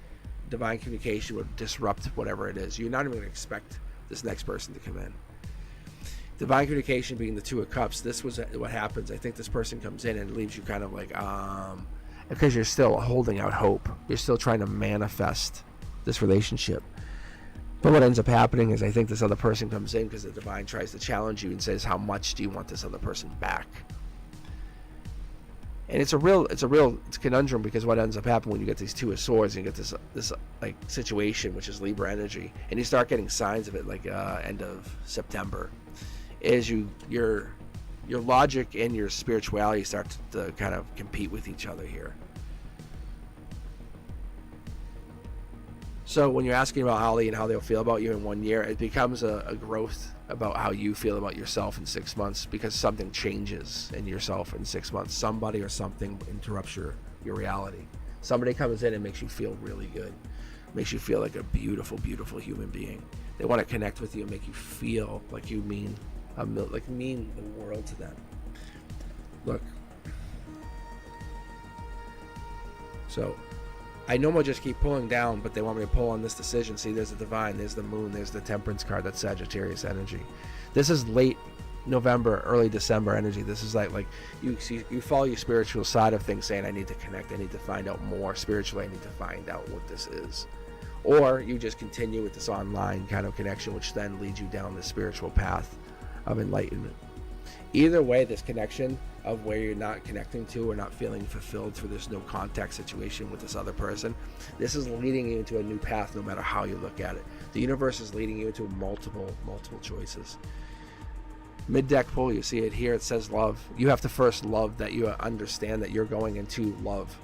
divine communication would disrupt whatever it is. You're not even going to expect this next person to come in. Divine communication being the Two of Cups, this was what happens. I think this person comes in and leaves you kind of like, because you're still holding out hope. You're still trying to manifest this relationship. But what ends up happening is I think this other person comes in because the divine tries to challenge you and says, how much do you want this other person back? And it's a conundrum, because what ends up happening when you get these Two of Swords and you get this like situation, which is Libra energy, and you start getting signs of it like end of September, is your logic and your spirituality start to kind of compete with each other here. So when you're asking about Ali and how they'll feel about you in 1 year, it becomes a growth about how you feel about yourself in 6 months, because something changes in yourself in 6 months. Somebody or something interrupts your reality. Somebody comes in and makes you feel really good, makes you feel like a beautiful, beautiful human being. They want to connect with you and make you feel like you mean the world to them. Look, so I normally just keep pulling down, but they want me to pull on this decision. See, there's the divine, there's the moon, there's the temperance card. That's Sagittarius energy. This is late November, early December energy. This is like you follow your spiritual side of things, saying, I need to connect, I need to find out more spiritually, I need to find out what this is. Or you just continue with this online kind of connection, which then leads you down the spiritual path of enlightenment. Either way, this connection of where you're not connecting to or not feeling fulfilled through this no contact situation with this other person, this is leading you into a new path no matter how you look at it. The universe is leading you into multiple choices. Mid-deck pull, you see it here, it says love. You have to first love that you understand that you're going into love.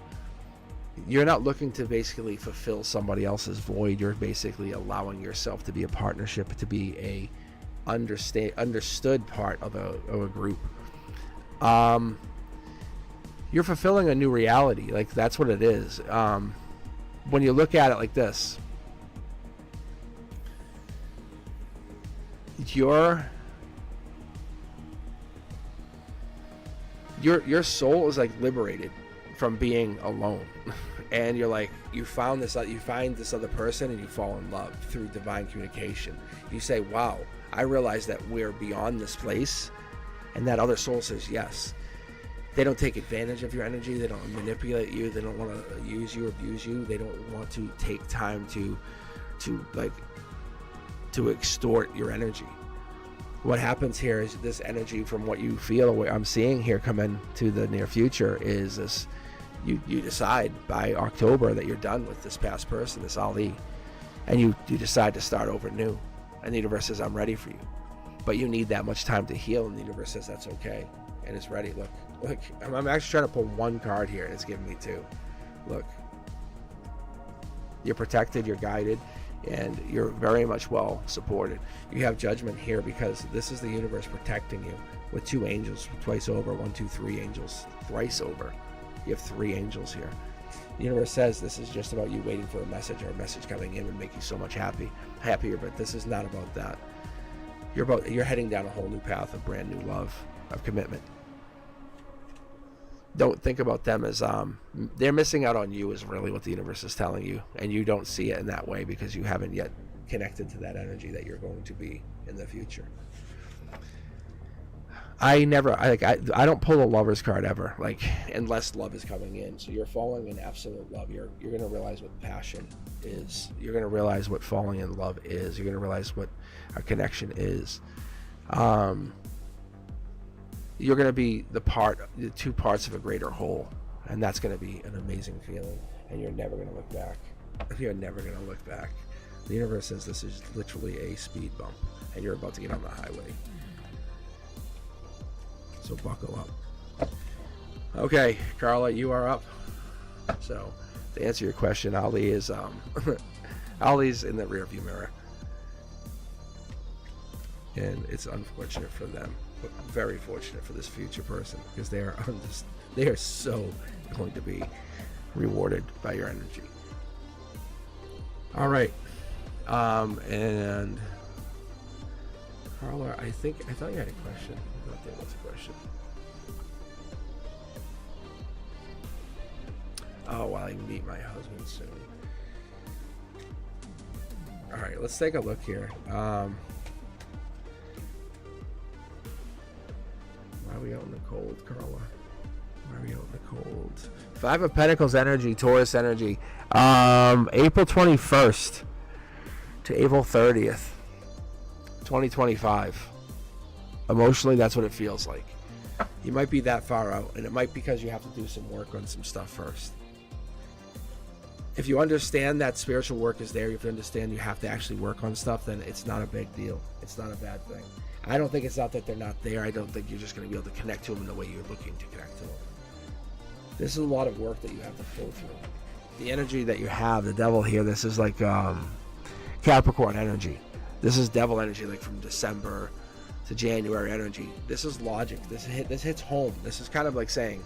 You're not looking to basically fulfill somebody else's void. You're basically allowing yourself to be a partnership, to be a understood part of a group. You're fulfilling a new reality. Like, that's what it is. When you look at it like this, your soul is like liberated from being alone. And you're like, you find this other person and you fall in love through divine communication. You say, wow, I realize that we're beyond this place. And that other soul says yes. They don't take advantage of your energy. They don't manipulate you. They don't want to use you, abuse you. They don't want to take time to extort your energy. What happens here is this energy, from what you feel, what I'm seeing here come into the near future, is this: you decide by October that you're done with this past person, this Ali, and you decide to start over new. And the universe says, I'm ready for you. But you need that much time to heal, and the universe says that's okay, and it's ready. Look, I'm actually trying to pull one card here, and it's giving me two. Look, you're protected, you're guided, and you're very much well supported. You have judgment here because this is the universe protecting you with two angels twice over, 1, 2, 3 angels thrice over. You have 3 angels here. The universe says this is just about you waiting for a message, or a message coming in would make you so much happier, but this is not about that. You're heading down a whole new path of brand new love, of commitment. Don't think about them as they're missing out on you, is really what the universe is telling you, and you don't see it in that way because you haven't yet connected to that energy that you're going to be in the future. I don't pull a lover's card ever, unless love is coming in. So you're falling in absolute love. You're going to realize what passion is. You're going to realize what falling in love is. You're going to realize what a connection is. You're going to be the two parts of a greater whole, and that's going to be an amazing feeling. And you're never going to look back. You're never going to look back. The universe says this is literally a speed bump, and you're about to get on the highway. So buckle up. Okay, Carla, you are up. So to answer your question, Ali is All these in the rearview mirror. And it's unfortunate for them, but very fortunate for this future person, because they are so going to be rewarded by your energy. All right. And Carla, I thought you had a question. I thought there was a question. Oh, well, I meet my husband soon. All right, let's take a look here. Why are we out in the cold, Carla? Why are we out in the cold? Five of Pentacles energy, Taurus energy. April 21st to April 30th, 2025. Emotionally, that's what it feels like. You might be that far out, and it might be because you have to do some work on some stuff first. If you understand that spiritual work is there, you have to understand you have to actually work on stuff, then it's not a big deal. It's not a bad thing. I don't think it's not that they're not there. I don't think you're just going to be able to connect to them in the way you're looking to connect to them. This is a lot of work that you have to go through. The energy that you have, the devil here, this is like Capricorn energy. This is devil energy, like from December to January energy. This is logic. This hits home. This is kind of like saying,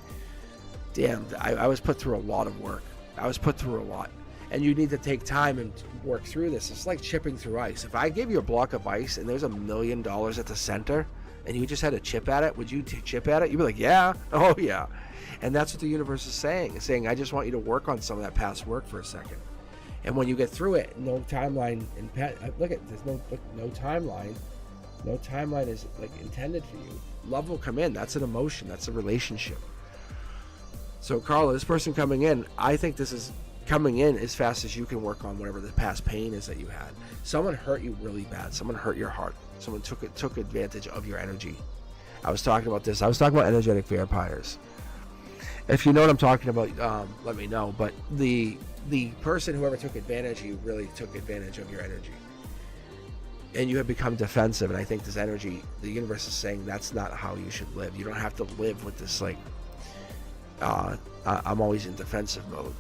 damn, I was put through a lot of work. I was put through a lot. And you need to take time and work through this. It's like chipping through ice. If I gave you a block of ice and there's $1 million at the center and you just had to chip at it, would you chip at it? You'd be like, yeah, oh yeah. And that's what the universe is saying. It's saying, I just want you to work on some of that past work for a second. And when you get through it, no timeline. Look at there's no timeline. No timeline is like intended for you. Love will come in. That's an emotion. That's a relationship. So Carla, this person coming in, I think this is coming in as fast as you can work on whatever the past pain is that you had. Someone hurt you really bad. Someone hurt your heart. Someone took advantage of your energy. I was talking about this. I was talking about energetic vampires. If you know what I'm talking about, let me know. But the person, whoever took advantage of you, really took advantage of your energy. And you have become defensive. And I think this energy, the universe is saying that's not how you should live. You don't have to live with this, like, I'm always in defensive mode.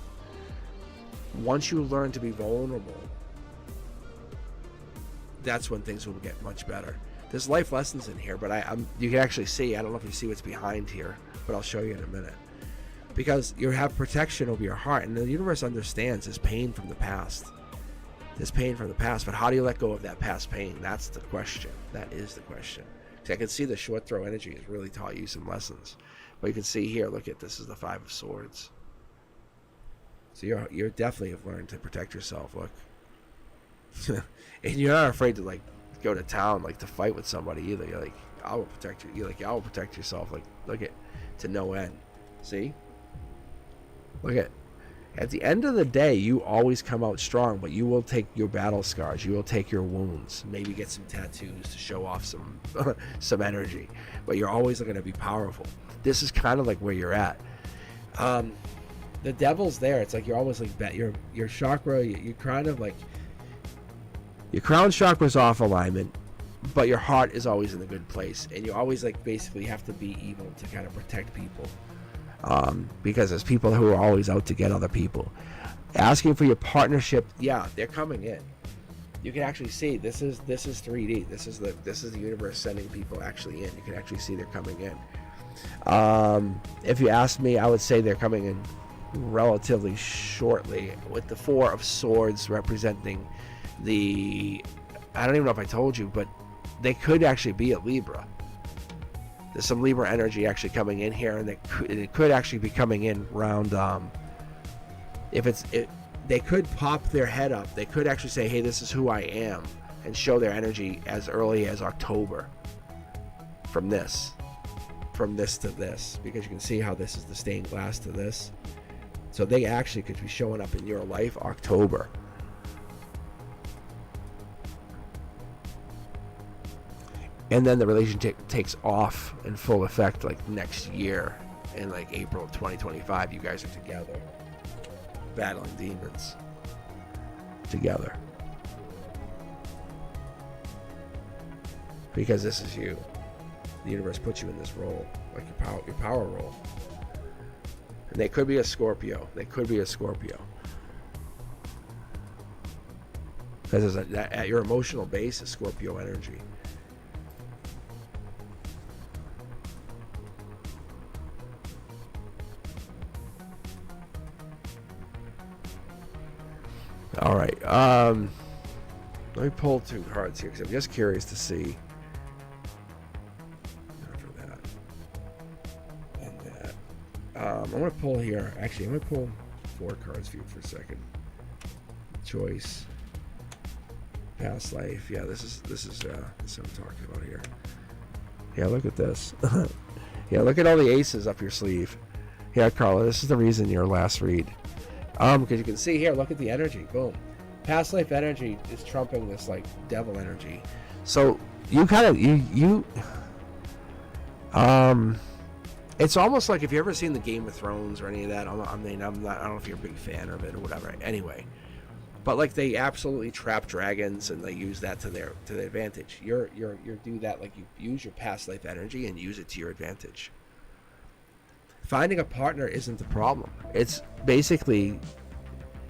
Once you learn to be vulnerable, that's when things will get much better. There's life lessons in here, but you can actually see, I don't know if you see what's behind here, but I'll show you in a minute. Because you have protection over your heart, and the universe understands this pain from the past. This pain from the past, but how do you let go of that past pain? That's the question. That is the question. See, I can see the short throw energy has really taught you some lessons. But you can see here, look at this is the Five of Swords. So you're definitely have learned to protect yourself. Look, and you're not afraid to like go to town, like to fight with somebody either. You're like, I will protect you. You're like, I will protect yourself. Like, look at to no end. See, look at the end of the day, you always come out strong, but you will take your battle scars. You will take your wounds. Maybe get some tattoos to show off some some energy. But you're always going to be powerful. This is kind of like where you're at. The devil's there. It's like you're almost like your chakra. You're kind of like your crown chakra's off alignment, but your heart is always in a good place, and you always like basically have to be evil to kind of protect people. Because there's people who are always out to get other people. Asking for your partnership, yeah, they're coming in. You can actually see this is 3D. This is the universe sending people actually in. You can actually see they're coming in. If you ask me, I would say they're coming in relatively shortly, with the Four of Swords representing I don't even know if I told you, but they could actually be a Libra. There's some Libra energy actually coming in here, and it could actually be coming in around. They could pop their head up. They could actually say, "Hey, this is who I am," and show their energy as early as October. From this to this, because you can see how this is the stained glass to this. So they actually could be showing up in your life October. And then the relationship takes off in full effect like next year, in like April of 2025. You guys are together, battling demons together. Because this is you. The universe puts you in this role, like your power role. And they could be a Scorpio. because at your emotional base is Scorpio energy. All right. Let me pull 2 cards here because I'm just curious to see. For that and that. I'm going to pull here. Actually, I'm going to pull 4 cards for you for a second. Choice. Past life. Yeah, this is what I'm talking about here. Yeah, look at this. Yeah, look at all the aces up your sleeve. Yeah, Carla, this is the reason your last read. Because you can see here, look at the energy. Boom. Past life energy is trumping this like devil energy. So you kind of it's almost like, if you ever seen the Game of Thrones or any of that. I don't know if you're a big fan of it or whatever. Anyway, but like they absolutely trap dragons and they use that to their advantage. You do that, like you use your past life energy and use it to your advantage. Finding a partner isn't the problem. It's basically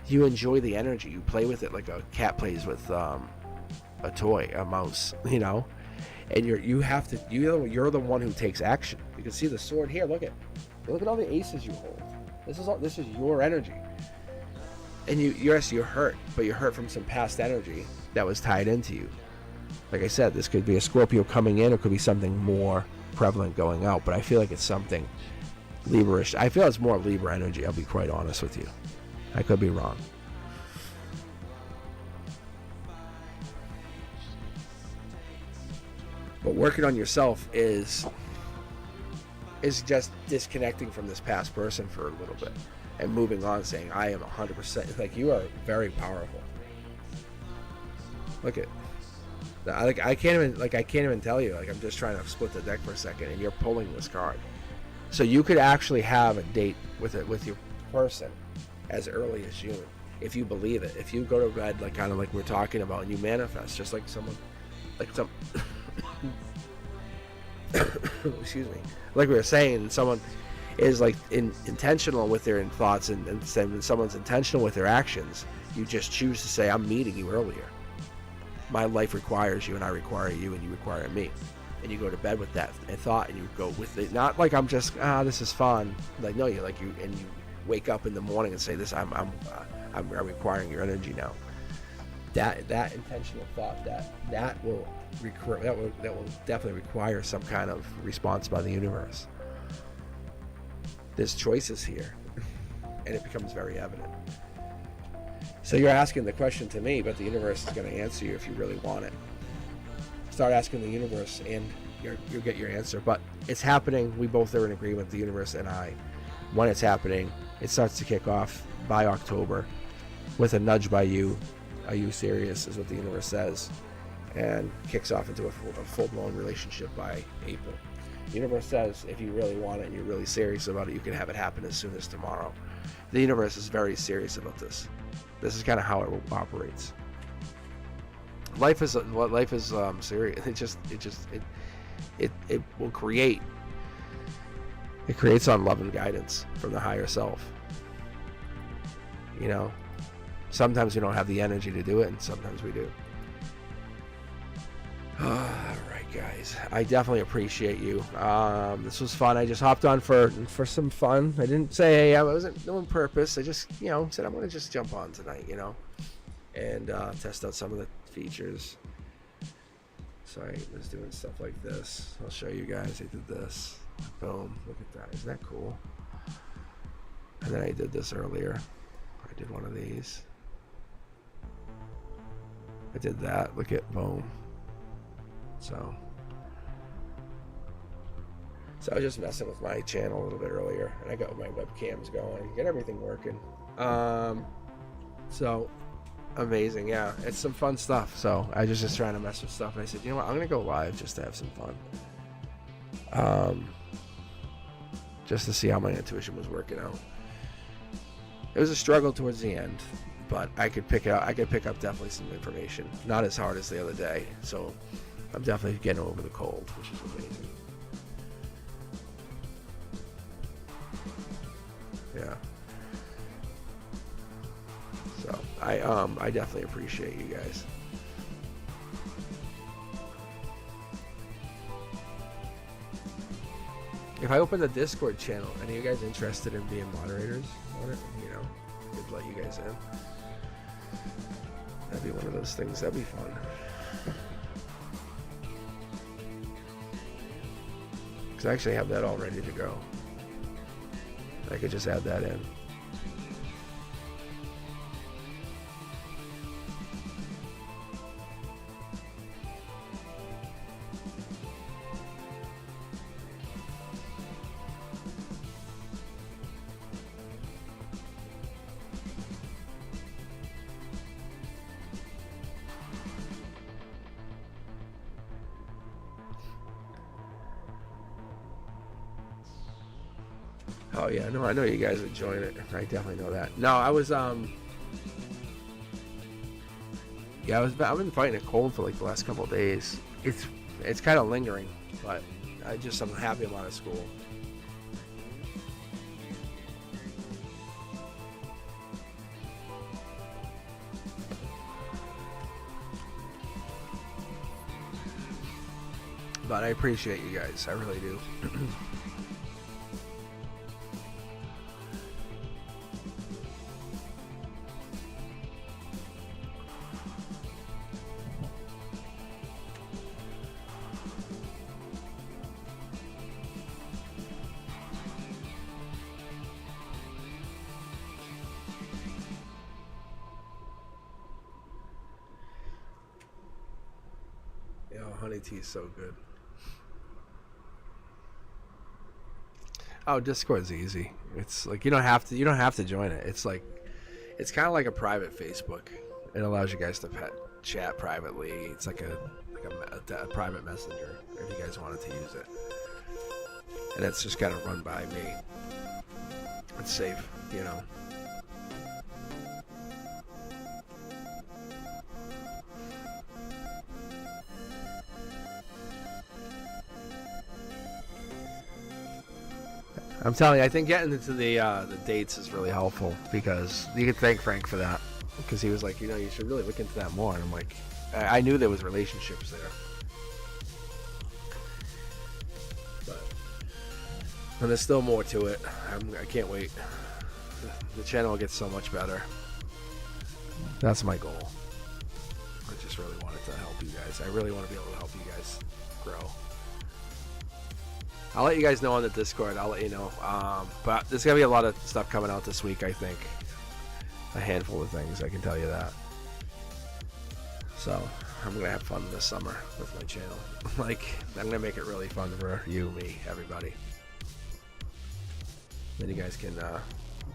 you enjoy the energy. You play with it like a cat plays with a toy, a mouse, you know. And you're the one who takes action. You can see the sword here. Look at all the aces you hold. This is your energy. And you're hurt, but you're hurt from some past energy that was tied into you. Like I said, this could be a Scorpio coming in, or it could be something more prevalent going out. But I feel like it's something Libra-ish. I feel it's more Libra energy, I'll be quite honest with you. I could be wrong. But working on yourself is just disconnecting from this past person for a little bit and moving on, saying I am 100%. Like, you are very powerful. Look at, I can't even tell you. Like, I'm just trying to split the deck for a second, and you're pulling this card. So you could actually have a date with your person as early as June, if you believe it. If you go to bed like kind of like we're talking about, and you manifest just like someone, like some, excuse me, like we were saying, someone is like intentional with their thoughts, and when someone's intentional with their actions, you just choose to say, I'm meeting you earlier. My life requires you, and I require you, and you require me. And you go to bed with that thought, and you go with it. Not like I'm just this is fun. Like, no, you wake up in the morning and say, this I'm requiring your energy now. That intentional thought that will definitely require some kind of response by the universe. There's choices here, and it becomes very evident. So you're asking the question to me, but the universe is going to answer you if you really want it. Start asking the universe, and you'll get your answer. But it's happening. We both are in agreement, the universe and I. When it's happening, it starts to kick off by October with a nudge by you. Are you serious, is what the universe says, and kicks off into a full-blown relationship by April. The universe says if you really want it and you're really serious about it, you can have it happen as soon as tomorrow. The universe is very serious about this. This is kind of how it operates. Life is serious. It will create. It creates on love and guidance from the higher self. You know, sometimes we don't have the energy to do it, and sometimes we do. All right, guys. I definitely appreciate you. This was fun. I just hopped on for some fun. I didn't say, hey, I wasn't doing purpose. I just, said I'm going to just jump on tonight, and test out some of the features. So I was doing stuff like this. I'll show you guys. I did this. Boom. Look at that. Isn't that cool? And then I did this earlier. I did one of these. I did that. Look at, boom. So I was just messing with my channel a little bit earlier, and I got my webcams going, get everything working. So amazing. Yeah, it's some fun stuff. So I was just trying to mess with stuff, and I said, you know what, I'm gonna go live just to have some fun, just to see how my intuition was working out. It was a struggle towards the end, but I could pick up definitely some information, not as hard as the other day. So I'm definitely getting over the cold, which is amazing. Yeah. So I definitely appreciate you guys. If I open the Discord channel, any of you guys interested in being moderators on it? You know, I'd let you guys in. That'd be one of those things. That'd be fun. Because I actually have that all ready to go. I could just add that in. Oh yeah, no, I know you guys enjoying it. I definitely know that. No, I was yeah, I've been fighting a cold for like the last couple of days. It's kind of lingering, but I'm happy I'm out of school. But I appreciate you guys. I really do. Honey tea is so good. Oh, Discord's easy. It's like you don't have to join it. It's kind of like a private Facebook. It allows you guys to chat privately. It's like a private messenger if you guys wanted to use it. And it's just kind of run by me. It's safe, you know. I'm telling you, I think getting into the dates is really helpful because you can thank Frank for that because he was like, you should really look into that more. And I'm like, I knew there was relationships there, and there's still more to it. I can't wait. The channel gets so much better. That's my goal. I just really wanted to help you guys. I really want to be able to help you guys grow. I'll let you guys know on the Discord. I'll let you know. But there's going to be a lot of stuff coming out this week, I think. A handful of things, I can tell you that. So, I'm going to have fun this summer with my channel. I'm going to make it really fun for you, me, everybody. Then you guys can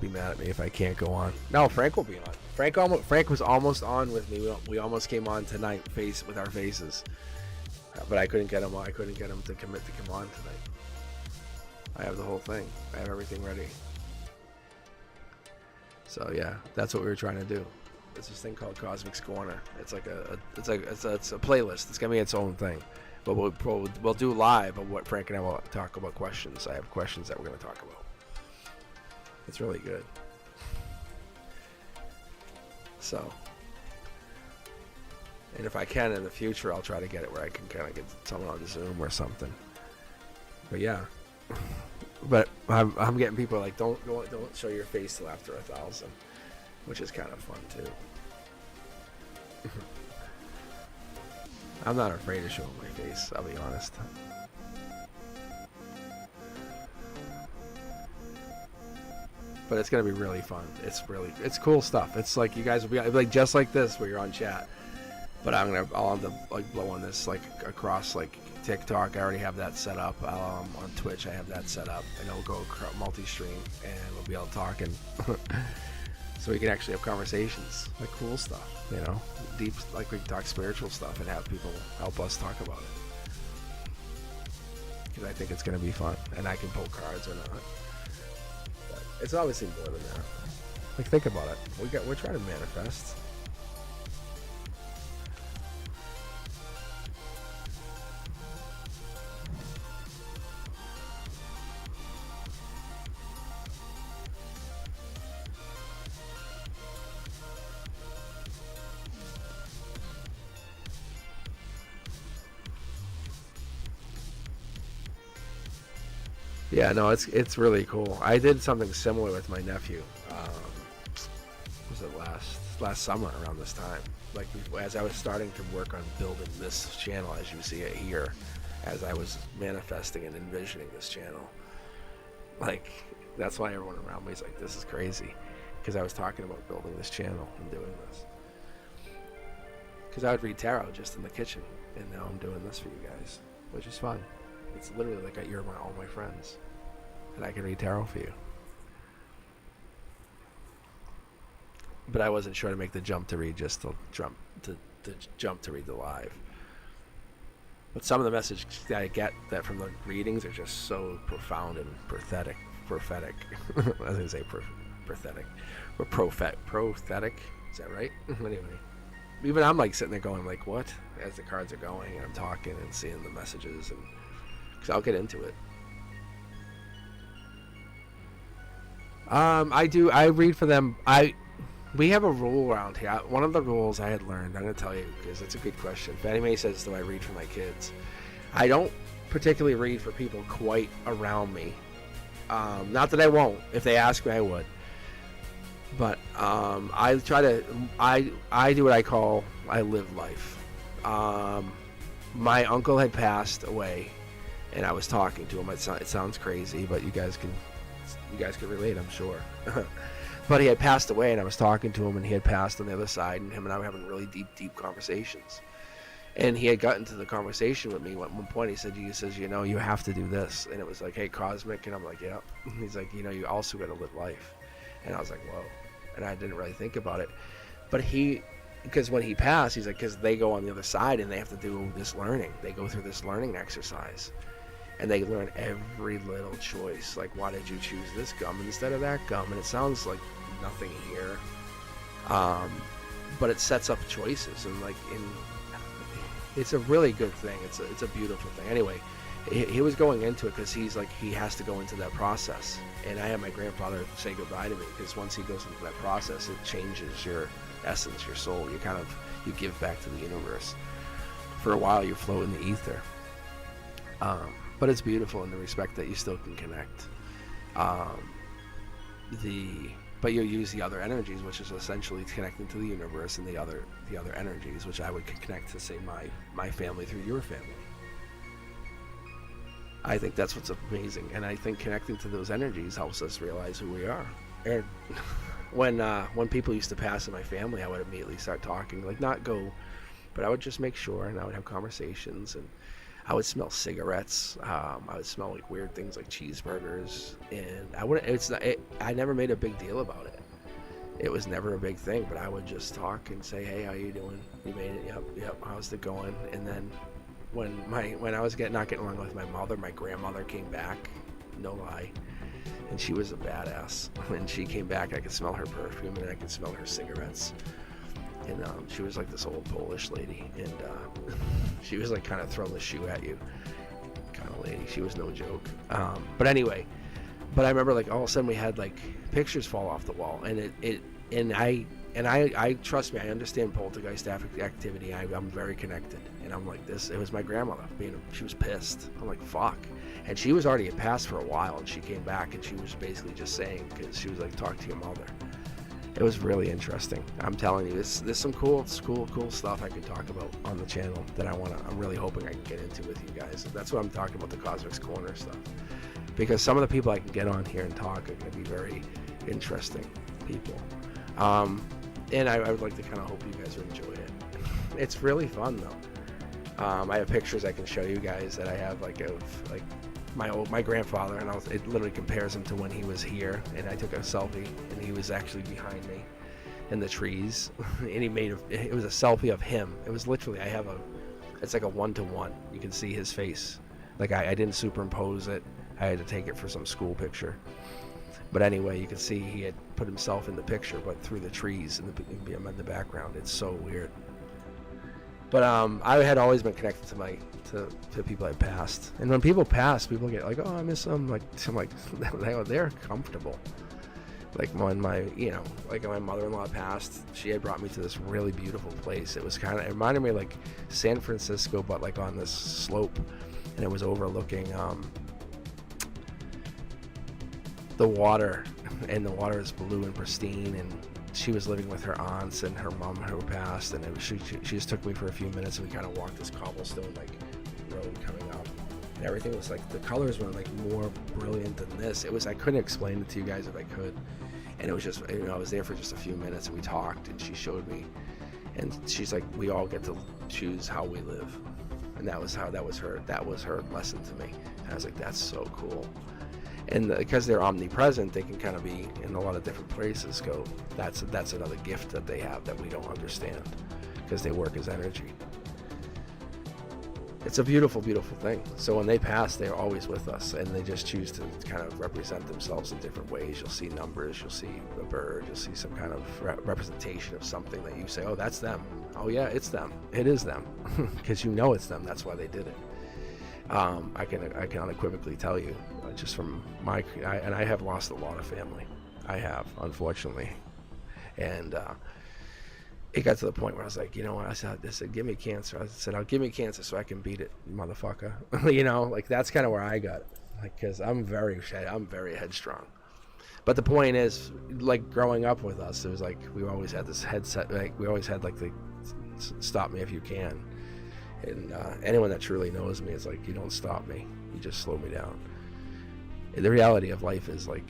be mad at me if I can't go on. No, Frank will be on. Frank was almost on with me. We almost came on tonight with our faces. But I couldn't get him on. I couldn't get him to commit to come on tonight. I have the whole thing. I have everything ready. So yeah, that's what we were trying to do. There's this thing called Cosmic's Corner. It's like it's a playlist. It's gonna be its own thing. But we'll do live of what Frank and I will talk about questions. I have questions that we're gonna talk about. It's really good. So, and if I can in the future, I'll try to get it where I can kind of get someone on Zoom or something. But yeah. But I'm getting people like don't show your face till after 1,000, which is kind of fun too. I'm not afraid to show my face, I'll be honest. But it's gonna be really fun. It's cool stuff. It's like you guys will be like just like this where you're on chat. But I'll end up like blowing this like across like TikTok. I already have that set up. On Twitch I have that set up, and it'll go multi-stream, and we'll be able to talk and so we can actually have conversations, like cool stuff, deep, like we can talk spiritual stuff and have people help us talk about it. Because I think it's gonna be fun, and I can pull cards or not. But it's obviously more than that. Like think about it. We're trying to manifest. Yeah, no, it's really cool. I did something similar with my nephew. Was it last summer around this time? Like as I was starting to work on building this channel, as you see it here, as I was manifesting and envisioning this channel. Like that's why everyone around me is like, "This is crazy," because I was talking about building this channel and doing this. Because I would read tarot just in the kitchen, and now I'm doing this for you guys, which is fun. It's literally like you're all my friends, and I can read tarot for you. But I wasn't sure to make the jump to read just to jump to read the live. But some of the messages that I get that from the readings are just so profound and prophetic. I was gonna say prophetic, but prophetic. Is that right? Anyway. Even I'm like sitting there going like, what? As the cards are going and I'm talking and seeing the messages, and because I'll get into it. I read for them. We have a rule around here. One of the rules I had learned, I'm going to tell you because it's a good question. If anybody says, do I read for my kids? I don't particularly read for people quite around me. Not that I won't. If they ask me, I would. But I try to, I do what I call, I live life. My uncle had passed away, and I was talking to him. It sounds crazy, but you guys can relate, I'm sure. But he had passed away, and I was talking to him, and he had passed on the other side, and him and I were having really deep conversations. And he had gotten to the conversation with me at one point. He says, you know, you have to do this. And it was like, hey, Cosmic. And I'm like, yeah. He's like, you know, you also got to live life. And I was like, whoa. And I didn't really think about it. But because when he passed, he's like, because they go on the other side and they have to do this learning. They go through this learning exercise. And they learn every little choice. Like, why did you choose this gum instead of that gum? And it sounds like nothing here. But it sets up choices. And like it's a really good thing. It's a beautiful thing. Anyway, he was going into it because he's like, he has to go into that process. And I had my grandfather say goodbye to me, because once he goes into that process, it changes your essence, your soul. You give back to the universe. For a while, you float in the ether. But it's beautiful in the respect that you still can connect. But you use the other energies, which is essentially connecting to the universe, and the other energies, which I would connect to, say, my family through your family. I think that's what's amazing, and I think connecting to those energies helps us realize who we are. And when people used to pass in my family, I would immediately start talking, like not go, but I would just make sure, and I would have conversations, and I would smell cigarettes. I would smell like weird things like cheeseburgers, and I never made a big deal about it. It was never a big thing, but I would just talk and say, hey, how you doing? You made it? Yep. How's it going? And then when I was not getting along with my mother, my grandmother came back, no lie, and she was a badass. When she came back, I could smell her perfume and I could smell her cigarettes. And she was like this old Polish lady, and she was like kind of throwing the shoe at you kind of lady. She was no joke. But anyway, I remember like all of a sudden we had like pictures fall off the wall, and I trust me, I understand poltergeist activity. I'm very connected, and I'm like this. It was my grandmother she was pissed. I'm like, fuck. And she was already passed for a while, and she came back, and she was basically just saying, because she was like, talk to your mother. It was really interesting. I'm telling you, there's some cool stuff I can talk about on the channel that I'm really hoping I can get into with you guys. That's what I'm talking about, the Cosmic's Corner stuff. Because some of the people I can get on here and talk are going to be very interesting people. And I would like to kind of hope you guys would enjoy it. It's really fun though. I have pictures I can show you guys that I have like of like my grandfather, and it literally compares him to when he was here, and I took a selfie and he was actually behind me in the trees, and it was a selfie of him. It was literally, it's like a 1-to-1. You can see his face. Like I didn't superimpose it. I had to take it for some school picture. But anyway, you can see he had put himself in the picture, but through the trees in the background. It's so weird. But I had always been connected to people I passed, and when people pass, people get like, "Oh, I miss them." Like I'm like, they're comfortable. Like when my mother-in-law passed, she had brought me to this really beautiful place. It reminded me like San Francisco, but like on this slope, and it was overlooking the water, and the water is blue and pristine, and she was living with her aunts and her mom who passed, and she just took me for a few minutes, and we kind of walked this cobblestone like road coming up, and everything was like, the colors were like more brilliant than this. It was, I couldn't explain it to you guys if I could, and it was just, you know, I was there for just a few minutes, and we talked, and she showed me, and she's like, we all get to choose how we live, and that was her lesson to me. And I was like, that's so cool. And because they're omnipresent, they can kind of be in a lot of different places. That's another gift that they have that we don't understand, because they work as energy. It's a beautiful, beautiful thing. So when they pass, they're always with us, and they just choose to kind of represent themselves in different ways. You'll see numbers, you'll see a bird, you'll see some kind of representation of something that you say, oh, that's them. Oh yeah, it's them. It is them, because you know it's them. That's why they did it. I can unequivocally tell you, just from and I have lost a lot of family. I have, unfortunately, and it got to the point where I was like, you know what? I said, give me cancer. I said, I'll give me cancer so I can beat it, motherfucker. You know, like that's kind of where I got it, like, because I'm very headstrong. But the point is, like, growing up with us, it was like we always had this headset, like we always had like the stop me if you can. And anyone that truly knows me is like, you don't stop me, you just slow me down. And the reality of life is like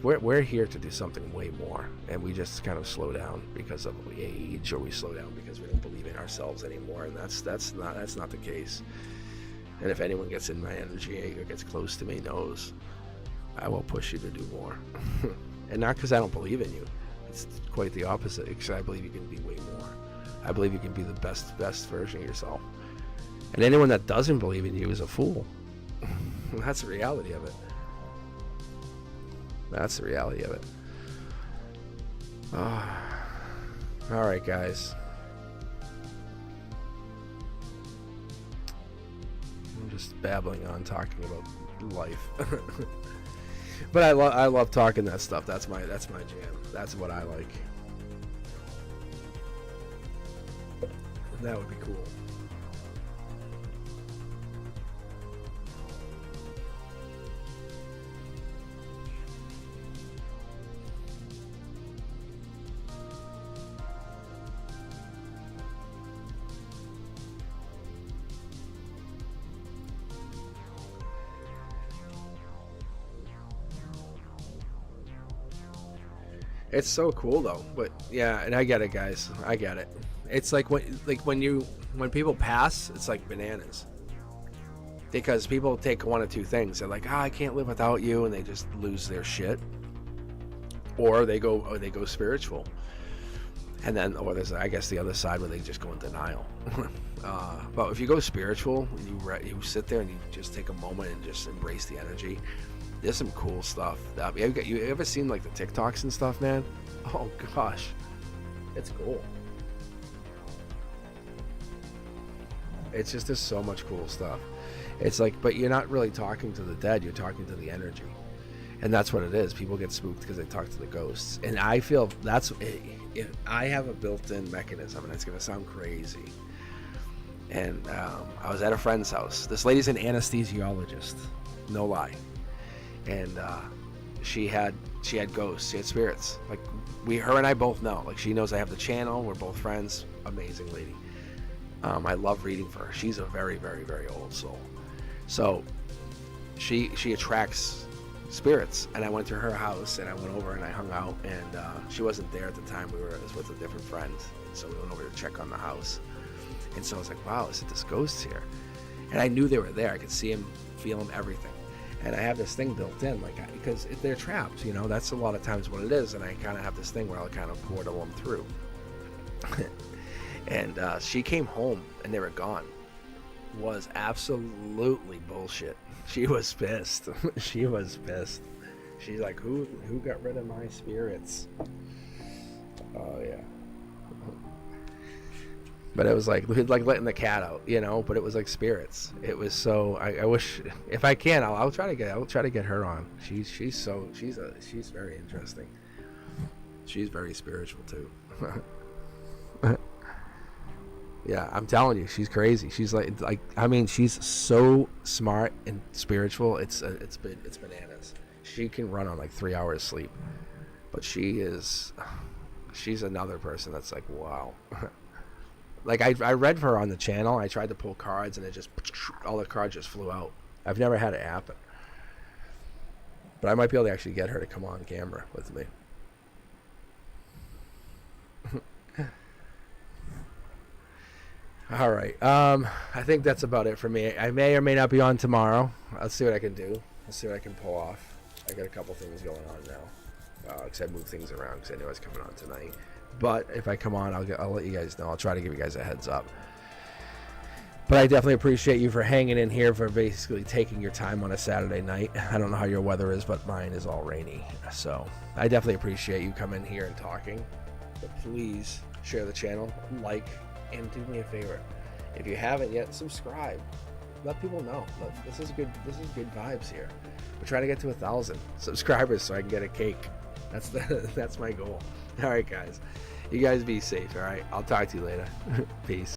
we're here to do something way more, and we just kind of slow down because of age, or we slow down because we don't believe in ourselves anymore, and that's not the case. And if anyone gets in my energy or gets close to me, knows I will push you to do more. And not because I don't believe in you, it's quite the opposite, because I believe you can be way more. I believe you can be the best version of yourself. And anyone that doesn't believe in you is a fool. That's the reality of it. That's the reality of it. All right, guys. I'm just babbling on, talking about life. But I love talking that stuff. That's my jam. That's what I like. That would be cool. It's so cool though, but yeah, and I get it, guys. I get it. It's like when people pass, it's like bananas. Because people take one of two things. They're like, I can't live without you, and they just lose their shit. Or they go spiritual. And then, or there's, I guess, the other side where they just go in denial. But if you go spiritual, you sit there and you just take a moment and just embrace the energy. There's some cool stuff. You ever seen like the TikToks and stuff, man? Oh gosh, it's cool. It's just, there's so much cool stuff. It's like, but you're not really talking to the dead, you're talking to the energy. And that's what it is. People get spooked because they talk to the ghosts. And I feel that's, if I have a built-in mechanism, and it's going to sound crazy. And I was at a friend's house. This lady's an anesthesiologist, no lie. And she had ghosts, she had spirits. Like, her and I both know. Like, she knows I have the channel, we're both friends. Amazing lady. I love reading for her. She's a very, very, very old soul. So she attracts spirits. And I went to her house, and I went over and I hung out, and she wasn't there at the time. I was with a different friend, so we went over to check on the house. And so I was like, wow, is it this ghost here? And I knew they were there. I could see them, feel them, everything. And I have this thing built in, like, because if they're trapped, you know, that's a lot of times what it is. And I kind of have this thing where I'll kind of portal them through. And she came home and they were gone. Was absolutely bullshit. She was pissed. She was pissed. She's like, who got rid of my spirits? Oh yeah. But it was like letting the cat out, you know. But it was like spirits. It was so. I wish, if I can, I'll try to get her on. She's very interesting. She's very spiritual too. Yeah, I'm telling you, she's crazy. She's like I mean, she's so smart and spiritual. It's bananas. She can run on like 3 hours sleep, but she's another person that's like, wow. Like I read for her on the channel. I tried to pull cards and it just, all the cards just flew out. I've never had it happen, but I might be able to actually get her to come on camera with me. All right. I think that's about it for me. I may or may not be on tomorrow. I'll see what I can do. I'll see what I can pull off. I got a couple things going on now. Because I moved things around because I knew I was coming on tonight. But if I come on, I'll let you guys know. I'll try to give you guys a heads up. But I definitely appreciate you for hanging in here, for basically taking your time on a Saturday night. I don't know how your weather is, but mine is all rainy. So I definitely appreciate you coming here and talking. But please share the channel, like, and do me a favor. If you haven't yet, subscribe. Let people know. This is good vibes here. We're trying to get to 1,000 subscribers so I can get a cake. That's my goal. All right, guys. You guys be safe, all right? I'll talk to you later. Peace.